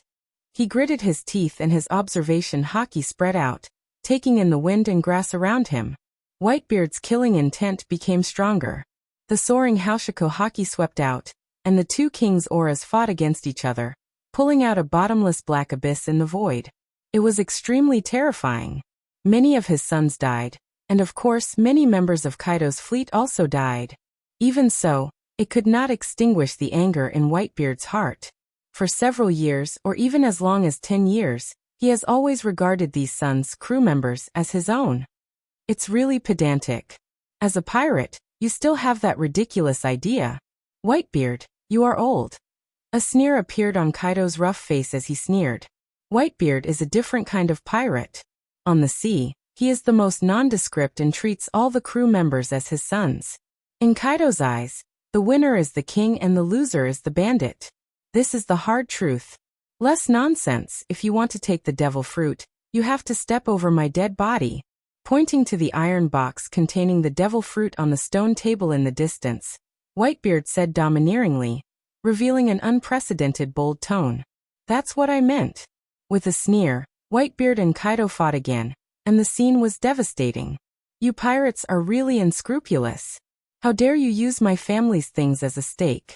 He gritted his teeth and his observation haki spread out, taking in the wind and grass around him. Whitebeard's killing intent became stronger. The soaring Haushiko haki swept out, and the two kings' auras fought against each other, pulling out a bottomless black abyss in the void. It was extremely terrifying. Many of his sons died, and of course many members of Kaido's fleet also died. Even so, it could not extinguish the anger in Whitebeard's heart. For several years, or even as long as 10 years, he has always regarded these sons' crew members as his own. It's really pedantic. As a pirate, you still have that ridiculous idea. Whitebeard, you are old. A sneer appeared on Kaido's rough face as he sneered. Whitebeard is a different kind of pirate. On the sea, he is the most nondescript and treats all the crew members as his sons. In Kaido's eyes, the winner is the king and the loser is the bandit. This is the hard truth. Less nonsense. If you want to take the devil fruit, you have to step over my dead body. Pointing to the iron box containing the devil fruit on the stone table in the distance, Whitebeard said domineeringly, revealing an unprecedented bold tone. That's what I meant. With a sneer, Whitebeard and Kaido fought again, and the scene was devastating. You pirates are really unscrupulous. How dare you use my family's things as a stake?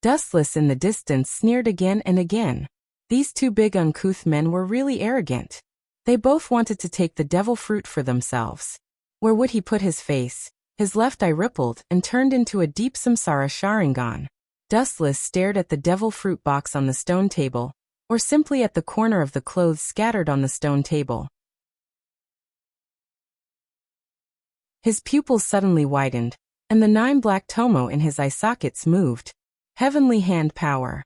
Dustless in the distance sneered again and again. These two big uncouth men were really arrogant. They both wanted to take the devil fruit for themselves. Where would he put his face? His left eye rippled and turned into a deep samsara Sharingan. Dustless stared at the devil fruit box on the stone table, or simply at the corner of the clothes scattered on the stone table. His pupils suddenly widened, and the 9 black tomo in his eye sockets moved. Heavenly hand power.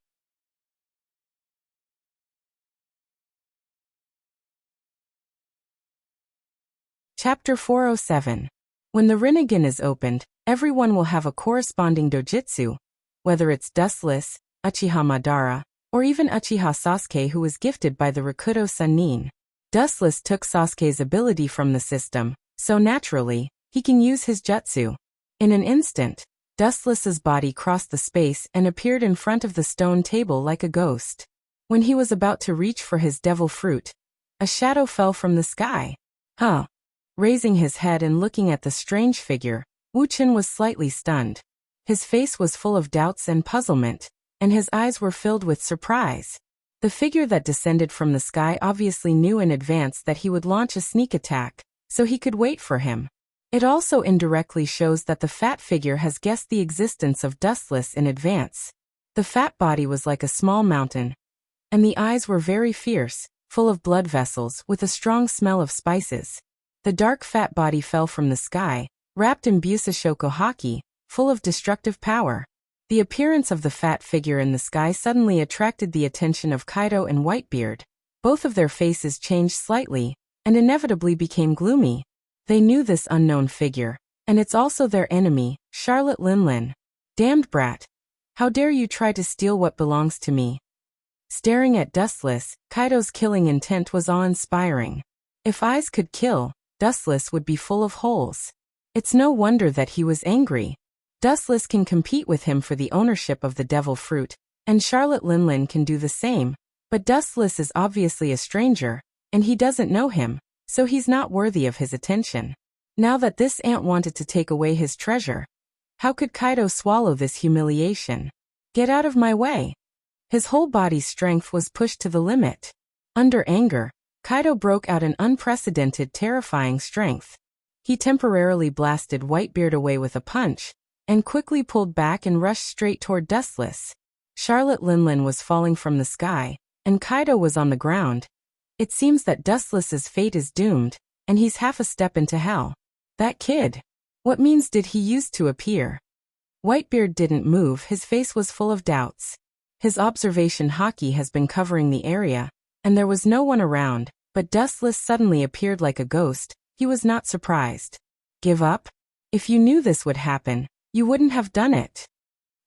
Chapter 407. When the Rinnegan is opened, everyone will have a corresponding dojutsu, whether it's Dustless, Uchiha Madara, or even Uchiha Sasuke, who was gifted by the Rakuto Sannin. Dustless took Sasuke's ability from the system, so naturally, he can use his jutsu. In an instant, Dustless's body crossed the space and appeared in front of the stone table like a ghost. When he was about to reach for his devil fruit, a shadow fell from the sky. Huh. Raising his head and looking at the strange figure, Wu-chan was slightly stunned. His face was full of doubts and puzzlement, and his eyes were filled with surprise. The figure that descended from the sky obviously knew in advance that he would launch a sneak attack, so he could wait for him. It also indirectly shows that the fat figure has guessed the existence of Dustless in advance. The fat body was like a small mountain, and the eyes were very fierce, full of blood vessels with a strong smell of spices. The dark fat body fell from the sky, wrapped in Busashoko haki, full of destructive power. The appearance of the fat figure in the sky suddenly attracted the attention of Kaido and Whitebeard. Both of their faces changed slightly, and inevitably became gloomy. They knew this unknown figure, and it's also their enemy, Charlotte Linlin. Damned brat. How dare you try to steal what belongs to me? Staring at Dustless, Kaido's killing intent was awe-inspiring. If eyes could kill, Dustless would be full of holes. It's no wonder that he was angry. Dustless can compete with him for the ownership of the devil fruit, and Charlotte Linlin can do the same, but Dustless is obviously a stranger, and he doesn't know him, so he's not worthy of his attention. Now that this ant wanted to take away his treasure, how could Kaido swallow this humiliation? Get out of my way. His whole body's strength was pushed to the limit. Under anger, Kaido broke out an unprecedented, terrifying strength. He temporarily blasted Whitebeard away with a punch, and quickly pulled back and rushed straight toward Dustless. Charlotte Linlin was falling from the sky, and Kaido was on the ground. It seems that Dustless's fate is doomed, and he's half a step into hell. That kid. What means did he use to appear? Whitebeard didn't move, his face was full of doubts. His observation haki has been covering the area, and there was no one around, but Dustless suddenly appeared like a ghost. He was not surprised. Give up? If you knew this would happen, you wouldn't have done it.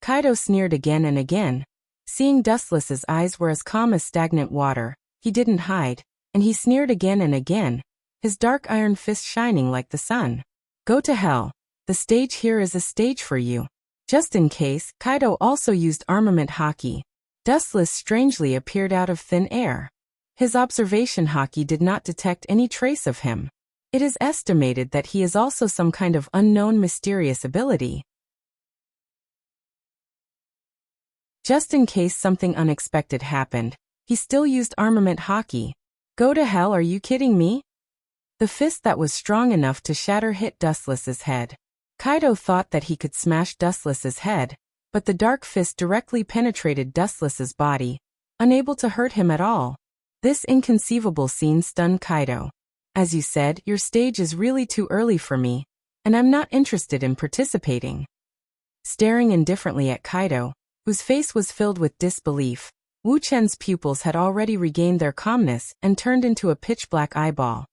Kaido sneered again and again. Seeing Dustless's eyes were as calm as stagnant water, he didn't hide, and he sneered again and again, his dark iron fist shining like the sun. Go to hell. The stage here is a stage for you. Just in case, Kaido also used armament haki. Dustless strangely appeared out of thin air. His observation haki did not detect any trace of him. It is estimated that he is also some kind of unknown mysterious ability. Just in case something unexpected happened, he still used armament hockey. Go to hell, are you kidding me? The fist that was strong enough to shatter hit Dustless's head. Kaido thought that he could smash Dustless's head, but the dark fist directly penetrated Dustless's body, unable to hurt him at all. This inconceivable scene stunned Kaido. As you said, your stage is really too early for me, and I'm not interested in participating. Staring indifferently at Kaido, whose face was filled with disbelief, Wu Chen's pupils had already regained their calmness and turned into a pitch-black eyeball.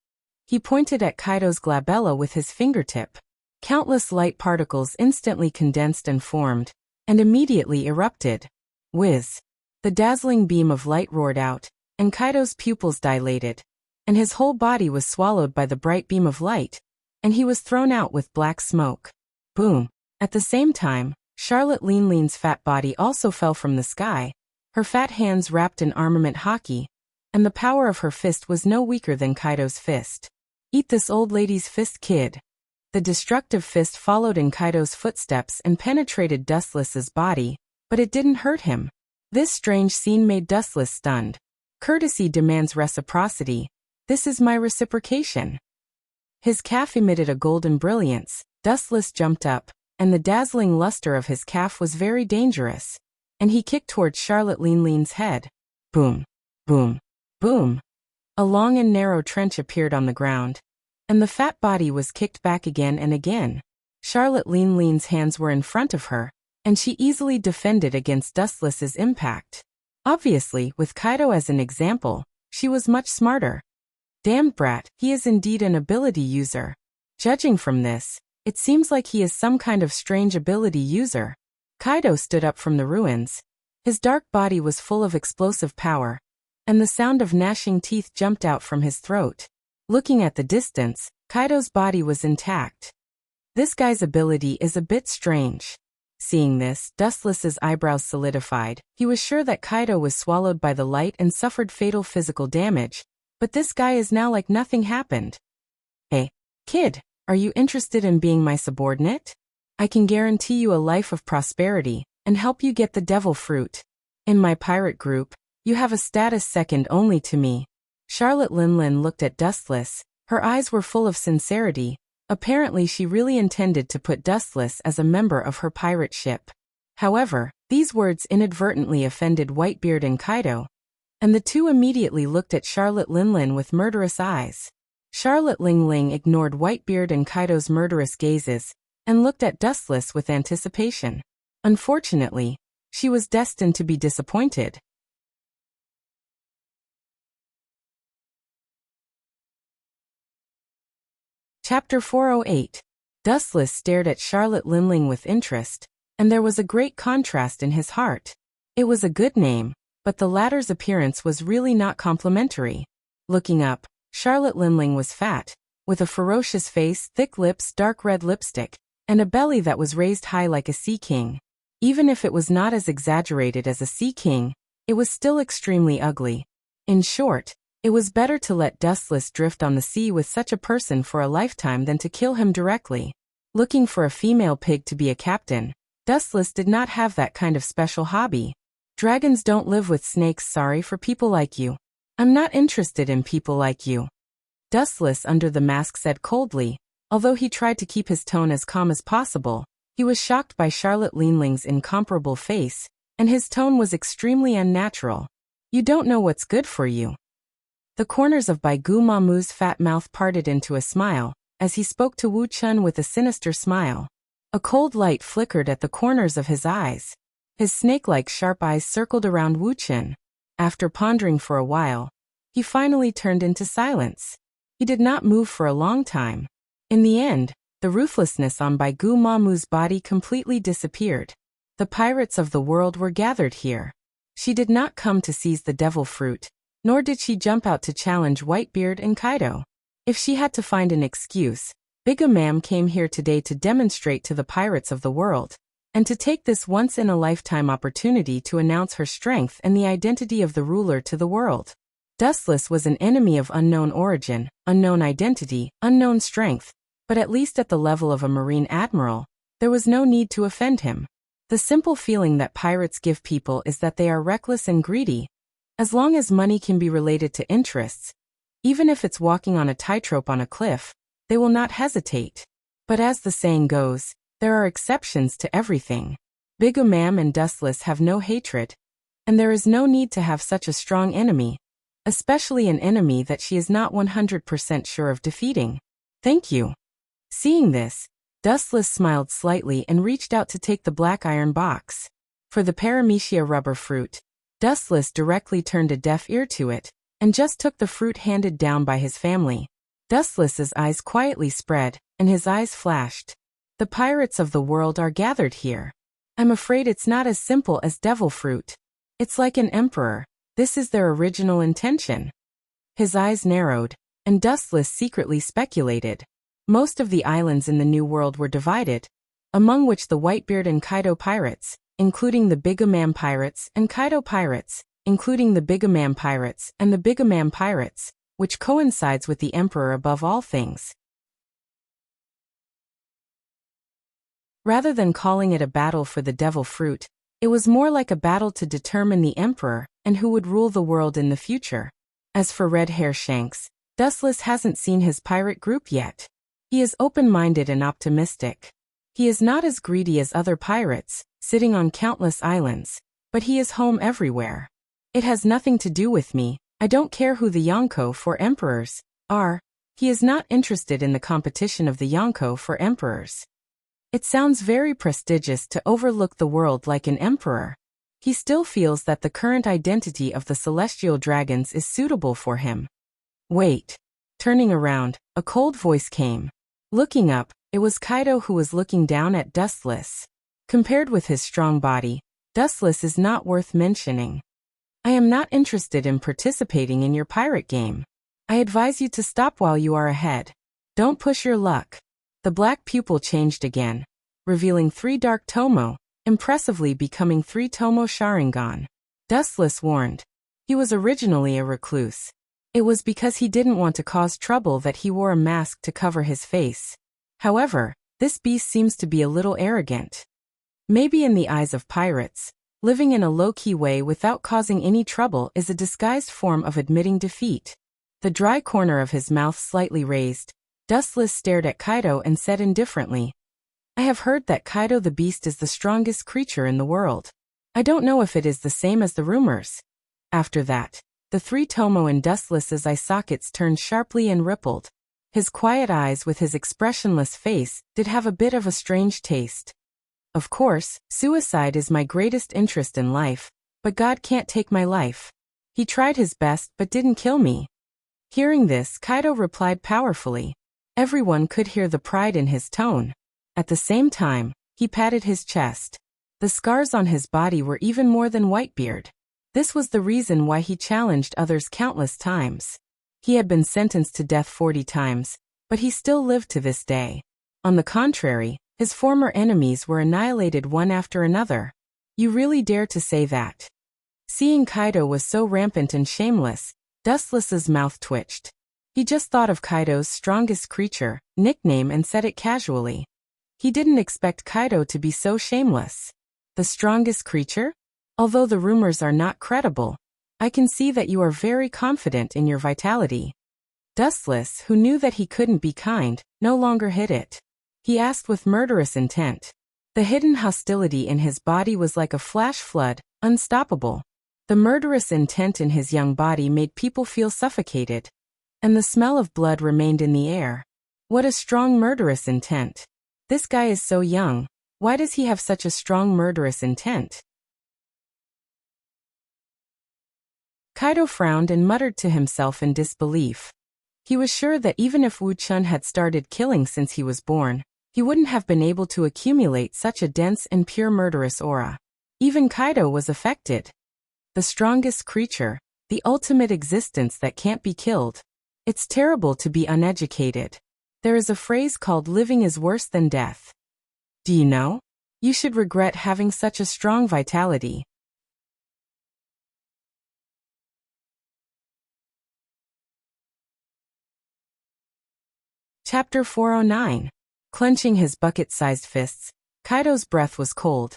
He pointed at Kaido's glabella with his fingertip. Countless light particles instantly condensed and formed, and immediately erupted. Whiz! The dazzling beam of light roared out, and Kaido's pupils dilated, and his whole body was swallowed by the bright beam of light, and he was thrown out with black smoke. Boom! At the same time, Charlotte Linlin's fat body also fell from the sky, her fat hands wrapped in armament hockey, and the power of her fist was no weaker than Kaido's fist. Eat this old lady's fist, kid. The destructive fist followed in Kaido's footsteps and penetrated Dustless's body, but it didn't hurt him. This strange scene made Dustless stunned. Courtesy demands reciprocity. This is my reciprocation. His calf emitted a golden brilliance. Dustless jumped up, and the dazzling luster of his calf was very dangerous, and he kicked towards Charlotte Linlin's head. Boom! Boom! Boom! A long and narrow trench appeared on the ground, and the fat body was kicked back again and again. Charlotte Linlin's hands were in front of her, and she easily defended against Dustless's impact. Obviously, with Kaido as an example, she was much smarter. Damned brat, he is indeed an ability user. Judging from this, it seems like he is some kind of strange ability user. Kaido stood up from the ruins. His dark body was full of explosive power, and the sound of gnashing teeth jumped out from his throat. Looking at the distance, Kaido's body was intact. This guy's ability is a bit strange. Seeing this, Dustless's eyebrows solidified. He was sure that Kaido was swallowed by the light and suffered fatal physical damage, but this guy is now like nothing happened. Hey, kid, are you interested in being my subordinate? I can guarantee you a life of prosperity, and help you get the devil fruit. In my pirate group, you have a status second only to me. Charlotte Linlin looked at Dustless. Her eyes were full of sincerity. Apparently she really intended to put Dustless as a member of her pirate ship. However, these words inadvertently offended Whitebeard and Kaido, and the two immediately looked at Charlotte Linlin with murderous eyes. Charlotte Linlin ignored Whitebeard and Kaido's murderous gazes, and looked at Dustless with anticipation. Unfortunately, she was destined to be disappointed. Chapter 408. Dustless stared at Charlotte Linling with interest, and there was a great contrast in his heart. It was a good name, but the latter's appearance was really not complimentary. Looking up, Charlotte Linling was fat, with a ferocious face, thick lips, dark red lipstick, and a belly that was raised high like a sea king. Even if it was not as exaggerated as a sea king, it was still extremely ugly. In short, it was better to let Dustless drift on the sea with such a person for a lifetime than to kill him directly. Looking for a female pig to be a captain, Dustless did not have that kind of special hobby. Dragons don't live with snakes. Sorry for people like you. I'm not interested in people like you. Dustless under the mask said coldly. Although he tried to keep his tone as calm as possible, he was shocked by Charlotte Linling's incomparable face, and his tone was extremely unnatural. You don't know what's good for you. The corners of Baigu Mamu's fat mouth parted into a smile, as he spoke to Wu Chun with a sinister smile. A cold light flickered at the corners of his eyes. His snake-like sharp eyes circled around Wu Chun. After pondering for a while, he finally turned into silence. He did not move for a long time. In the end, the ruthlessness on Baigu Mamu's body completely disappeared. The pirates of the world were gathered here. She did not come to seize the devil fruit, nor did she jump out to challenge Whitebeard and Kaido. If she had to find an excuse, Big Mam came here today to demonstrate to the pirates of the world, and to take this once-in-a-lifetime opportunity to announce her strength and the identity of the ruler to the world. Dustless was an enemy of unknown origin, unknown identity, unknown strength, but at least at the level of a marine admiral, there was no need to offend him. The simple feeling that pirates give people is that they are reckless and greedy. As long as money can be related to interests, even if it's walking on a tightrope on a cliff, they will not hesitate. But as the saying goes, there are exceptions to everything. Big Ma'am and Dustless have no hatred, and there is no need to have such a strong enemy, especially an enemy that she is not 100% sure of defeating. Thank you. Seeing this, Dustless smiled slightly and reached out to take the black iron box. For the paramecia rubber fruit, Dustless directly turned a deaf ear to it, and just took the fruit handed down by his family. Dustless's eyes quietly spread, and his eyes flashed. The pirates of the world are gathered here. I'm afraid it's not as simple as devil fruit. It's like an emperor. This is their original intention. His eyes narrowed, and Dustless secretly speculated. Most of the islands in the New World were divided, among which the Whitebeard and Kaido pirates, including the Bigamam pirates, and Kaido pirates, including the Bigamam pirates and the Bigamam pirates, which coincides with the emperor above all things. Rather than calling it a battle for the devil fruit, it was more like a battle to determine the emperor and who would rule the world in the future. As for Red Hair Shanks, Dustless hasn't seen his pirate group yet. He is open-minded and optimistic. He is not as greedy as other pirates, sitting on countless islands, but he is home everywhere. It has nothing to do with me. I don't care who the Yonko for emperors are. He is not interested in the competition of the Yonko for emperors. It sounds very prestigious to overlook the world like an emperor. He still feels that the current identity of the celestial dragons is suitable for him. Wait. Turning around, a cold voice came. Looking up, it was Kaido who was looking down at Dustless. Compared with his strong body, Dustless is not worth mentioning. I am not interested in participating in your pirate game. I advise you to stop while you are ahead. Don't push your luck. The black pupil changed again, revealing 3 dark Tomo, impressively becoming 3 Tomo Sharingan. Dustless warned. He was originally a recluse. It was because he didn't want to cause trouble that he wore a mask to cover his face. However, this beast seems to be a little arrogant. Maybe in the eyes of pirates, living in a low-key way without causing any trouble is a disguised form of admitting defeat. The dry corner of his mouth slightly raised, Dustless stared at Kaido and said indifferently, I have heard that Kaido the Beast is the strongest creature in the world. I don't know if it is the same as the rumors. After that, the 3 Tomo in Dustless's eye sockets turned sharply and rippled. His quiet eyes with his expressionless face did have a bit of a strange taste. Of course, suicide is my greatest interest in life, but God can't take my life. He tried his best but didn't kill me. Hearing this, Kaido replied powerfully. Everyone could hear the pride in his tone. At the same time, he patted his chest. The scars on his body were even more than Whitebeard. This was the reason why he challenged others countless times. He had been sentenced to death 40 times, but he still lived to this day. On the contrary, his former enemies were annihilated one after another. You really dare to say that? Seeing Kaido was so rampant and shameless, Dustless's mouth twitched. He just thought of Kaido's strongest creature nickname and said it casually. He didn't expect Kaido to be so shameless. The strongest creature? Although the rumors are not credible, I can see that you are very confident in your vitality. Dustless, who knew that he couldn't be kind, no longer hid it. He asked with murderous intent. The hidden hostility in his body was like a flash flood, unstoppable. The murderous intent in his young body made people feel suffocated. And the smell of blood remained in the air. What a strong murderous intent. This guy is so young. Why does he have such a strong murderous intent? Kaido frowned and muttered to himself in disbelief. He was sure that even if Wu Chun had started killing since he was born, he wouldn't have been able to accumulate such a dense and pure murderous aura. Even Kaido was affected. The strongest creature, the ultimate existence that can't be killed. It's terrible to be uneducated. There is a phrase called living is worse than death. Do you know? You should regret having such a strong vitality. Chapter 409. Clenching his bucket-sized fists, Kaido's breath was cold.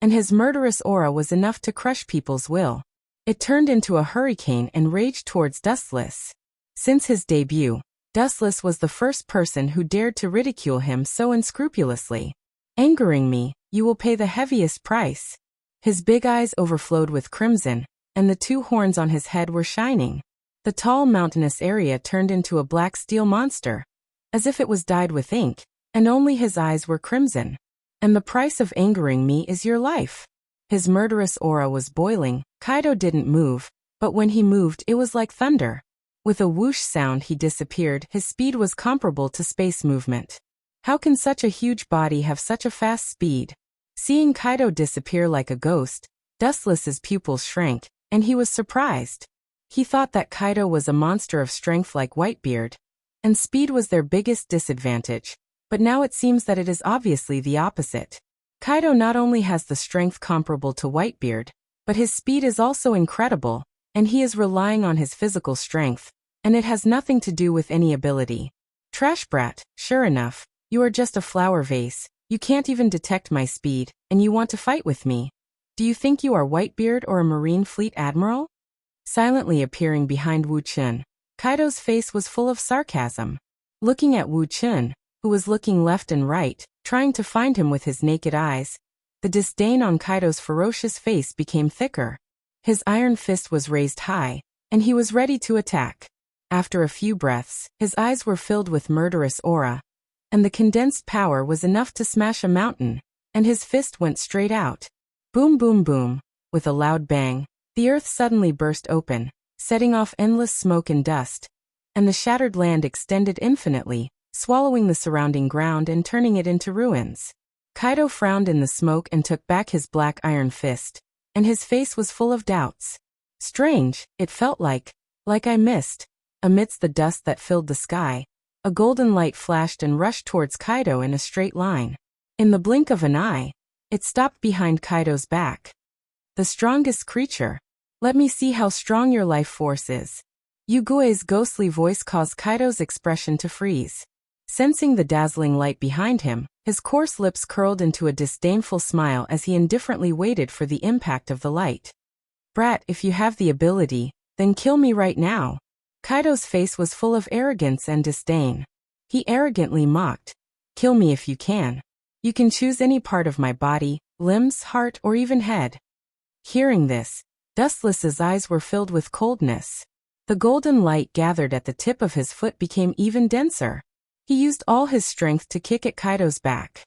and his murderous aura was enough to crush people's will. It turned into a hurricane and raged towards Dustless. Since his debut, Dustless was the first person who dared to ridicule him so unscrupulously. Angering me, you will pay the heaviest price. His big eyes overflowed with crimson, and the two horns on his head were shining. The tall mountainous area turned into a black steel monster, as if it was dyed with ink, and only his eyes were crimson. And the price of angering me is your life. His murderous aura was boiling. Kaido didn't move, but when he moved it was like thunder. With a whoosh sound he disappeared. His speed was comparable to space movement. How can such a huge body have such a fast speed? Seeing Kaido disappear like a ghost, Dustless's pupils shrank, and he was surprised. He thought that Kaido was a monster of strength like Whitebeard, and speed was their biggest disadvantage, but now it seems that it is obviously the opposite. Kaido not only has the strength comparable to Whitebeard, but his speed is also incredible, and he is relying on his physical strength, and it has nothing to do with any ability. Trash brat, sure enough, you are just a flower vase, you can't even detect my speed, and you want to fight with me. Do you think you are Whitebeard or a Marine Fleet Admiral? Silently appearing behind Wu Chun, Kaido's face was full of sarcasm. Looking at Wu Chun, who was looking left and right, trying to find him with his naked eyes, the disdain on Kaido's ferocious face became thicker. His iron fist was raised high, and he was ready to attack. After a few breaths, his eyes were filled with murderous aura, and the condensed power was enough to smash a mountain, and his fist went straight out. Boom boom boom, with a loud bang, the earth suddenly burst open, setting off endless smoke and dust, and the shattered land extended infinitely, swallowing the surrounding ground and turning it into ruins. Kaido frowned in the smoke and took back his black iron fist, and his face was full of doubts. Strange, it felt like I missed. Amidst the dust that filled the sky, a golden light flashed and rushed towards Kaido in a straight line. In the blink of an eye, it stopped behind Kaido's back. The strongest creature. Let me see how strong your life force is. Yugue's ghostly voice caused Kaido's expression to freeze. Sensing the dazzling light behind him, his coarse lips curled into a disdainful smile as he indifferently waited for the impact of the light. Brat, if you have the ability, then kill me right now. Kaido's face was full of arrogance and disdain. He arrogantly mocked. Kill me if you can. You can choose any part of my body, limbs, heart, or even head. Hearing this, Dustless's eyes were filled with coldness. The golden light gathered at the tip of his foot became even denser. He used all his strength to kick at Kaido's back.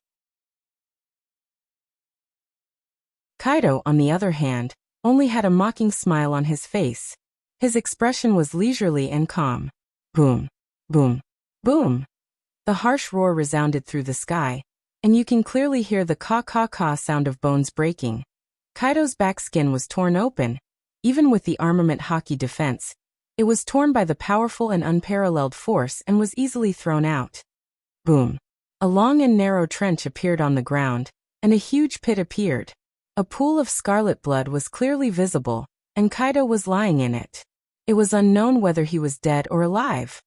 Kaido, on the other hand, only had a mocking smile on his face. His expression was leisurely and calm. Boom, boom, boom. The harsh roar resounded through the sky, and you can clearly hear the caw-caw-caw sound of bones breaking. Kaido's back skin was torn open. Even with the armament Haki defense, it was torn by the powerful and unparalleled force and was easily thrown out. Boom. A long and narrow trench appeared on the ground, and a huge pit appeared. A pool of scarlet blood was clearly visible, and Kaido was lying in it. It was unknown whether he was dead or alive.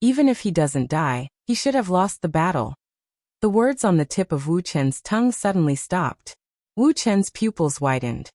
Even if he doesn't die, he should have lost the battle. The words on the tip of Wu Chen's tongue suddenly stopped. Wu Chen's pupils widened.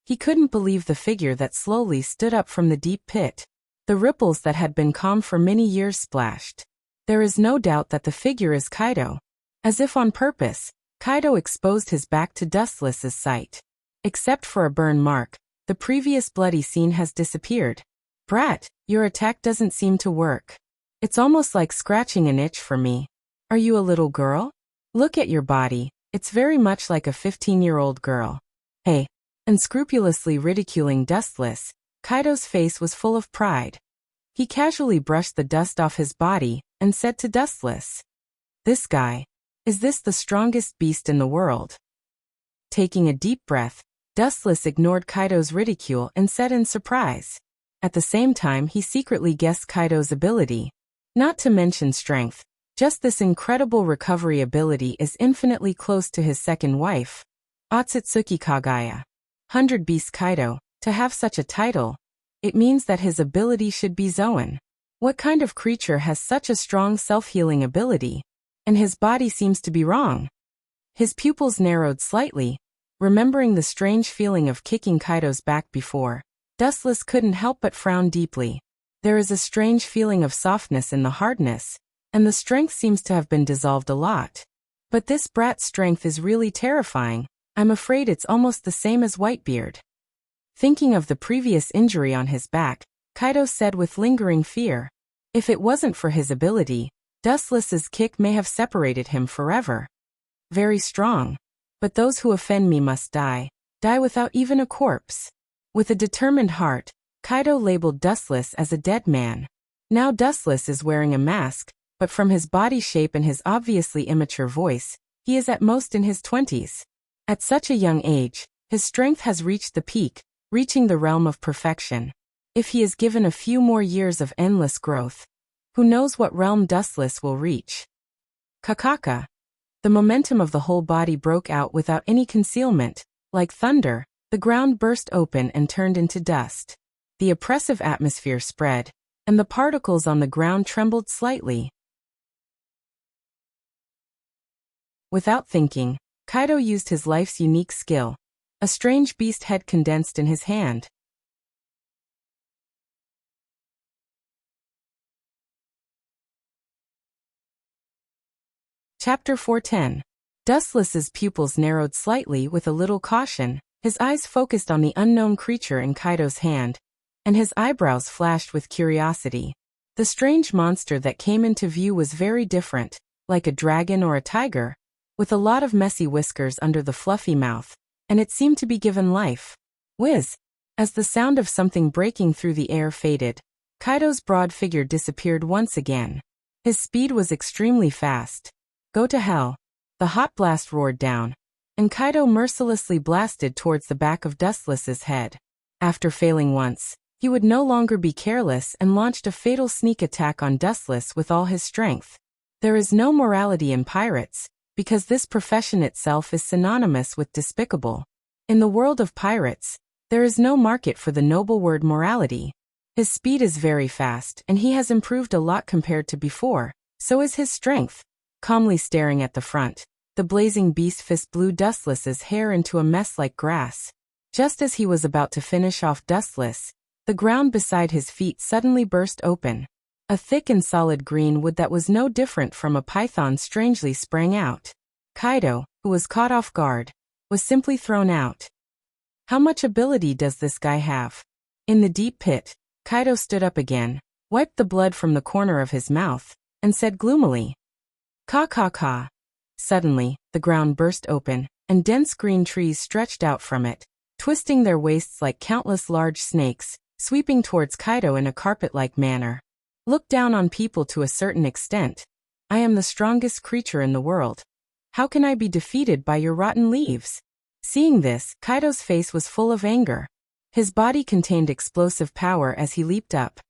He couldn't believe the figure that slowly stood up from the deep pit. The ripples that had been calm for many years splashed. There is no doubt that the figure is Kaido. As if on purpose, Kaido exposed his back to Dustless's sight. Except for a burn mark, the previous bloody scene has disappeared. Brat, your attack doesn't seem to work. It's almost like scratching an itch for me. Are you a little girl? Look at your body, it's very much like a 15-year-old girl. Hey. Unscrupulously ridiculing Dustless, Kaido's face was full of pride. He casually brushed the dust off his body and said to Dustless, "This guy. Is this the strongest beast in the world?" Taking a deep breath, Dustless ignored Kaido's ridicule and said in surprise. At the same time he secretly guessed Kaido's ability. Not to mention strength, just this incredible recovery ability is infinitely close to his second wife, Otsutsuki Kagaya. 100 Beast Kaido, to have such a title, it means that his ability should be Zoan. What kind of creature has such a strong self-healing ability? And his body seems to be wrong. His pupils narrowed slightly, Remembering the strange feeling of kicking Kaido's back before, Dustless couldn't help but frown deeply. There is a strange feeling of softness in the hardness, and the strength seems to have been dissolved a lot. But this brat's strength is really terrifying. I'm afraid it's almost the same as Whitebeard. Thinking of the previous injury on his back, Kaido said with lingering fear. If it wasn't for his ability, Dustless's kick may have separated him forever. Very strong. But those who offend me must die without even a corpse. With a determined heart, Kaido labeled Dustless as a dead man. Now Dustless is wearing a mask, but from his body shape and his obviously immature voice, he is at most in his 20s. At such a young age, his strength has reached the peak, reaching the realm of perfection. If he is given a few more years of endless growth, who knows what realm Dustless will reach. Kakaka. The momentum of the whole body broke out without any concealment. Like thunder, the ground burst open and turned into dust. The oppressive atmosphere spread, and the particles on the ground trembled slightly. Without thinking, Kaido used his life's unique skill. A strange beast head condensed in his hand. Chapter 410. Dustless's pupils narrowed slightly with a little caution, his eyes focused on the unknown creature in Kaido's hand, and his eyebrows flashed with curiosity. The strange monster that came into view was very different, like a dragon or a tiger, with a lot of messy whiskers under the fluffy mouth, and it seemed to be given life. Whiz! As the sound of something breaking through the air faded, Kaido's broad figure disappeared once again. His speed was extremely fast. Go to hell. The hot blast roared down, and Kaido mercilessly blasted towards the back of Dustless's head. After failing once, he would no longer be careless and launched a fatal sneak attack on Dustless with all his strength. There is no morality in pirates, because this profession itself is synonymous with despicable. In the world of pirates, there is no market for the noble word morality. His speed is very fast, and he has improved a lot compared to before, so is his strength. Calmly staring at the front, the blazing beast fist blew Dustless's hair into a mess like grass. Just as he was about to finish off Dustless, the ground beside his feet suddenly burst open. A thick and solid green wood that was no different from a python strangely sprang out. Kaido, who was caught off guard, was simply thrown out. How much ability does this guy have? In the deep pit, Kaido stood up again, wiped the blood from the corner of his mouth, and said gloomily, "Ka ka ka." Suddenly, the ground burst open, and dense green trees stretched out from it, twisting their waists like countless large snakes, sweeping towards Kaido in a carpet-like manner. Look down on people to a certain extent. I am the strongest creature in the world. How can I be defeated by your rotten leaves? Seeing this, Kaido's face was full of anger. His body contained explosive power as he leaped up,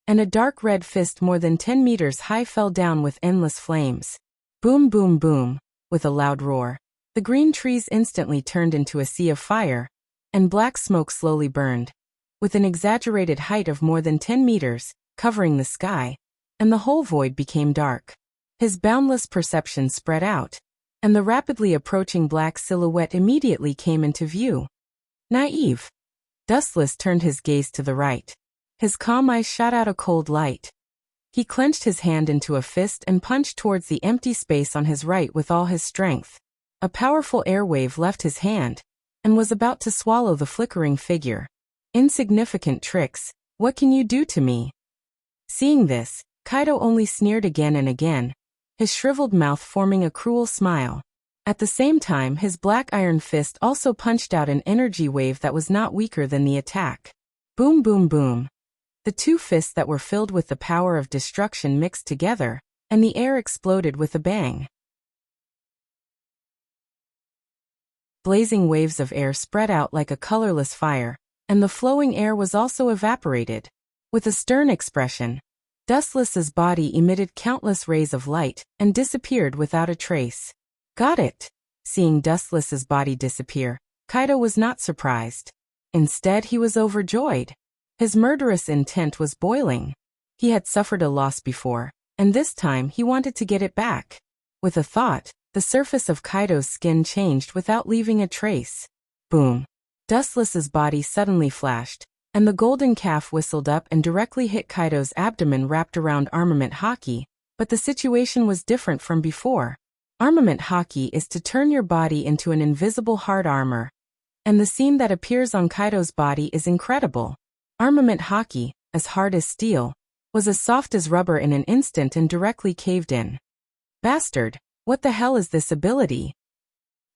and a dark red fist more than 10 meters high fell down with endless flames. Boom boom boom, with a loud roar. The green trees instantly turned into a sea of fire, and black smoke slowly burned, with an exaggerated height of more than 10 meters, covering the sky, and the whole void became dark. His boundless perception spread out, and the rapidly approaching black silhouette immediately came into view. Naive. Dustless turned his gaze to the right. His calm eyes shot out a cold light. He clenched his hand into a fist and punched towards the empty space on his right with all his strength. A powerful air wave left his hand, and was about to swallow the flickering figure. Insignificant tricks, what can you do to me? Seeing this, Kaido only sneered again and again, his shriveled mouth forming a cruel smile. At the same time, his black iron fist also punched out an energy wave that was not weaker than the attack. Boom boom boom. The two fists that were filled with the power of destruction mixed together, and the air exploded with a bang. Blazing waves of air spread out like a colorless fire, and the flowing air was also evaporated. With a stern expression, Dustless's body emitted countless rays of light and disappeared without a trace. Got it! Seeing Dustless's body disappear, Kaido was not surprised. Instead, he was overjoyed. His murderous intent was boiling. He had suffered a loss before, and this time he wanted to get it back. With a thought, the surface of Kaido's skin changed without leaving a trace. Boom. Dustless's body suddenly flashed, and the golden calf whistled up and directly hit Kaido's abdomen wrapped around armament haki, but the situation was different from before. Armament haki is to turn your body into an invisible hard armor, and the scene that appears on Kaido's body is incredible. Armament haki, as hard as steel, was as soft as rubber in an instant and directly caved in. Bastard, what the hell is this ability?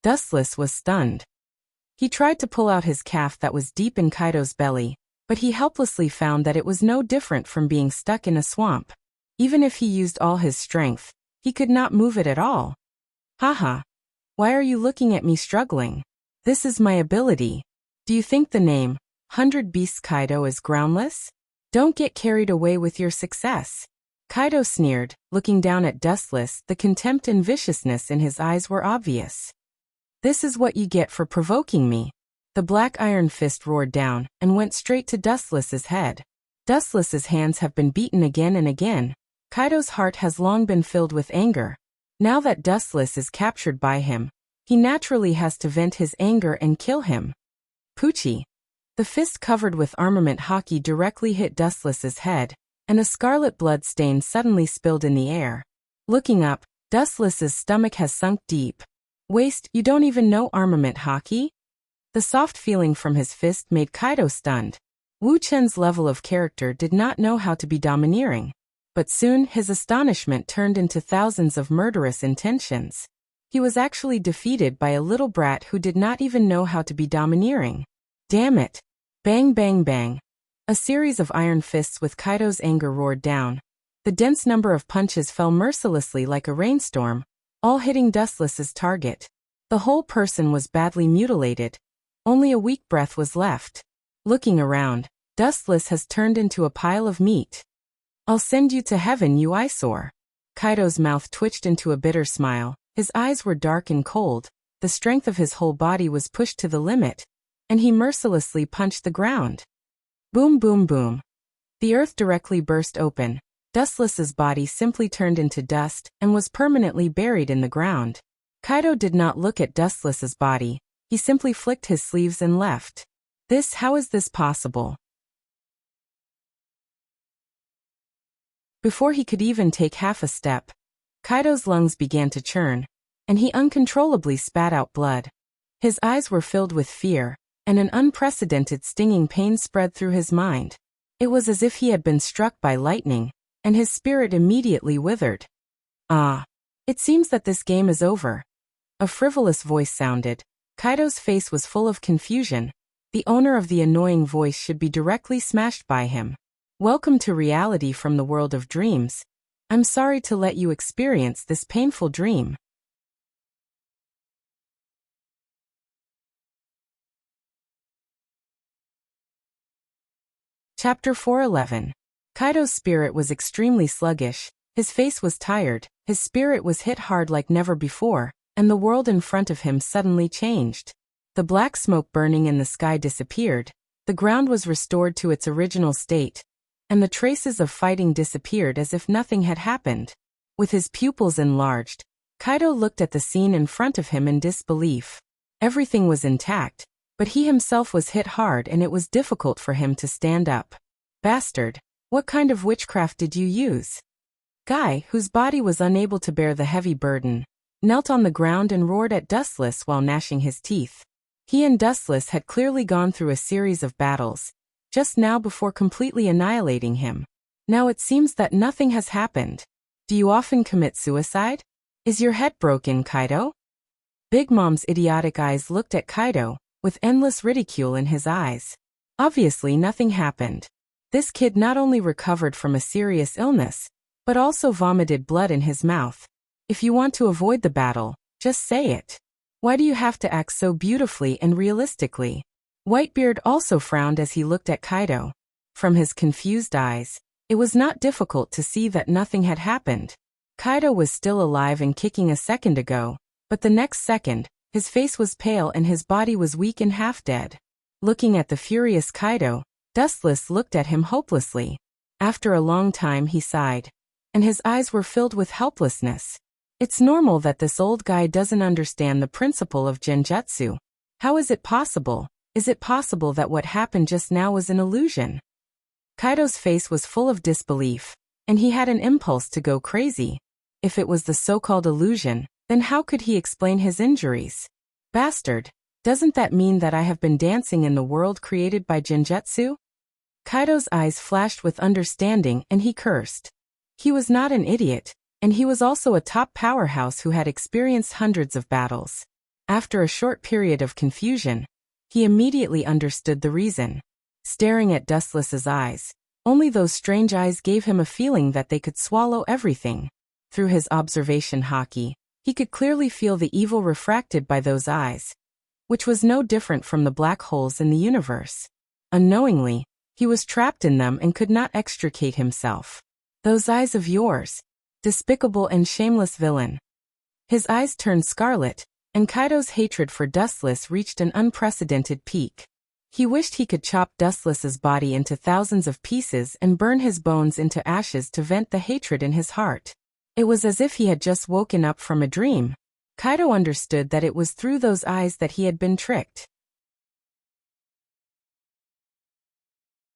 Dustless was stunned. He tried to pull out his calf that was deep in Kaido's belly, but he helplessly found that it was no different from being stuck in a swamp. Even if he used all his strength, he could not move it at all. Haha. Why are you looking at me struggling? This is my ability. Do you think the name, 100 Beasts Kaido, is groundless? Don't get carried away with your success. Kaido sneered, looking down at Dustless. The contempt and viciousness in his eyes were obvious. This is what you get for provoking me. The black iron fist roared down and went straight to Dustless's head. Dustless's hands have been beaten again and again. Kaido's heart has long been filled with anger. Now that Dustless is captured by him, he naturally has to vent his anger and kill him. Poochie. The fist covered with armament haki directly hit Dustless's head, and a scarlet blood stain suddenly spilled in the air. Looking up, Dustless's stomach has sunk deep. Waste, you don't even know armament haki? The soft feeling from his fist made Kaido stunned. Wu Chen's level of character did not know how to be domineering. But soon his astonishment turned into thousands of murderous intentions. He was actually defeated by a little brat who did not even know how to be domineering. Damn it. Bang bang bang. A series of iron fists with Kaido's anger roared down. The dense number of punches fell mercilessly like a rainstorm, all hitting Dustless's target. The whole person was badly mutilated. Only a weak breath was left. Looking around, Dustless has turned into a pile of meat. I'll send you to heaven, you eyesore. Kaido's mouth twitched into a bitter smile. His eyes were dark and cold. The strength of his whole body was pushed to the limit, and he mercilessly punched the ground. Boom boom boom. The earth directly burst open. Dustless's body simply turned into dust and was permanently buried in the ground. Kaido did not look at Dustless's body. He simply flicked his sleeves and left. How is this possible? Before he could even take half a step, Kaido's lungs began to churn, and he uncontrollably spat out blood. His eyes were filled with fear, and an unprecedented stinging pain spread through his mind. It was as if he had been struck by lightning, and his spirit immediately withered. Ah. It seems that this game is over. A frivolous voice sounded. Kaido's face was full of confusion. The owner of the annoying voice should be directly smashed by him. Welcome to reality from the world of dreams. I'm sorry to let you experience this painful dream. Chapter 411. Kaido's spirit was extremely sluggish. His face was tired, his spirit was hit hard like never before, and the world in front of him suddenly changed. The black smoke burning in the sky disappeared, the ground was restored to its original state, and the traces of fighting disappeared as if nothing had happened. With his pupils enlarged, Kaido looked at the scene in front of him in disbelief. Everything was intact, but he himself was hit hard and it was difficult for him to stand up. Bastard, what kind of witchcraft did you use? Guy, whose body was unable to bear the heavy burden, knelt on the ground and roared at Dustless while gnashing his teeth. He and Dustless had clearly gone through a series of battles, just now before completely annihilating him. Now it seems that nothing has happened. Do you often commit suicide? Is your head broken, Kaido? Big Mom's idiotic eyes looked at Kaido, with endless ridicule in his eyes. Obviously nothing happened. This kid not only recovered from a serious illness, but also vomited blood in his mouth. If you want to avoid the battle, just say it. Why do you have to act so beautifully and realistically? Whitebeard also frowned as he looked at Kaido. From his confused eyes, it was not difficult to see that nothing had happened. Kaido was still alive and kicking a second ago, but the next second, his face was pale and his body was weak and half dead. Looking at the furious Kaido, Dustless looked at him hopelessly. After a long time he sighed, and his eyes were filled with helplessness. It's normal that this old guy doesn't understand the principle of genjutsu. How is it possible? Is it possible that what happened just now was an illusion? Kaido's face was full of disbelief, and he had an impulse to go crazy. If it was the so-called illusion, then how could he explain his injuries? Bastard! Doesn't that mean that I have been dancing in the world created by Genjutsu? Kaido's eyes flashed with understanding and he cursed. He was not an idiot, and he was also a top powerhouse who had experienced hundreds of battles. After a short period of confusion, he immediately understood the reason. Staring at Dustless's eyes, only those strange eyes gave him a feeling that they could swallow everything. Through his observation haki, he could clearly feel the evil refracted by those eyes, which was no different from the black holes in the universe. Unknowingly, he was trapped in them and could not extricate himself. Those eyes of yours, despicable and shameless villain. His eyes turned scarlet, and Kaido's hatred for Dustless reached an unprecedented peak. He wished he could chop Dustless's body into thousands of pieces and burn his bones into ashes to vent the hatred in his heart. It was as if he had just woken up from a dream. Kaido understood that it was through those eyes that he had been tricked.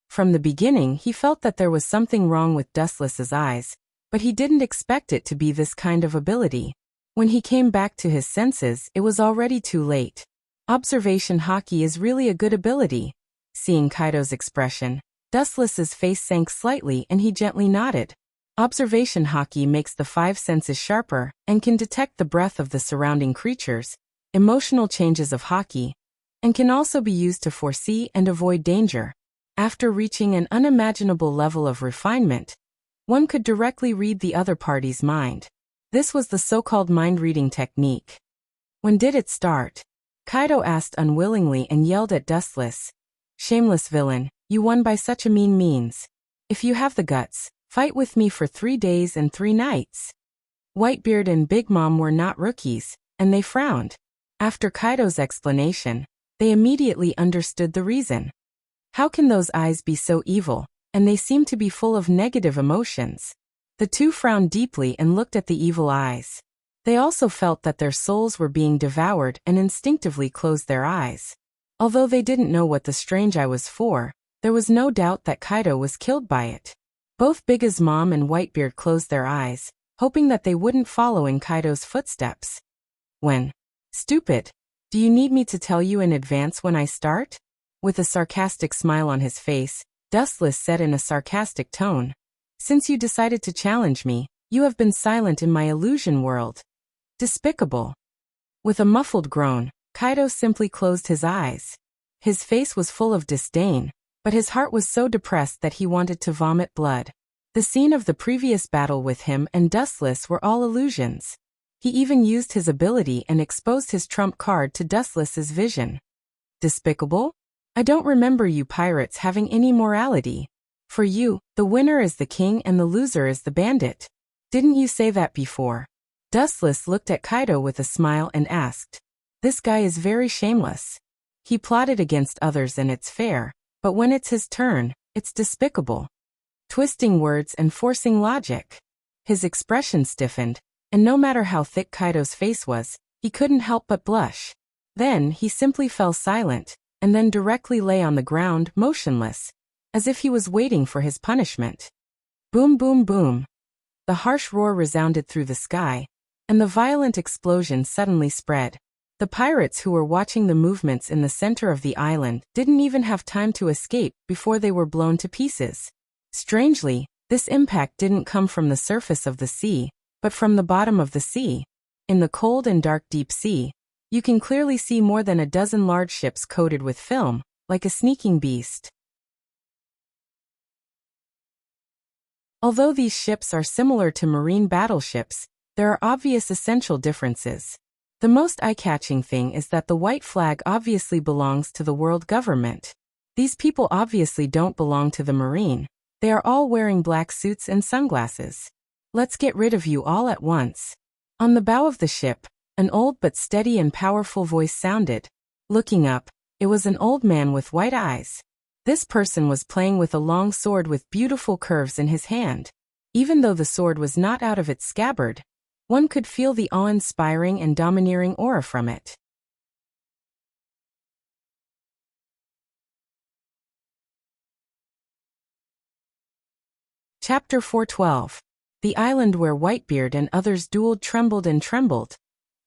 From the beginning, he felt that there was something wrong with Dustless's eyes, but he didn't expect it to be this kind of ability. When he came back to his senses, it was already too late. Observation haki is really a good ability. Seeing Kaido's expression, Dustless's face sank slightly and he gently nodded. Observation haki makes the five senses sharper and can detect the breath of the surrounding creatures, emotional changes of haki, and can also be used to foresee and avoid danger. After reaching an unimaginable level of refinement, one could directly read the other party's mind. This was the so-called mind-reading technique. When did it start? Kaido asked unwillingly and yelled at Dustless. Shameless villain, you won by such a mean means. If you have the guts, fight with me for 3 days and 3 nights. Whitebeard and Big Mom were not rookies, and they frowned. After Kaido's explanation, they immediately understood the reason. How can those eyes be so evil, and they seem to be full of negative emotions? The two frowned deeply and looked at the evil eyes. They also felt that their souls were being devoured and instinctively closed their eyes. Although they didn't know what the strange eye was for, there was no doubt that Kaido was killed by it. Both Big's mom and Whitebeard closed their eyes, hoping that they wouldn't follow in Kaido's footsteps. Stupid, do you need me to tell you in advance when I start? With a sarcastic smile on his face, Dustless said in a sarcastic tone. Since you decided to challenge me, you have been silent in my illusion world. Despicable. With a muffled groan, Kaido simply closed his eyes. His face was full of disdain, but his heart was so depressed that he wanted to vomit blood. The scene of the previous battle with him and Dustless were all illusions. He even used his ability and exposed his trump card to Dustless's vision. Despicable? I don't remember you pirates having any morality. For you, the winner is the king and the loser is the bandit. Didn't you say that before? Dustless looked at Kaido with a smile and asked. This guy is very shameless. He plotted against others and it's fair, but when it's his turn, it's despicable. Twisting words and forcing logic. His expression stiffened, and no matter how thick Kaido's face was, he couldn't help but blush. Then he simply fell silent, and then directly lay on the ground, motionless, as if he was waiting for his punishment. Boom, boom, boom. The harsh roar resounded through the sky, and the violent explosion suddenly spread. The pirates who were watching the movements in the center of the island didn't even have time to escape before they were blown to pieces. Strangely, this impact didn't come from the surface of the sea, but from the bottom of the sea. In the cold and dark deep sea, you can clearly see more than a dozen large ships coated with film, like a sneaking beast. Although these ships are similar to marine battleships, there are obvious essential differences. The most eye-catching thing is that the white flag obviously belongs to the world government. These people obviously don't belong to the marine. They are all wearing black suits and sunglasses. Let's get rid of you all at once. On the bow of the ship, an old but steady and powerful voice sounded. Looking up, it was an old man with white eyes. This person was playing with a long sword with beautiful curves in his hand. Even though the sword was not out of its scabbard, one could feel the awe-inspiring and domineering aura from it. Chapter 412. The island where Whitebeard and others dueled trembled and trembled,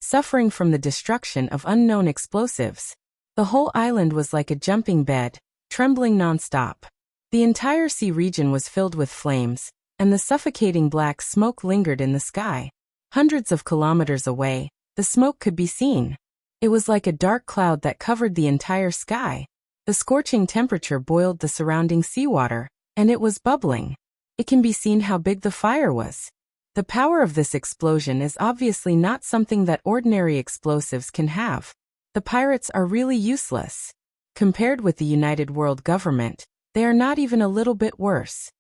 suffering from the destruction of unknown explosives. The whole island was like a jumping bed, trembling non-stop. The entire sea region was filled with flames, and the suffocating black smoke lingered in the sky. Hundreds of kilometers away, the smoke could be seen. It was like a dark cloud that covered the entire sky. The scorching temperature boiled the surrounding seawater, and it was bubbling. It can be seen how big the fire was. The power of this explosion is obviously not something that ordinary explosives can have. The pirates are really useless. Compared with the United World Government, they are not even a little bit worse.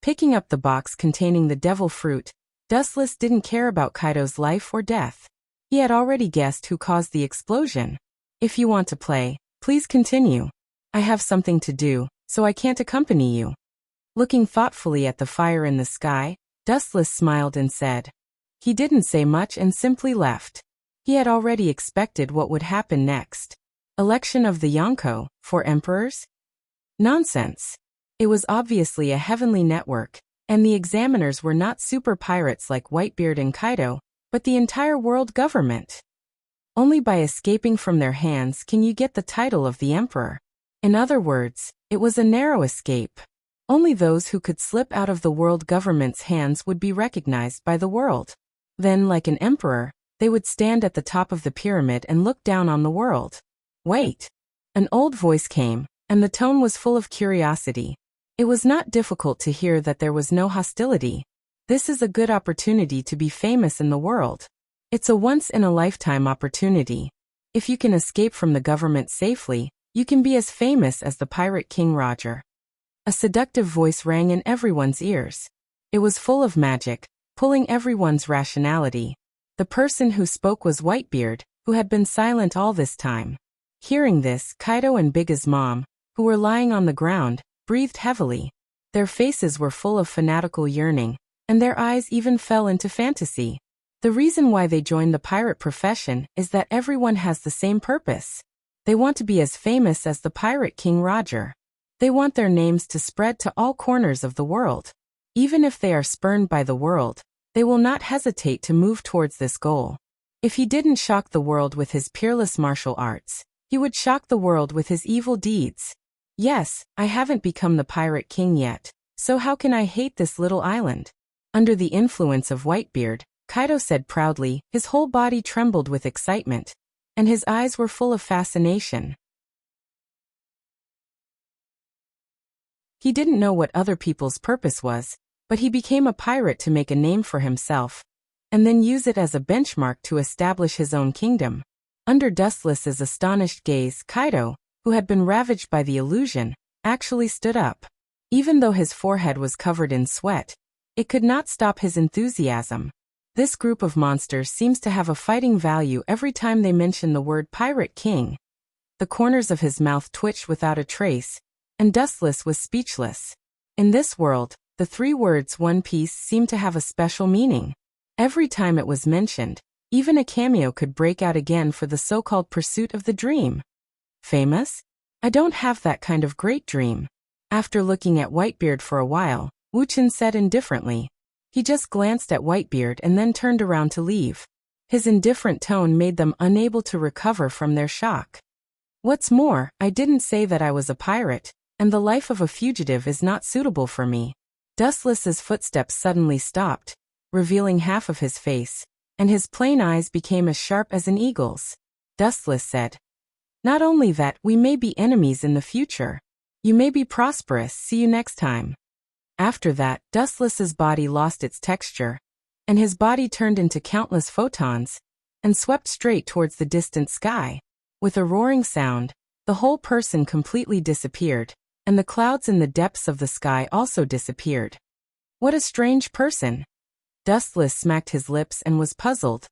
Picking up the box containing the devil fruit, Dustless didn't care about Kaido's life or death. He had already guessed who caused the explosion. If you want to play, please continue. I have something to do, so I can't accompany you. Looking thoughtfully at the fire in the sky, Dustless smiled and said. He didn't say much and simply left. He had already expected what would happen next. Election of the Yonko, for emperors? Nonsense. It was obviously a heavenly network, and the examiners were not super pirates like Whitebeard and Kaido, but the entire world government. Only by escaping from their hands can you get the title of the emperor. In other words, it was a narrow escape. Only those who could slip out of the world government's hands would be recognized by the world. Then, like an emperor, they would stand at the top of the pyramid and look down on the world. Wait! An old voice came, and the tone was full of curiosity. It was not difficult to hear that there was no hostility. This is a good opportunity to be famous in the world. It's a once-in-a-lifetime opportunity. If you can escape from the government safely, you can be as famous as the Pirate King Roger. A seductive voice rang in everyone's ears. It was full of magic, pulling everyone's rationality. The person who spoke was Whitebeard, who had been silent all this time. Hearing this, Kaido and Big's mom, who were lying on the ground, breathed heavily. Their faces were full of fanatical yearning, and their eyes even fell into fantasy. The reason why they joined the pirate profession is that everyone has the same purpose. They want to be as famous as the Pirate King Roger. They want their names to spread to all corners of the world. Even if they are spurned by the world, they will not hesitate to move towards this goal. If he didn't shock the world with his peerless martial arts, he would shock the world with his evil deeds. Yes, I haven't become the Pirate King yet, so how can I hate this little island? Under the influence of Whitebeard, Kaido said proudly, his whole body trembled with excitement, and his eyes were full of fascination. He didn't know what other people's purpose was, but he became a pirate to make a name for himself, and then use it as a benchmark to establish his own kingdom. Under Dustless's astonished gaze, Kaido, who had been ravaged by the illusion, actually stood up. Even though his forehead was covered in sweat, it could not stop his enthusiasm. This group of monsters seems to have a fighting value every time they mention the word Pirate King. The corners of his mouth twitched without a trace, and Dustless was speechless. In this world, the three words One Piece seemed to have a special meaning. Every time it was mentioned, even a cameo could break out again for the so-called pursuit of the dream. Famous? I don't have that kind of great dream. After looking at Whitebeard for a while, Wuchen said indifferently. He just glanced at Whitebeard and then turned around to leave. His indifferent tone made them unable to recover from their shock. What's more, I didn't say that I was a pirate, and the life of a fugitive is not suitable for me. Dustless's footsteps suddenly stopped, revealing half of his face, and his plain eyes became as sharp as an eagle's. Dustless said, "Not only that, we may be enemies in the future. You may be prosperous, see you next time." After that, Dustless's body lost its texture, and his body turned into countless photons, and swept straight towards the distant sky. With a roaring sound, the whole person completely disappeared, and the clouds in the depths of the sky also disappeared. What a strange person! Dustless smacked his lips and was puzzled.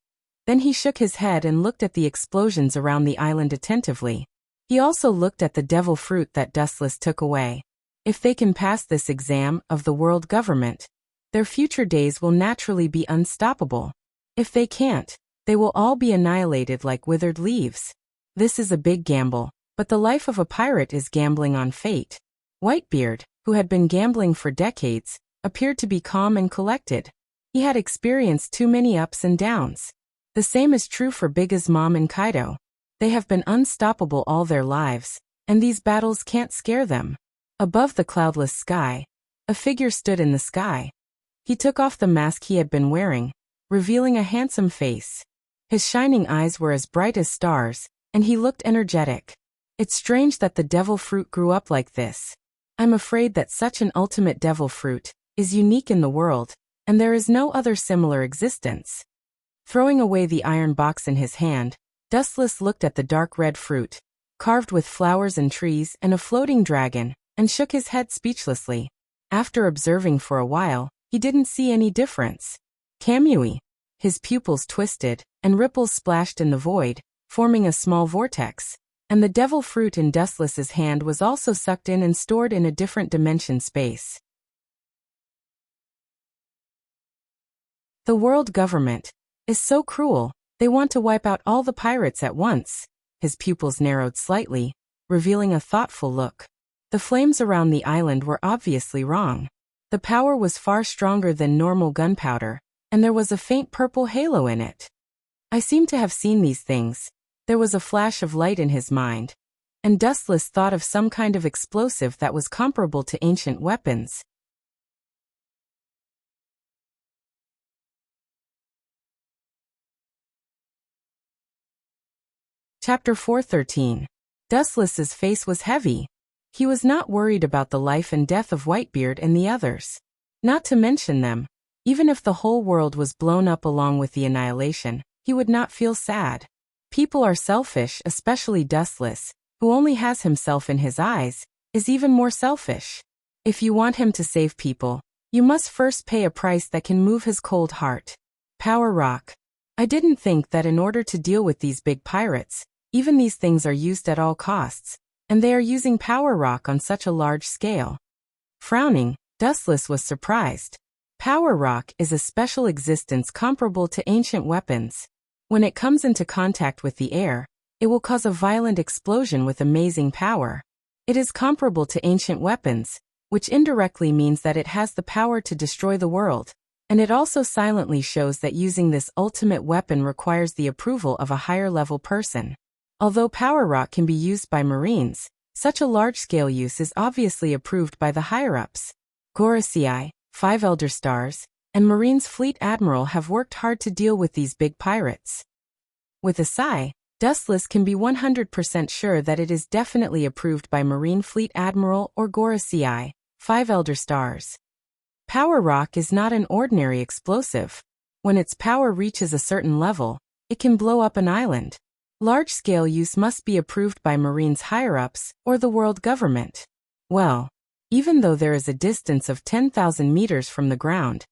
Then he shook his head and looked at the explosions around the island attentively. He also looked at the devil fruit that Dustless took away. If they can pass this exam of the world government, their future days will naturally be unstoppable. If they can't, they will all be annihilated like withered leaves. This is a big gamble, but the life of a pirate is gambling on fate. Whitebeard, who had been gambling for decades, appeared to be calm and collected. He had experienced too many ups and downs. The same is true for Biga's mom and Kaido. They have been unstoppable all their lives, and these battles can't scare them. Above the cloudless sky, a figure stood in the sky. He took off the mask he had been wearing, revealing a handsome face. His shining eyes were as bright as stars, and he looked energetic. It's strange that the devil fruit grew up like this. I'm afraid that such an ultimate devil fruit is unique in the world, and there is no other similar existence. Throwing away the iron box in his hand, Dustless looked at the dark red fruit, carved with flowers and trees and a floating dragon, and shook his head speechlessly. After observing for a while, he didn't see any difference. Kamui. His pupils twisted, and ripples splashed in the void, forming a small vortex, and the devil fruit in Dustless's hand was also sucked in and stored in a different dimension space. The world government is so cruel, they want to wipe out all the pirates at once. His pupils narrowed slightly, revealing a thoughtful look. The flames around the island were obviously wrong. The power was far stronger than normal gunpowder, and there was a faint purple halo in it. I seem to have seen these things. There was a flash of light in his mind, and Dustless thought of some kind of explosive that was comparable to ancient weapons. Chapter 413. Dustless's face was heavy. He was not worried about the life and death of Whitebeard and the others. Not to mention them. Even if the whole world was blown up along with the annihilation, he would not feel sad. People are selfish, especially Dustless, who only has himself in his eyes, is even more selfish. If you want him to save people, you must first pay a price that can move his cold heart. Power rock. I didn't think that in order to deal with these big pirates, even these things are used at all costs, and they are using power rock on such a large scale. Frowning, Dustless was surprised. Power rock is a special existence comparable to ancient weapons. When it comes into contact with the air, it will cause a violent explosion with amazing power. It is comparable to ancient weapons, which indirectly means that it has the power to destroy the world, and it also silently shows that using this ultimate weapon requires the approval of a higher-level person. Although power rock can be used by Marines, such a large-scale use is obviously approved by the higher-ups. Gorosei, 5 Elder Stars, and Marine's Fleet Admiral have worked hard to deal with these big pirates. With a sigh, Dustless can be 100% sure that it is definitely approved by Marine Fleet Admiral or Gorosei, 5 Elder Stars. Power rock is not an ordinary explosive. When its power reaches a certain level, it can blow up an island. Large-scale use must be approved by Marines higher-ups or the world government. Well, even though there is a distance of 10,000 meters from the ground,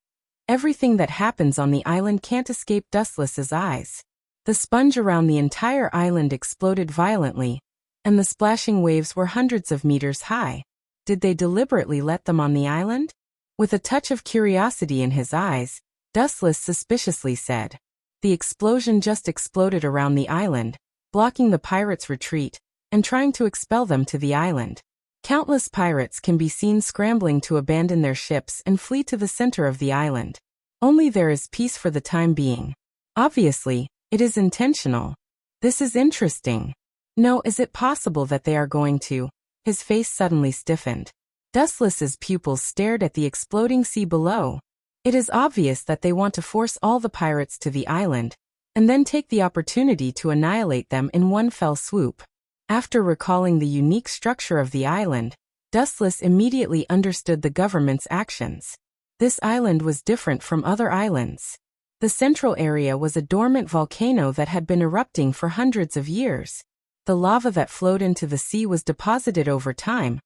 everything that happens on the island can't escape Dustless's eyes. The sponge around the entire island exploded violently, and the splashing waves were hundreds of meters high. Did they deliberately let them on the island? With a touch of curiosity in his eyes, Dustless suspiciously said. The explosion just exploded around the island, blocking the pirates' retreat, and trying to expel them to the island. Countless pirates can be seen scrambling to abandon their ships and flee to the center of the island. Only there is peace for the time being. Obviously, it is intentional. This is interesting. No, is it possible that they are going to? His face suddenly stiffened. Dustless's pupils stared at the exploding sea below. It is obvious that they want to force all the pirates to the island, and then take the opportunity to annihilate them in one fell swoop. After recalling the unique structure of the island, Dustless immediately understood the government's actions. This island was different from other islands. The central area was a dormant volcano that had been erupting for hundreds of years. The lava that flowed into the sea was deposited over time,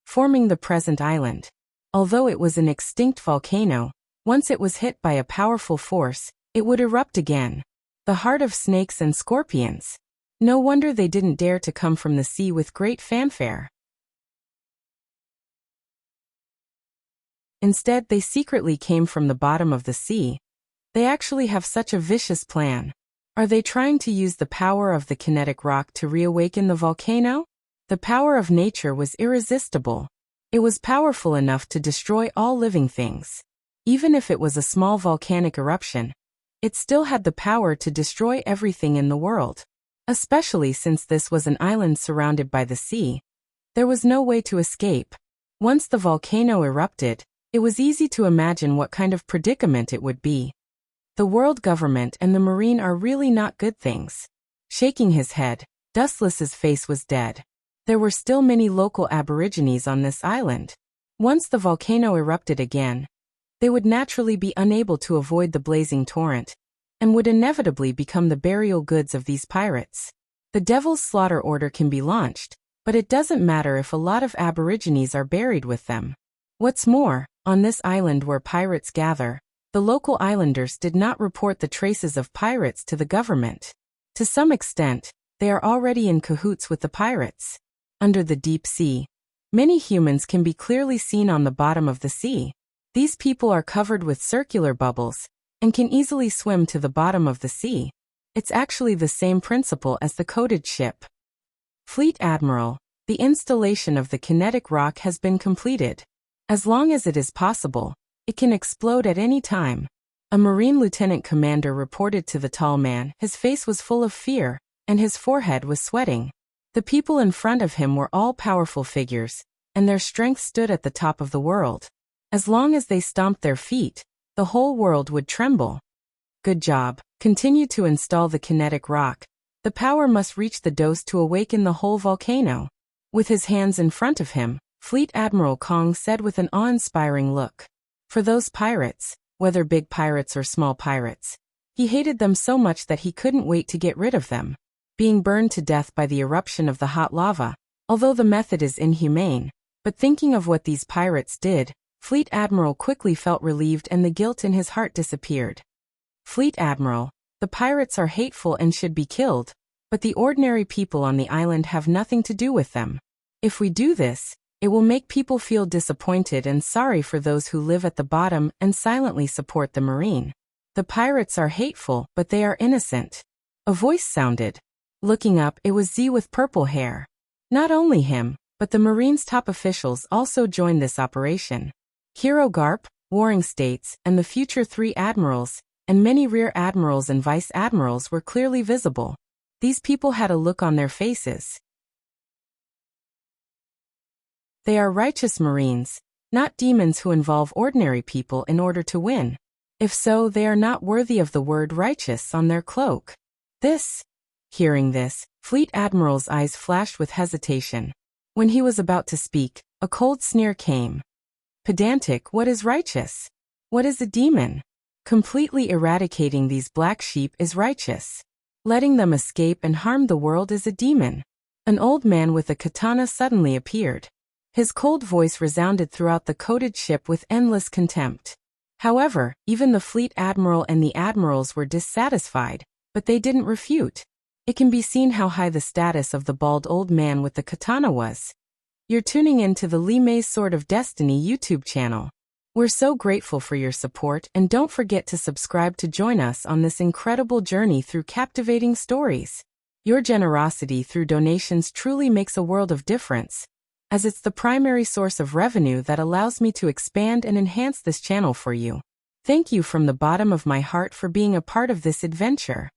forming the present island. Although it was an extinct volcano, once it was hit by a powerful force, it would erupt again. The heart of snakes and scorpions. No wonder they didn't dare to come from the sea with great fanfare. Instead, they secretly came from the bottom of the sea. They actually have such a vicious plan. Are they trying to use the power of the kinetic rock to reawaken the volcano? The power of nature was irresistible. It was powerful enough to destroy all living things. Even if it was a small volcanic eruption, it still had the power to destroy everything in the world. Especially since this was an island surrounded by the sea, there was no way to escape. Once the volcano erupted, it was easy to imagine what kind of predicament it would be. The world government and the marine are really not good things. Shaking his head, Dustless's face was dead. There were still many local aborigines on this island. Once the volcano erupted again, they would naturally be unable to avoid the blazing torrent, and would inevitably become the burial goods of these pirates. The Devil's Slaughter order can be launched, but it doesn't matter if a lot of aborigines are buried with them. What's more, on this island where pirates gather, the local islanders did not report the traces of pirates to the government. To some extent, they are already in cahoots with the pirates. Under the deep sea, many humans can be clearly seen on the bottom of the sea. These people are covered with circular bubbles and can easily swim to the bottom of the sea. It's actually the same principle as the coated ship. Fleet Admiral, the installation of the kinetic rock has been completed. As long as it is possible, it can explode at any time. A Marine Lieutenant Commander reported to the tall man. His face was full of fear, and his forehead was sweating. The people in front of him were all powerful figures, and their strength stood at the top of the world. As long as they stomped their feet, the whole world would tremble. Good job. Continue to install the kinetic rock. The power must reach the dose to awaken the whole volcano. With his hands in front of him, Fleet Admiral Kong said with an awe-inspiring look. For those pirates, whether big pirates or small pirates, he hated them so much that he couldn't wait to get rid of them. Being burned to death by the eruption of the hot lava, although the method is inhumane, but thinking of what these pirates did, Fleet Admiral quickly felt relieved and the guilt in his heart disappeared. Fleet Admiral, the pirates are hateful and should be killed, but the ordinary people on the island have nothing to do with them. If we do this, it will make people feel disappointed and sorry for those who live at the bottom and silently support the marine. The pirates are hateful, but they are innocent. A voice sounded. Looking up, it was Z with purple hair. Not only him, but the Marine's top officials also joined this operation. Hero Garp, Warring States, and the future 3 admirals, and many rear admirals and vice admirals were clearly visible. These people had a look on their faces. They are righteous Marines, not demons who involve ordinary people in order to win. If so, they are not worthy of the word righteous on their cloak. Hearing this, Fleet Admiral's eyes flashed with hesitation. When he was about to speak, a cold sneer came. Pedantic, what is righteous? What is a demon? Completely eradicating these black sheep is righteous. Letting them escape and harm the world is a demon. An old man with a katana suddenly appeared. His cold voice resounded throughout the coated ship with endless contempt. However, even the Fleet Admiral and the admirals were dissatisfied, but they didn't refute. It can be seen how high the status of the bald old man with the katana was. You're tuning in to the Li Mei's Sword of Destiny YouTube channel. We're so grateful for your support, and don't forget to subscribe to join us on this incredible journey through captivating stories. Your generosity through donations truly makes a world of difference, as it's the primary source of revenue that allows me to expand and enhance this channel for you. Thank you from the bottom of my heart for being a part of this adventure.